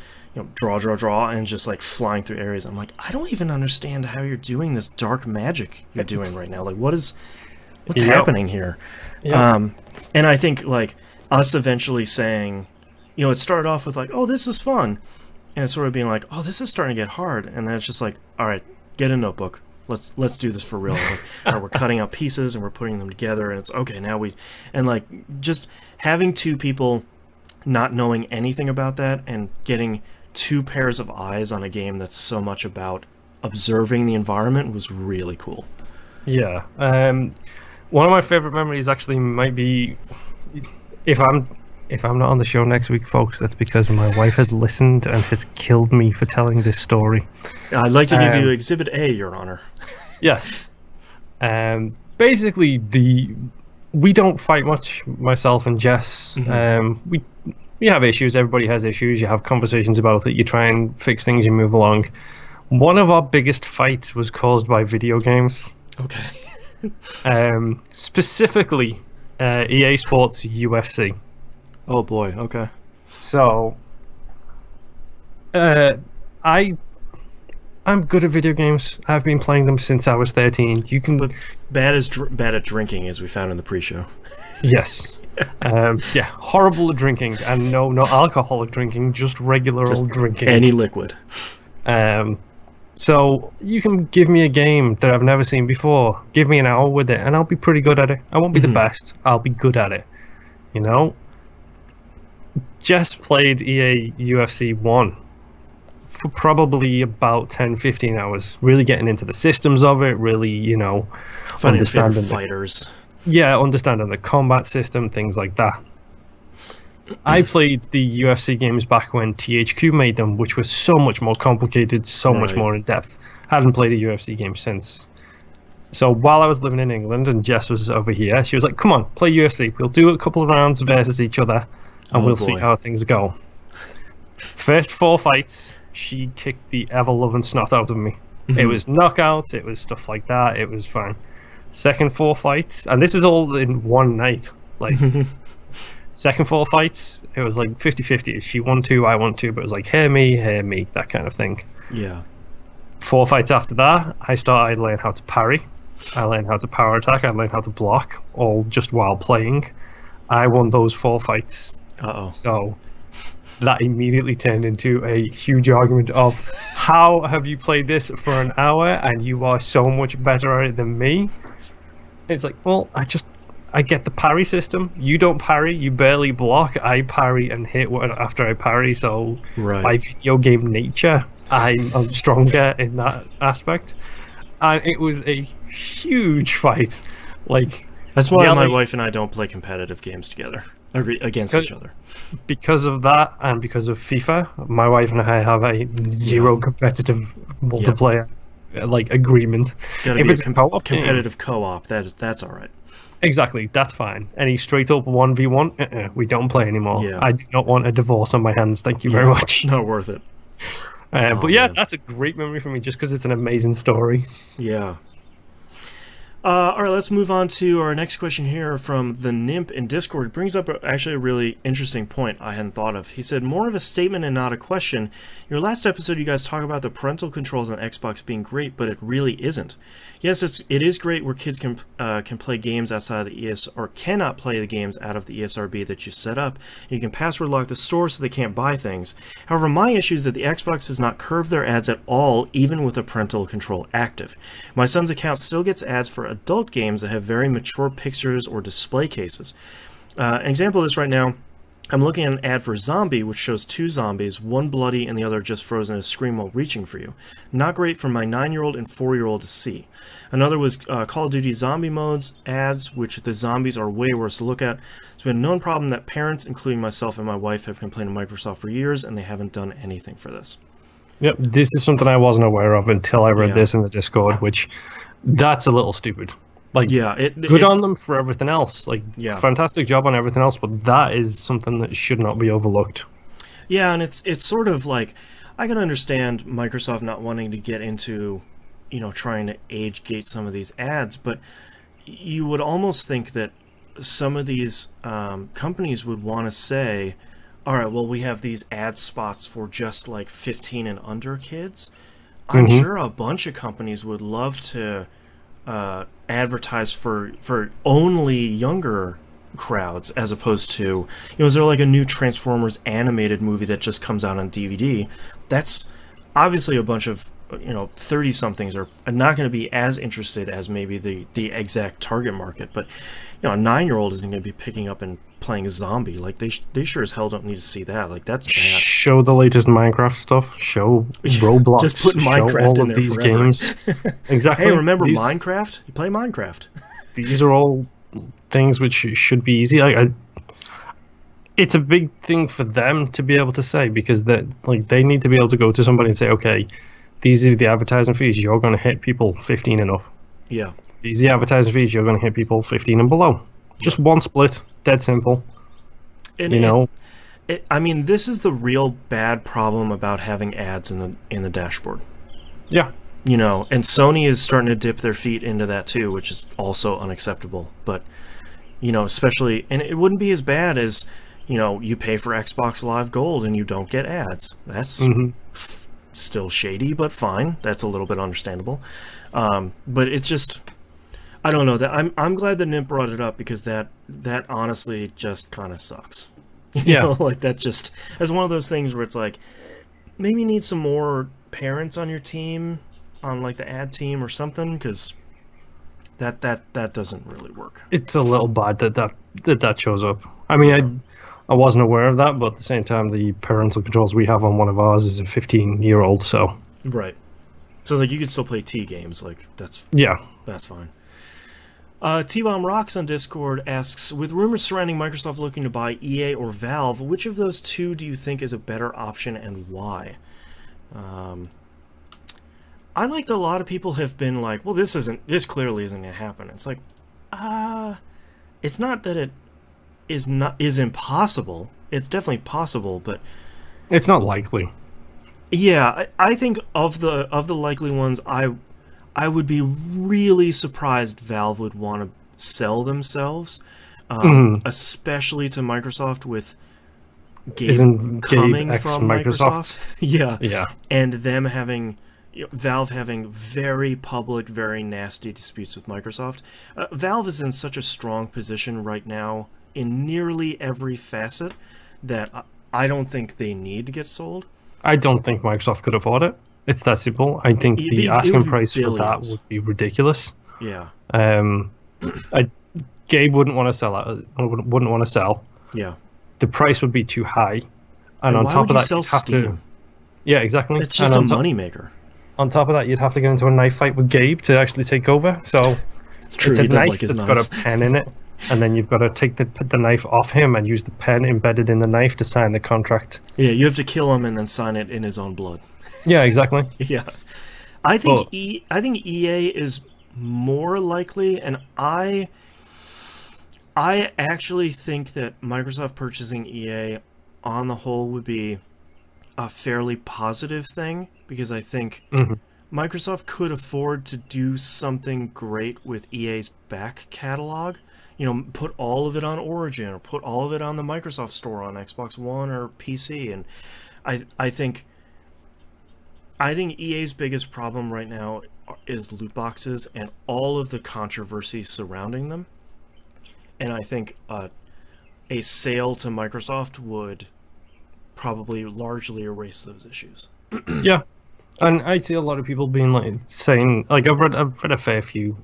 draw, and just like flying through areas. I'm like, I don't even understand how you're doing this dark magic you're doing right now. Like, what's happening here? Yep. And I think, like, us eventually saying, it started off with like, oh, this is fun. And it's sort of being like, oh, this is starting to get hard. And then it's just like, all right, get a notebook. Let's do this for real. It's like, all right, we're cutting out pieces and we're putting them together, and it's okay, now and like, just having two people not knowing anything about that and getting two pairs of eyes on a game that's so much about observing the environment was really cool. Yeah. One of my favorite memories actually might be, if I'm not on the show next week, folks, that's because my wife has listened and has killed me for telling this story. I'd like to give you Exhibit A, Your Honor. Yes. Basically, we don't fight much, myself and Jess. Mm-hmm. We have issues. Everybody has issues. You have conversations about it. You try and fix things. You move along. One of our biggest fights was caused by video games. Okay. Specifically, EA Sports UFC. Oh boy. Okay. So, I'm good at video games. I've been playing them since I was 13. You can, But bad at drinking, as we found in the pre-show. yes, yeah, horrible at drinking, and no, not alcoholic drinking, just regular old drinking. Any liquid. So you can give me a game that I've never seen before, give me an hour with it, and I'll be pretty good at it. I won't be the best, I'll be good at it. You know? Jess played EA UFC 1 for probably about 10-15 hours, really getting into the systems of it, really, you know, understanding fighters. Understanding the combat system, things like that. I played the UFC games back when THQ made them, which was so much more complicated, so much more in depth. Hadn't played a UFC game since. So while I was living in England and Jess was over here, she was like, "Come on, play UFC. We'll do a couple of rounds versus each other, and we'll see how things go." First 4 fights, she kicked the ever-loving snot out of me. It was knockouts, it was stuff like that, it was fine. Second 4 fights, and this is all in one night, like... Second 4 fights, it was like 50-50. She won 2, I won 2, but it was like, hear me, that kind of thing. Yeah. 4 fights after that, I learned how to parry. I learned how to power attack. I learned how to block, all just while playing. I won those 4 fights. Uh-oh. So that immediately turned into a huge argument of, how have you played this for an hour and you are so much better at it than me? It's like, well, I get the parry system. You don't parry, you barely block. I parry and hit after I parry, so by video game nature, I'm stronger in that aspect. And it was a huge fight. Like, that's why my wife and I don't play competitive games together, against each other. Because of that, and because of FIFA, my wife and I have a zero competitive multiplayer like agreement. It's got to be a competitive co-op. That's all right. Exactly, that's fine. Any straight up 1v1, we don't play anymore. Yeah. I do not want a divorce on my hands, thank you very much. Not worth it. But yeah, that's a great memory for me just because it's an amazing story. Yeah. All right, let's move on to our next question here from the Nymph in Discord. It brings up actually a really interesting point I hadn't thought of. He said, more of a statement and not a question. Your last episode, you guys talk about the parental controls on Xbox being great, but it really isn't. Yes, it is great where kids can play games outside of the or cannot play the games out of the ESRB that you set up. You can password lock the store so they can't buy things. However, my issue is that the Xbox does not curve their ads at all, even with the parental control active. My son's account still gets ads for adult games that have very mature pictures or display cases. An example of this right now, I'm looking at an ad for Zombie, which shows 2 zombies, one bloody and the other just frozen to scream while reaching for you. Not great for my 9-year-old and 4-year-old to see. Another was Call of Duty Zombie Modes ads, which the zombies are way worse to look at. It's been a known problem that parents, including myself and my wife, have complained to Microsoft for years, and they haven't done anything for this. Yep, this is something I wasn't aware of until I read this in the Discord, which that's a little stupid. Like, good on them for everything else. Like, fantastic job on everything else, but that is something that should not be overlooked. Yeah, and it's sort of like, I can understand Microsoft not wanting to get into, you know, trying to age gate some of these ads, but you would almost think that some of these companies would want to say, all right, well, we have these ad spots for just like 15 and under kids. I'm sure a bunch of companies would love to advertise for only younger crowds, as opposed to, you know, is there like a new Transformers animated movie that just comes out on DVD? That's obviously a bunch of, you know, 30-somethings are not going to be as interested as maybe the exact target market, but, you know, a 9-year-old isn't going to be picking up and playing a zombie. Like, they sure as hell don't need to see that. Like, that's bad. Show the latest Minecraft stuff. Show Roblox. Just put Minecraft all in of there these forever. games. Exactly. Hey, remember Minecraft? You play Minecraft. These are all things which should be easy. It's a big thing for them to be able to say, because they need to be able to go to somebody and say, okay, these are the advertising fees. You're going to hit people 15 and up. Yeah. These are the advertising fees. You're going to hit people 15 and below. Just one split. Dead simple. And you know? I mean, this is the real bad problem about having ads in the dashboard. Yeah. You know, and Sony is starting to dip their feet into that too, which is also unacceptable. But, you know, especially, and it wouldn't be as bad as, you know, you pay for Xbox Live Gold and you don't get ads. That's still shady, but fine. That's a little bit understandable. But it's just, I don't know. That I'm glad that Nimp brought it up, because that honestly just kind of sucks. You know, like that's one of those things where it's like, maybe you need some more parents on your team, on like the ad team or something, because that doesn't really work. It's a little bad that shows up. I mean, I wasn't aware of that, but at the same time, the parental controls we have on one of ours is a 15-year-old, so... Right. So, like, you can still play T games, like, that's... Yeah. That's fine. T-Bomb Rocks on Discord asks, with rumors surrounding Microsoft looking to buy EA or Valve, which of those two do you think is a better option and why? I like that a lot of people have been like, well, this clearly isn't going to happen. It's like, it's not that it is impossible. It's definitely possible, but it's not likely. Yeah, I think of the likely ones, I would be really surprised Valve would want to sell themselves, especially to Microsoft, with Gabe coming from Microsoft. Yeah, and them having, Valve having very public, very nasty disputes with Microsoft. Valve is in such a strong position right now in nearly every facet that I don't think they need to get sold. I don't think Microsoft could afford it. It's that simple. I think the asking price for that would be ridiculous. Yeah. Gabe wouldn't want to sell it. Wouldn't want to sell. Yeah. The price would be too high, and on why top would of you that, sell you'd have Steam? to. Yeah, exactly. It's just a moneymaker. On top of that, you'd have to get into a knife fight with Gabe to actually take over. So it's true. It's a he does knife like his that's knives. got a pen in it, and then you've got to take the knife off him and use the pen embedded in the knife to sign the contract. Yeah, you have to kill him and then sign it in his own blood. Yeah, exactly. Yeah, I think EA is more likely, and I actually think that Microsoft purchasing EA on the whole would be a fairly positive thing, because I think Microsoft could afford to do something great with EA's back catalog. You know, put all of it on Origin, or put all of it on the Microsoft Store on Xbox One or PC. And I think EA's biggest problem right now is loot boxes and all of the controversy surrounding them. And I think a sale to Microsoft would probably largely erase those issues. Yeah, and I see a lot of people being saying, I've read a fair few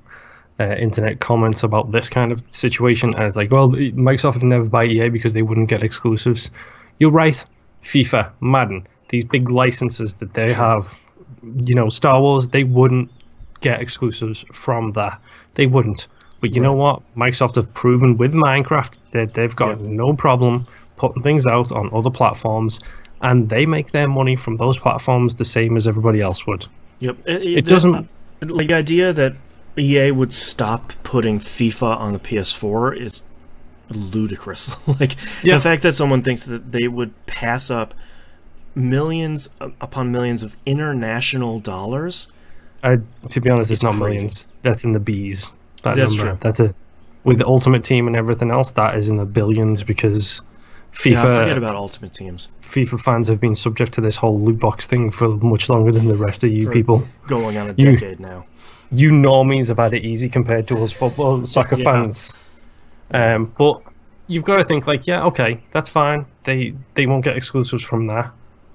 internet comments about this kind of situation, and it's like, well, Microsoft would never buy EA because they wouldn't get exclusives. You're right. FIFA, Madden, these big licenses that they have, you know, Star Wars, they wouldn't get exclusives from that. They wouldn't. But you know what? Microsoft have proven with Minecraft that they've got no problem putting things out on other platforms, and they make their money from those platforms the same as everybody else would. Yep. It doesn't... Like, the idea that EA would stop putting FIFA on the PS4 is ludicrous. Like, the fact that someone thinks that they would pass up millions upon millions of international dollars. To be honest, it's not crazy. Millions. That's in the B's. That's true. That's with the Ultimate Team and everything else, that is in the billions, because FIFA... Yeah, forget about Ultimate Teams. FIFA fans have been subject to this whole loot box thing for much longer than the rest of you people. Going on a decade now. You normies have had it easy compared to us soccer fans. But you've got to think, like, yeah, okay, that's fine. They won't get exclusives from that.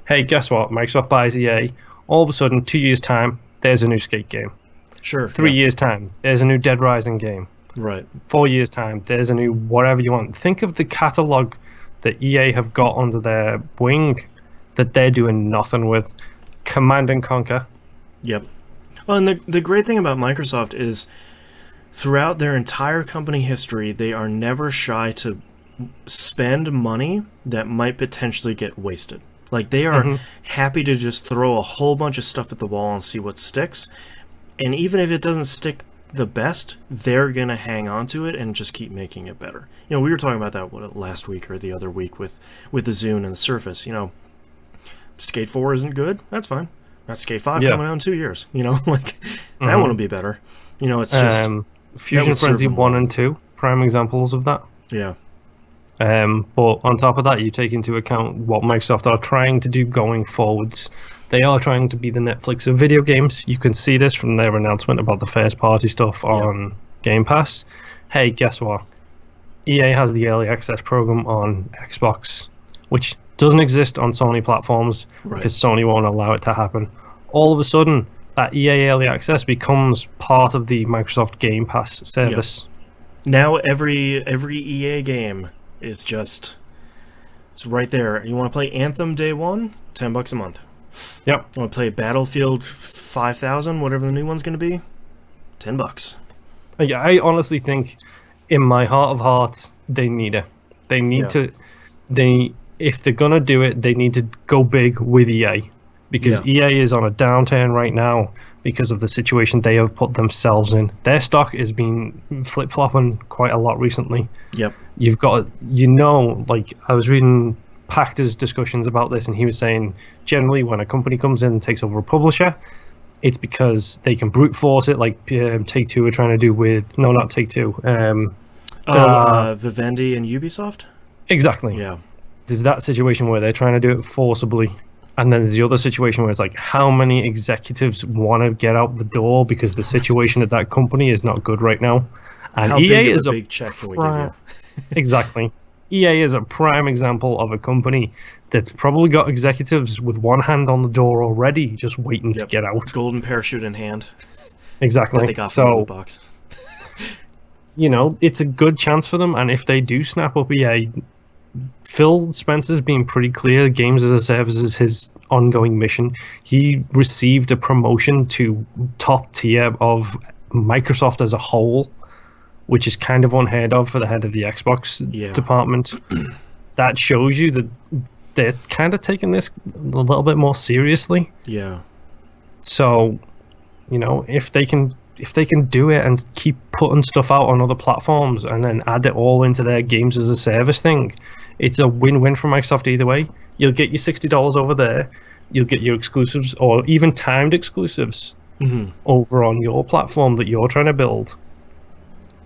Hey, guess what? Microsoft buys EA. All of a sudden, 2 years' time, there's a new Skate game. Sure. 3 years' time, there's a new Dead Rising game. Right. 4 years' time, there's a new whatever you want. Think of the catalogue that EA have got under their wing that they're doing nothing with. Command and Conquer. Yep. Well, and the great thing about Microsoft is throughout their entire company history, they are never shy to spend money that might potentially get wasted. Like, they are happy to just throw a whole bunch of stuff at the wall and see what sticks. And even if it doesn't stick the best, they're going to hang on to it and just keep making it better. You know, we were talking about that last week or the other week with the Zune and the Surface. You know, Skate 4 isn't good. That's fine. Got Skate 5 Yeah. coming out in 2 years. You know, like, that Mhm. wouldn't be better. You know, it's just... Fusion would serve Frenzy them 1 well. and 2, prime examples of that. Yeah. But on top of that, you take into account what Microsoft are trying to do going forwards. They are trying to be the Netflix of video games. You can see this from their announcement about the first-party stuff on Game Pass. Hey, guess what? EA has the early access program on Xbox, which doesn't exist on Sony platforms because Sony won't allow it to happen. All of a sudden, that EA early access becomes part of the Microsoft Game Pass service. Now every EA game is just... It's right there. You want to play Anthem day one? $10 a month. Yep. You want to play Battlefield 5000, whatever the new one's going to be? $10. Yeah, I honestly think, in my heart of hearts, they need it. They need to. If they're gonna do it, they need to go big with EA, because EA is on a downturn right now because of the situation they have put themselves in. Their stock has been flip flopping quite a lot recently. Yep. You've got, like I was reading Pactor's discussions about this, and he was saying generally when a company comes in and takes over a publisher, it's because they can brute force it, like Take-Two are trying to do with... No, not Take-Two. Vivendi and Ubisoft? Exactly. Yeah. There's that situation where they're trying to do it forcibly, and then there's the other situation where it's like, how many executives want to get out the door because the situation at that company is not good right now? And How EA big is of a big check can we give you? Exactly. EA is a prime example of a company that's probably got executives with one hand on the door already, just waiting to get out. Golden parachute in hand. Exactly. That they got from the box. It's a good chance for them, and if they do snap up EA, Phil Spencer's been pretty clear. Games as a Service is his ongoing mission. He received a promotion to top tier of Microsoft as a whole, which is kind of unheard of for the head of the Xbox department. That shows you that they're kind of taking this a little bit more seriously. Yeah. So, if they can do it and keep putting stuff out on other platforms and then add it all into their Games as a Service thing, it's a win-win for Microsoft either way. You'll get your $60 over there, you'll get your exclusives or even timed exclusives over on your platform that you're trying to build.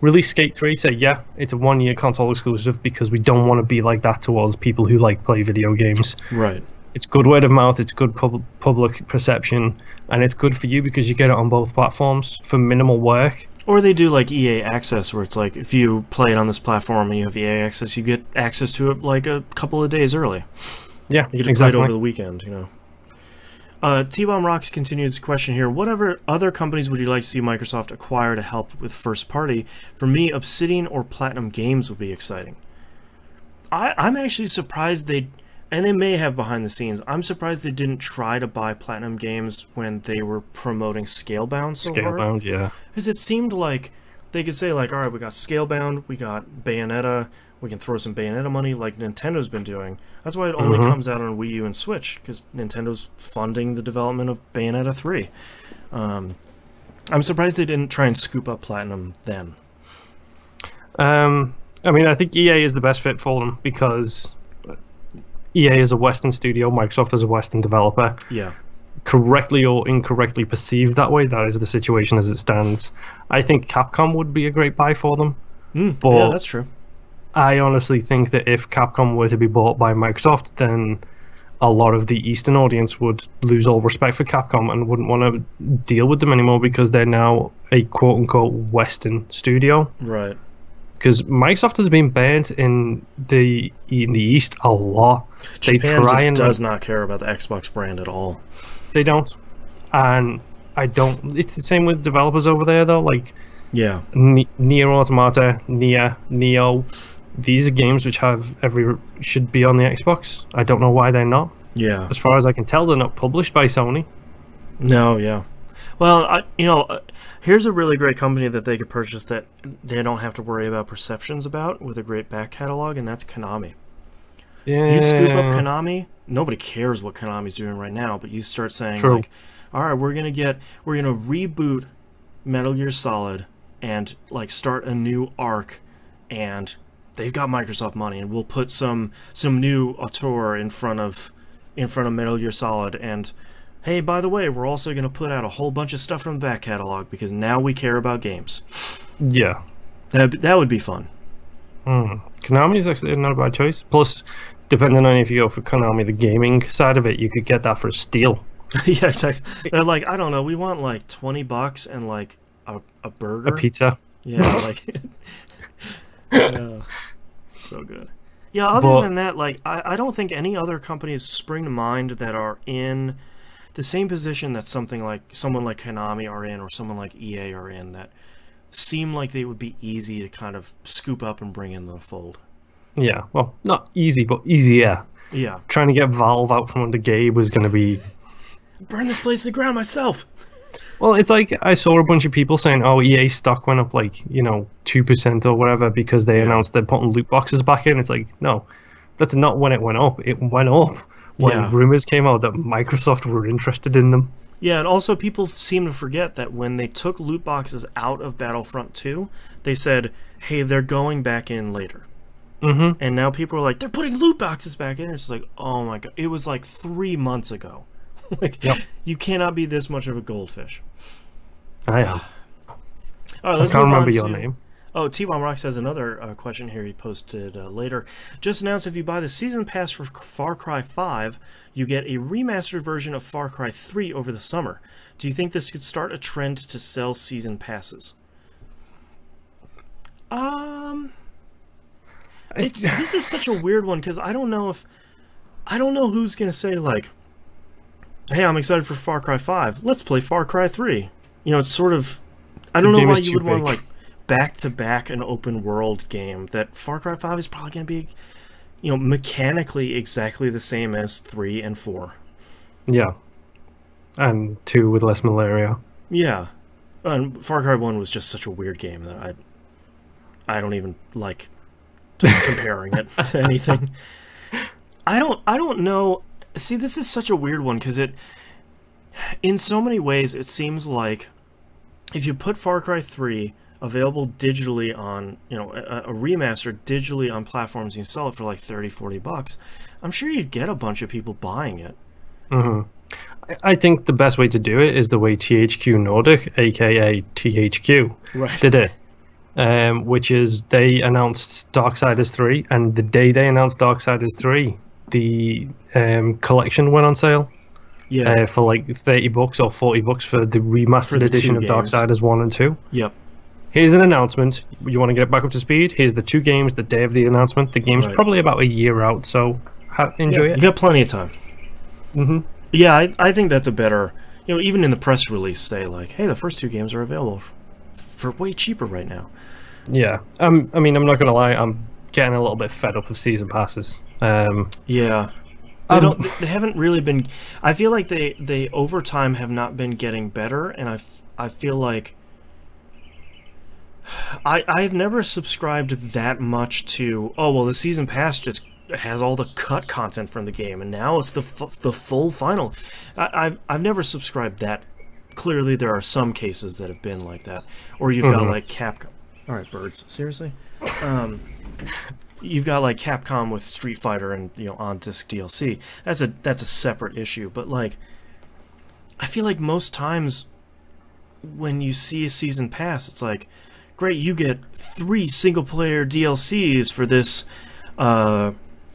Release Skate 3, say, yeah, it's a one-year console exclusive because we don't want to be like that towards people who play video games. Right. It's good word of mouth, it's good public perception, and it's good for you because you get it on both platforms for minimal work. Or they do like EA Access, where it's like, if you play it on this platform and you have EA Access, you get access to it like a couple of days early. Yeah, you get to play it over the weekend, T-Bomb Rocks continues his question here. Whatever other companies would you like to see Microsoft acquire to help with first party? For me, Obsidian or Platinum Games would be exciting. I'm actually surprised and they may have behind the scenes, I'm surprised they didn't try to buy Platinum Games when they were promoting Scalebound so hard. Scalebound, yeah. Because it seemed like they could say, all right, we got Scalebound, we got Bayonetta, we can throw some Bayonetta money like Nintendo's been doing. That's why it only comes out on Wii U and Switch, because Nintendo's funding the development of Bayonetta 3. I'm surprised they didn't try and scoop up Platinum then. I think EA is the best fit for them because EA is a Western studio, Microsoft is a Western developer. Yeah. Correctly or incorrectly perceived that way, that is the situation as it stands. I think Capcom would be a great buy for them. But yeah, that's true. I honestly think that if Capcom were to be bought by Microsoft, then a lot of the Eastern audience would lose all respect for Capcom and wouldn't want to deal with them anymore because they're now a quote-unquote Western studio. Right. Because Microsoft has been banned in the East a lot. Japan does not care about the Xbox brand at all. They don't. And I don't... It's the same with developers over there, though. Like, yeah. Nier Automata, Neo... These are games which should be on the Xbox. I don't know why they're not. Yeah. As far as I can tell, they're not published by Sony. No, yeah. Well, here's a really great company that they could purchase that they don't have to worry about perceptions about with a great back catalog, and that's Konami. Yeah. You scoop up Konami, nobody cares what Konami's doing right now, but you start saying, like, all right, we're gonna reboot Metal Gear Solid and like start a new arc, and they've got Microsoft money, and we'll put some new auteur in front of Metal Gear Solid, and hey, by the way, we're also going to put out a whole bunch of stuff from the back catalog because now we care about games. Yeah. That would be fun. Konami is actually not a bad choice. Plus, depending on if you go for Konami, the gaming side of it, you could get that for a steal. Yeah, exactly. They're like, I don't know, we want like $20 and like a burger. A pizza. Yeah, like... so good. Yeah, other than that, like, I don't think any other companies spring to mind that are in the same position that someone like Konami are in, or someone like EA are in, that seem like they would be easy to kind of scoop up and bring into the fold. Yeah, well, not easy, but easier. Yeah. Trying to get Valve out from under Gabe was going to be... Burn this place to the ground myself! Well, it's like I saw a bunch of people saying, oh, EA stock went up like, 2% or whatever because they announced they're putting loot boxes back in. It's like, no, that's not when it went up. It went up when rumors came out that Microsoft were interested in them. Yeah, and also people seem to forget that when they took loot boxes out of Battlefront 2, they said, hey, they're going back in later. Mm-hmm. And now people are like, they're putting loot boxes back in. It's like, oh my god, it was like 3 months ago. Like, you cannot be this much of a goldfish. I am. All right, let's I can't move remember on your to... name. Oh, T-Bomb Rocks has another question here he posted later. Just announced if you buy the Season Pass for Far Cry 5, you get a remastered version of Far Cry 3 over the summer. Do you think this could start a trend to sell Season Passes? This is such a weird one, because I don't know who's going to say, like, hey, I'm excited for Far Cry 5. Let's play Far Cry 3. It's sort of... I don't know why you would want to, like, back-to-back an open-world game that Far Cry 5 is probably going to be, mechanically exactly the same as 3 and 4. Yeah. And 2 with less malaria. Yeah. And Far Cry 1 was just such a weird game that I don't even like comparing it to anything. I don't know... See, this is such a weird one, because in so many ways, it seems like if you put Far Cry 3 available digitally on, a remaster digitally on platforms, and you sell it for like $30-40, I'm sure you'd get a bunch of people buying it. Mm-hmm. I think the best way to do it is the way THQ Nordic, aka THQ, did it. Which is they announced Darksiders 3, and the day they announced Darksiders 3, the collection went on sale. Yeah. For like $30 or $40 for the remastered edition of Darksiders 1 and 2. Yep. Here's an announcement. You want to get back up to speed? Here's the 2 games the day of the announcement. The game's probably about a year out, so enjoy it. You got plenty of time. Mm-hmm. Yeah, I think that's a better... even in the press release, say like, hey, the first 2 games are available for way cheaper right now. Yeah. I mean, I'm not going to lie. I'm getting a little bit fed up of season passes. Yeah. They haven't really been... I feel like they over time have not been getting better, and I feel like... I've never subscribed that much to, oh, well, the season pass just has all the cut content from the game, and now it's the full final. I've never subscribed that. Clearly, there are some cases that have been like that. Or you've got, like, Capcom... All right, birds. Seriously? You've got, like, Capcom with Street Fighter and, on-disc DLC. That's a separate issue. But, like, I feel like most times when you see a season pass, it's like, great, you get 3 single-player DLCs for this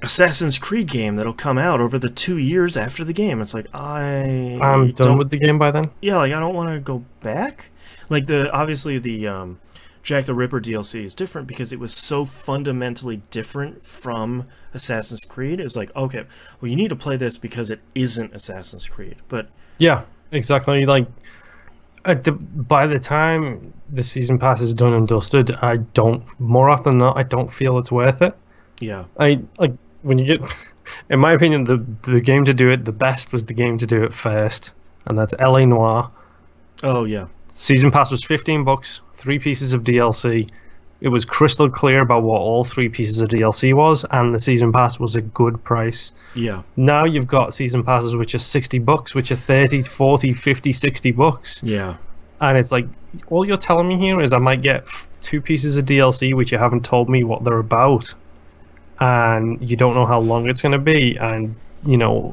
Assassin's Creed game that'll come out over the 2 years after the game. It's like, I'm done with the game by then. Yeah, like, I don't want to go back. Like, obviously the Jack the Ripper DLC is different because it was so fundamentally different from Assassin's Creed. It was like, okay, well, you need to play this because it isn't Assassin's Creed. But yeah, exactly. Like, by the time the season pass is done and dusted, more often than not, I don't feel it's worth it. Yeah. When you get, in my opinion, the game to do it the best was the game to do it first, and that's LA Noire. Oh yeah. Season pass was $15, 3 pieces of DLC. It was crystal clear about what all 3 pieces of DLC was, and the season pass was a good price. Yeah. Now you've got season passes which are $60, which are 30, 40, 50, $60. Yeah. And it's like, all you're telling me here is I might get 2 pieces of DLC which you haven't told me what they're about, and you don't know how long it's going to be, and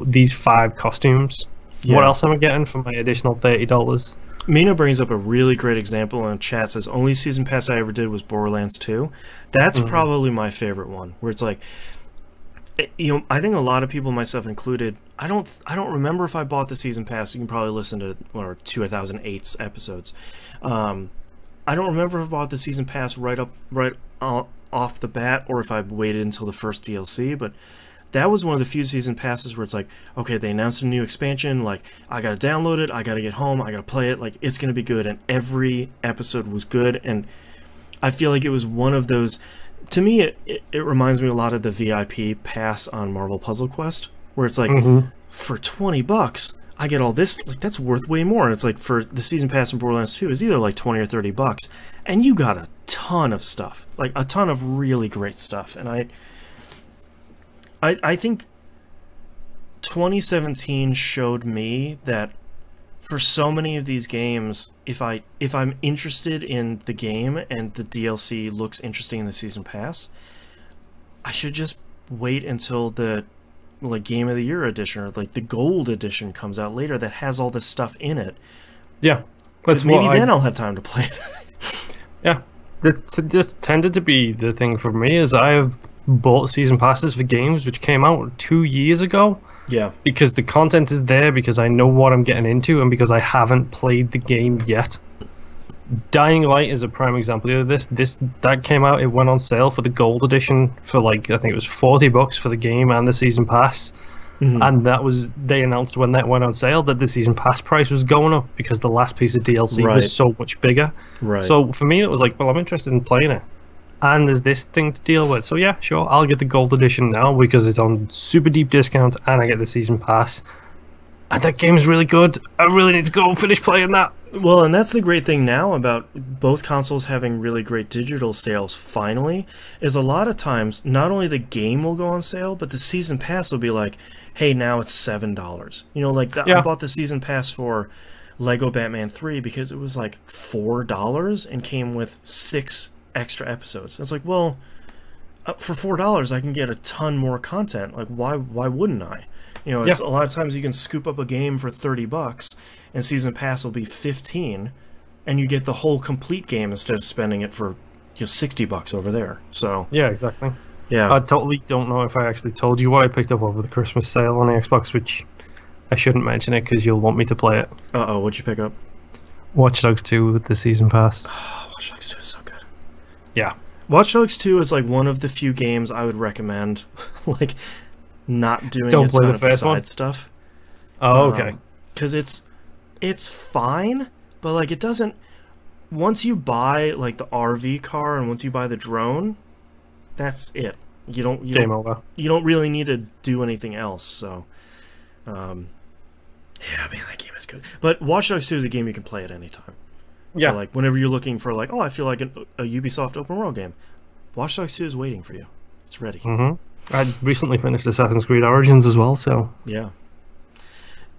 these 5 costumes. What else am I getting for my additional $30? Mina brings up a really great example in chat. Says only season pass I ever did was Borderlands 2. That's probably my favorite one. Where it's like, you know, I think a lot of people, myself included, I don't remember if I bought the season pass. You can probably listen to 2008's episodes. I don't remember if I bought the season pass right off the bat, or if I waited until the first DLC. But that was one of the few season passes where it's like, okay, they announced a new expansion, like, I gotta download it, I gotta get home, I gotta play it, like, it's gonna be good, and every episode was good, and I feel like it was one of those, to me, it reminds me a lot of the VIP pass on Marvel Puzzle Quest, where it's like, for $20, I get all this, like, that's worth way more, and it's like, for the season pass in Borderlands 2, is either like $20 or $30, and you got a ton of stuff, like, a ton of really great stuff, and I think 2017 showed me that for so many of these games, if I'm interested in the game and the DLC looks interesting in the season pass, I should just wait until the like Game of the Year edition or like the Gold edition comes out later that has all this stuff in it. Yeah, maybe then I'll have time to play it. Yeah, this tended to be the thing for me. Is I have bought season passes for games which came out 2 years ago. Yeah. Because the content is there, because I know what I'm getting into, and because I haven't played the game yet. Dying Light is a prime example of this. That came out, it went on sale for the Gold Edition for like, I think it was $40 for the game and the season pass. And that was, they announced when that went on sale that the season pass price was going up because the last piece of DLC was so much bigger. So for me it was like, well, I'm interested in playing it. And there's this thing to deal with. So yeah, sure, I'll get the Gold Edition now because it's on super deep discount and I get the season pass. And that game is really good. I really need to go finish playing that. Well, and that's the great thing now about both consoles having really great digital sales finally, is a lot of times not only the game will go on sale, but the season pass will be like, hey, now it's $7. You know, like I bought the season pass for Lego Batman 3 because it was like $4 and came with 6 extra episodes. It's like, well, for $4 I can get a ton more content. Like, why wouldn't I? You know, it's a lot of times you can scoop up a game for $30 and season pass will be $15 and you get the whole complete game instead of spending it for just $60 over there. So yeah, exactly. Yeah, I totally don't know if I actually told you what I picked up over the Christmas sale on the Xbox, which I shouldn't mention it because you'll want me to play it. What'd you pick up? Watch Dogs 2 with the season pass. Watch Dogs 2 is so good. Yeah. Watch Dogs 2 is like one of the few games I would recommend, like, not doing Don't a play ton the of first side one? stuff. Oh, okay. Because it's fine, but like it doesn't. Once you buy like the RV car and once you buy the drone, that's it. You don't really need to do anything else. So, yeah, I mean that game is good. But Watch Dogs 2 is a game you can play at any time. Yeah. So, like, whenever you're looking for, like, oh, I feel like a Ubisoft open world game, Watch Dogs 2 is waiting for you. It's ready. I recently finished Assassin's Creed Origins as well, so... Yeah.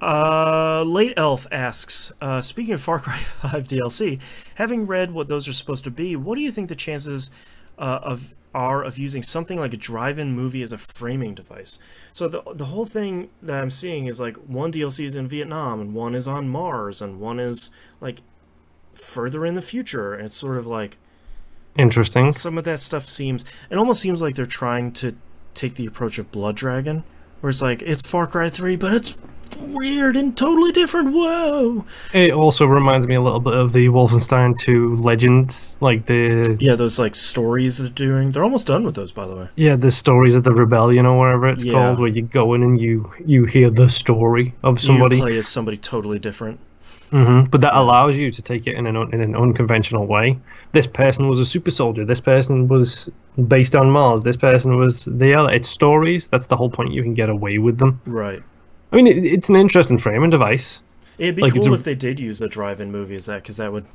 Late Elf asks, speaking of Far Cry 5 DLC, having read what those are supposed to be, what do you think the chances are of using something like a drive-in movie as a framing device? So the whole thing that I'm seeing is, like, one DLC is in Vietnam, and one is on Mars, and one is, like, further in the future. And it's sort of like interesting. Some of that stuff it almost seems like they're trying to take the approach of Blood Dragon, where it's like it's Far Cry 3 but it's weird and totally different. Whoa. It also reminds me a little bit of the Wolfenstein 2 Legends, like those like stories they're doing. They're almost done with those, by the way. Yeah, the stories of the Rebellion or whatever it's called, where you go in and you hear the story of somebody. You play as somebody totally different. But that allows you to take it in an unconventional way. This person was a super soldier. This person was based on Mars. This person was the other. It's stories. That's the whole point. You can get away with them. Right. I mean, it's an interesting framing device. It'd be cool if they did use a drive-in movie as that, because that'd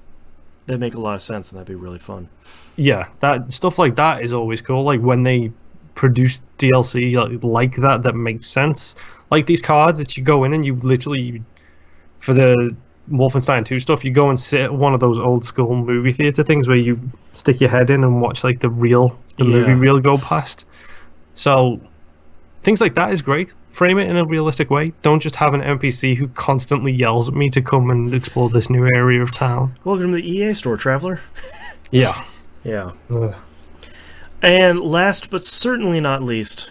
make a lot of sense and that'd be really fun. Yeah, that stuff like that is always cool. Like when they produce DLC like that makes sense. Like these cards that you go in and you literally, for the Wolfenstein 2 stuff, you go and sit at one of those old school movie theater things where you stick your head in and watch like the movie reel go past. So things like that is great. frame it in a realistic way. Don't just have an NPC who constantly yells at me to come and explore this new area of town. Welcome to the EA store, traveler. Yeah. Yeah. And last but certainly not least,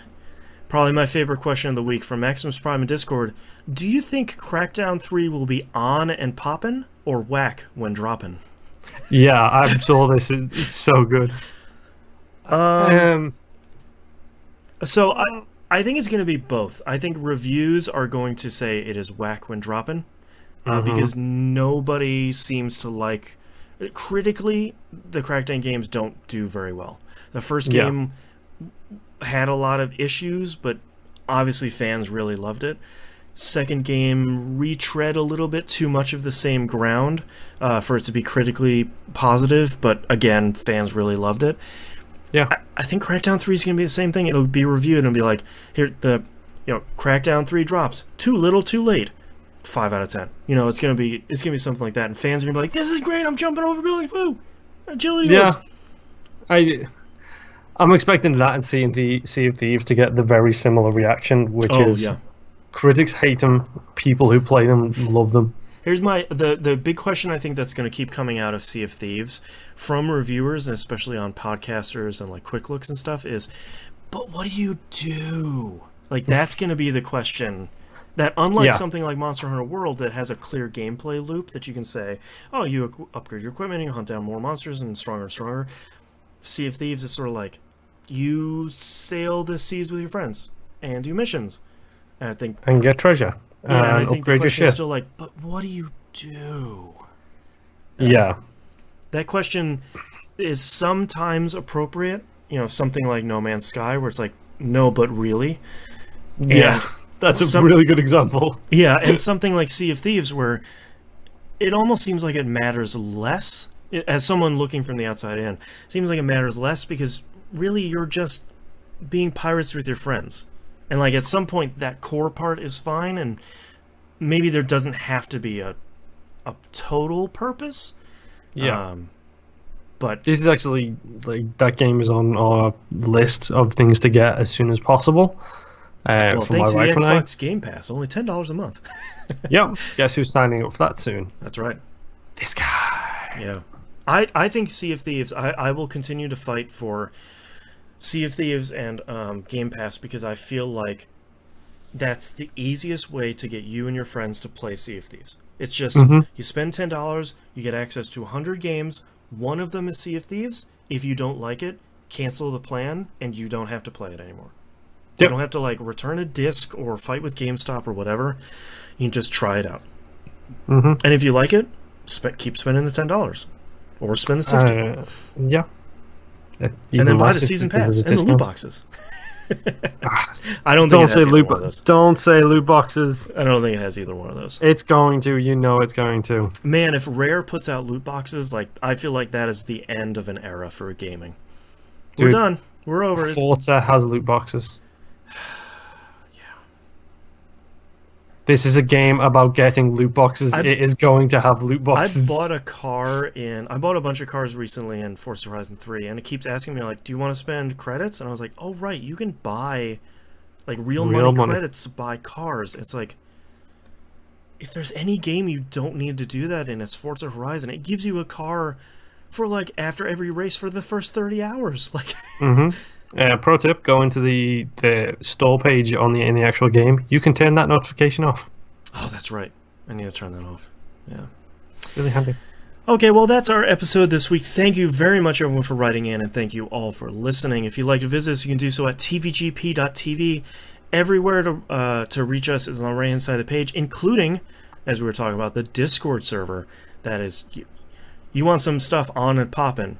probably my favorite question of the week from Maximus Prime in Discord: do you think Crackdown 3 will be on and poppin', or whack when dropping? Yeah, I saw this. It's so good. So I think it's going to be both. I think reviews are going to say it is whack when dropping, because nobody seems to like... Critically, the Crackdown games don't do very well. The first game had a lot of issues, but obviously fans really loved it. Second game retread a little bit too much of the same ground for it to be critically positive, but again, fans really loved it. Yeah, I think Crackdown 3 is going to be the same thing. It'll be reviewed and be like, here, Crackdown 3 drops. Too little, too late. 5 out of 10. It's gonna be something like that, and fans are gonna be like, "This is great! I'm jumping over buildings! Woo! Agility!" Yeah, I'm expecting that and Sea of Thieves to get the very similar reaction, which is critics hate them, people who play them love them. Here's the big question I think that's going to keep coming out of Sea of Thieves from reviewers, and especially on podcasters and like Quick Looks and stuff, is, but what do you do? Like, that's going to be the question. That unlike something like Monster Hunter World that has a clear gameplay loop that you can say, oh, you upgrade your equipment, you hunt down more monsters and stronger. Sea of Thieves is sort of like, you sail the seas with your friends and do missions. And get treasure. Yeah, and I think the upgrade your question is ship. still like, but what do you do? Yeah. That question is sometimes appropriate. Something like No Man's Sky, where it's like, no, but really? Yeah. That's a really good example. Yeah, and something like Sea of Thieves, where it almost seems like it matters less, as someone looking from the outside in, it seems like it matters less because really you're just being pirates with your friends. And like at some point that core part is fine, and maybe there doesn't have to be a total purpose. Yeah. But this is actually, like, that game is on our list of things to get as soon as possible. Well, for thanks to my the wife and I. Xbox Game Pass, only $10 a month. Yep. Guess who's signing up for that soon? That's right. This guy. Yeah. I think Sea of Thieves, I will continue to fight for Sea of Thieves and Game Pass, because I feel like that's the easiest way to get you and your friends to play Sea of Thieves. It's just, you spend $10, you get access to 100 games, one of them is Sea of Thieves. If you don't like it, cancel the plan, and you don't have to play it anymore. You don't have to like return a disc or fight with GameStop or whatever. You can just try it out. And if you like it, keep spending the $10 or spend the $60. Yeah. And then buy the season pass and the loot boxes. I don't think it has either one of those. Don't say loot boxes. I don't think it has either one of those. It's going to. You know it's going to. Man, if Rare puts out loot boxes, like, I feel like that is the end of an era for gaming. Dude, we're done. We're over. Forza has loot boxes. This is a game about getting loot boxes. It is going to have loot boxes. I bought a bunch of cars recently in Forza Horizon 3, and it keeps asking me, like, do you want to spend credits? And I was like, oh, right, you can buy, like, real money credits to buy cars. It's like, if there's any game you don't need to do that in, it's Forza Horizon. It gives you a car for, like, after every race for the first 30 hours. Like, pro tip: go into the store page in the actual game. You can turn that notification off. Oh, that's right. I need to turn that off. Yeah, really handy. Okay, well, that's our episode this week. Thank you very much, everyone, for writing in, and thank you all for listening. If you'd like to visit us, you can do so at tvgp.tv. Everywhere to reach us is on the right-hand side of the page, including, as we were talking about, the Discord server. That is, you want some stuff on and popping.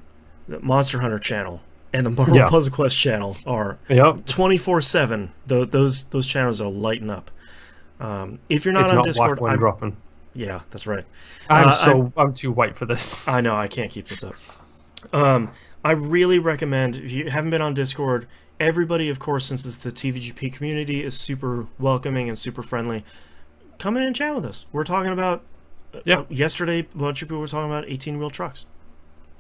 The Monster Hunter channel and the Marvel Puzzle Quest channel are 24/7. Those channels are lighting up. If you're not on Discord, I'm dropping. Yeah, that's right. I'm too white for this. I know, I can't keep this up. I really recommend, if you haven't been on Discord, everybody, of course, since it's the TVGP community, is super welcoming and super friendly. Come in and chat with us. We're talking about yesterday, a bunch of people were talking about 18-wheel trucks.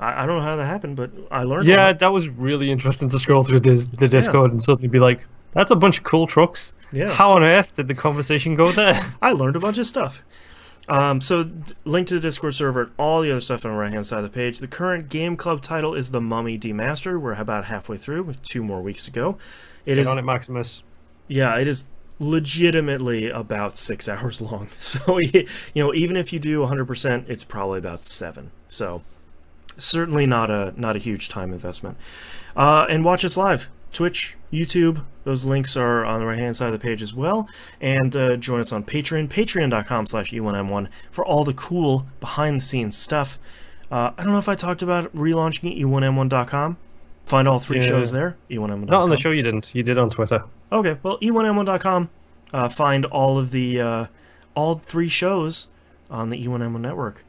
I don't know how that happened, but I learned. Yeah, that was really interesting to scroll through the Discord and suddenly be like, That's a bunch of cool trucks. Yeah. How on earth did the conversation go there? I learned a bunch of stuff. Link to the Discord server and all the other stuff on the right-hand side of the page. The current game club title is The Mummy Demastered. We're about halfway through with 2 more weeks to go. Get on it, Maximus. Yeah, it is legitimately about 6 hours long. So, you know, even if you do 100%, it's probably about 7. So, certainly not a huge time investment. And watch us live. Twitch, YouTube, those links are on the right-hand side of the page as well. And join us on Patreon, patreon.com/E1M1 for all the cool behind-the-scenes stuff. I don't know if I talked about relaunching E1M1.com. Find all 3 shows there, E1M1.com. Not on the show you didn't. You did on Twitter. Okay, well, E1M1.com. Find all of the all 3 shows on the E1M1 network.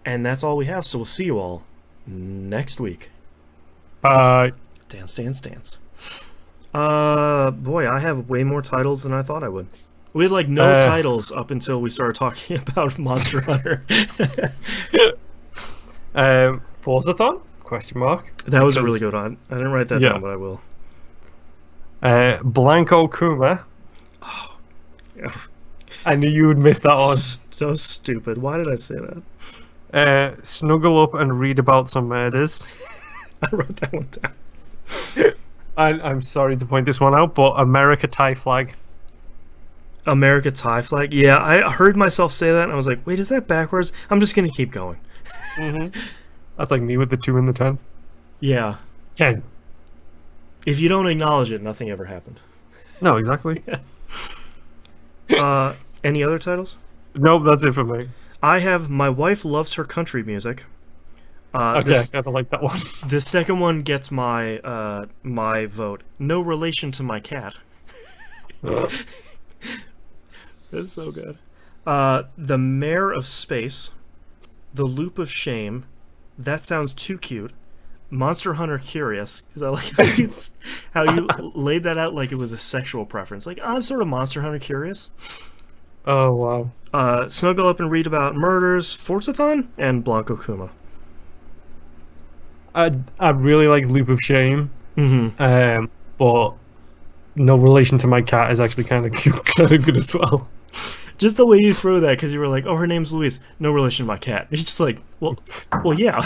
And that's all we have, so we'll see you all next week. Bye. Dance, dance, dance. Boy, I have way more titles than I thought I would. We had like no titles up until we started talking about Monster Hunter. Forzathon? Question mark. That was a really good one. I didn't write that down, but I will. Blanco Kuma. Oh, yeah. I knew you would miss that one. So stupid. Why did I say that? Snuggle up and read about some murders. I wrote that one down. I'm sorry to point this one out, but America Thai flag. America Thai flag? Yeah, I heard myself say that, and I was like, wait, is that backwards? I'm just going to keep going. That's like me with the 2 and the 10. Yeah. 10. If you don't acknowledge it, nothing ever happened. No, exactly. Any other titles? Nope, that's it for me. I have My Wife Loves Her Country Music. Okay, I kind of like that one. The second one gets my my vote. No relation to my cat. That's so good. The Mayor of Space, The Loop of Shame, That Sounds Too Cute, Monster Hunter Curious, because I like how you laid that out like it was a sexual preference. Like, I'm sort of Monster Hunter Curious. Oh, wow. Snuggle Up and Read About Murders, Forzathon, and Blanco Kuma. I really like Loop of Shame, but No Relation to My Cat is actually kind of good as well. Just the way you throw that, because you were like, "Oh, her name's Louise, no relation to my cat." It's just like, well, yeah.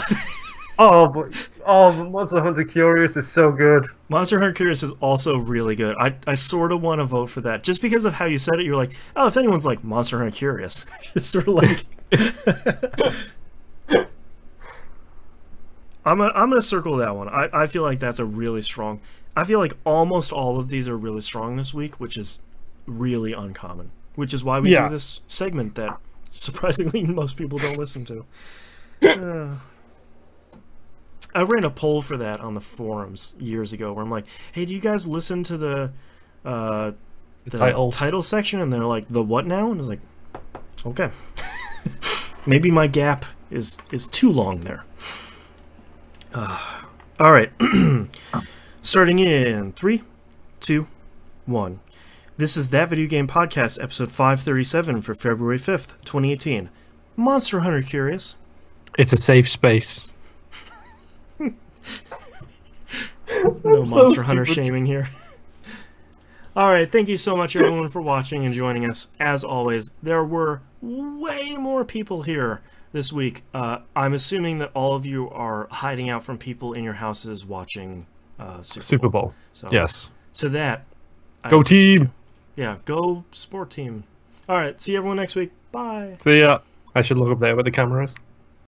but Monster Hunter Curious is so good. Monster Hunter Curious is also really good. I sort of want to vote for that, just because of how you said it. You're like, oh, if anyone's like Monster Hunter Curious, it's sort of like. I'm gonna circle that one. I feel like that's a really strong. I feel like almost all of these are really strong this week, which is really uncommon. Which is why we do this segment that surprisingly most people don't listen to. I ran a poll for that on the forums years ago, where I'm like, "Hey, do you guys listen to the title section?" And they're like, "The what now?" And I was like, "Okay, maybe my gap is too long there." All right, starting in 3, 2, 1. This is That Video Game Podcast, episode 537 for February 5th, 2018. Monster Hunter Curious. It's a safe space. No Monster Hunter shaming here. Alright, thank you so much everyone for watching and joining us. As always, there were way more people here this week. I'm assuming that all of you are hiding out from people in your houses watching Super Bowl. So, yes. So that... Go team! Yeah, go sport team. Alright, see everyone next week. Bye! See ya. I should look up there where the camera is.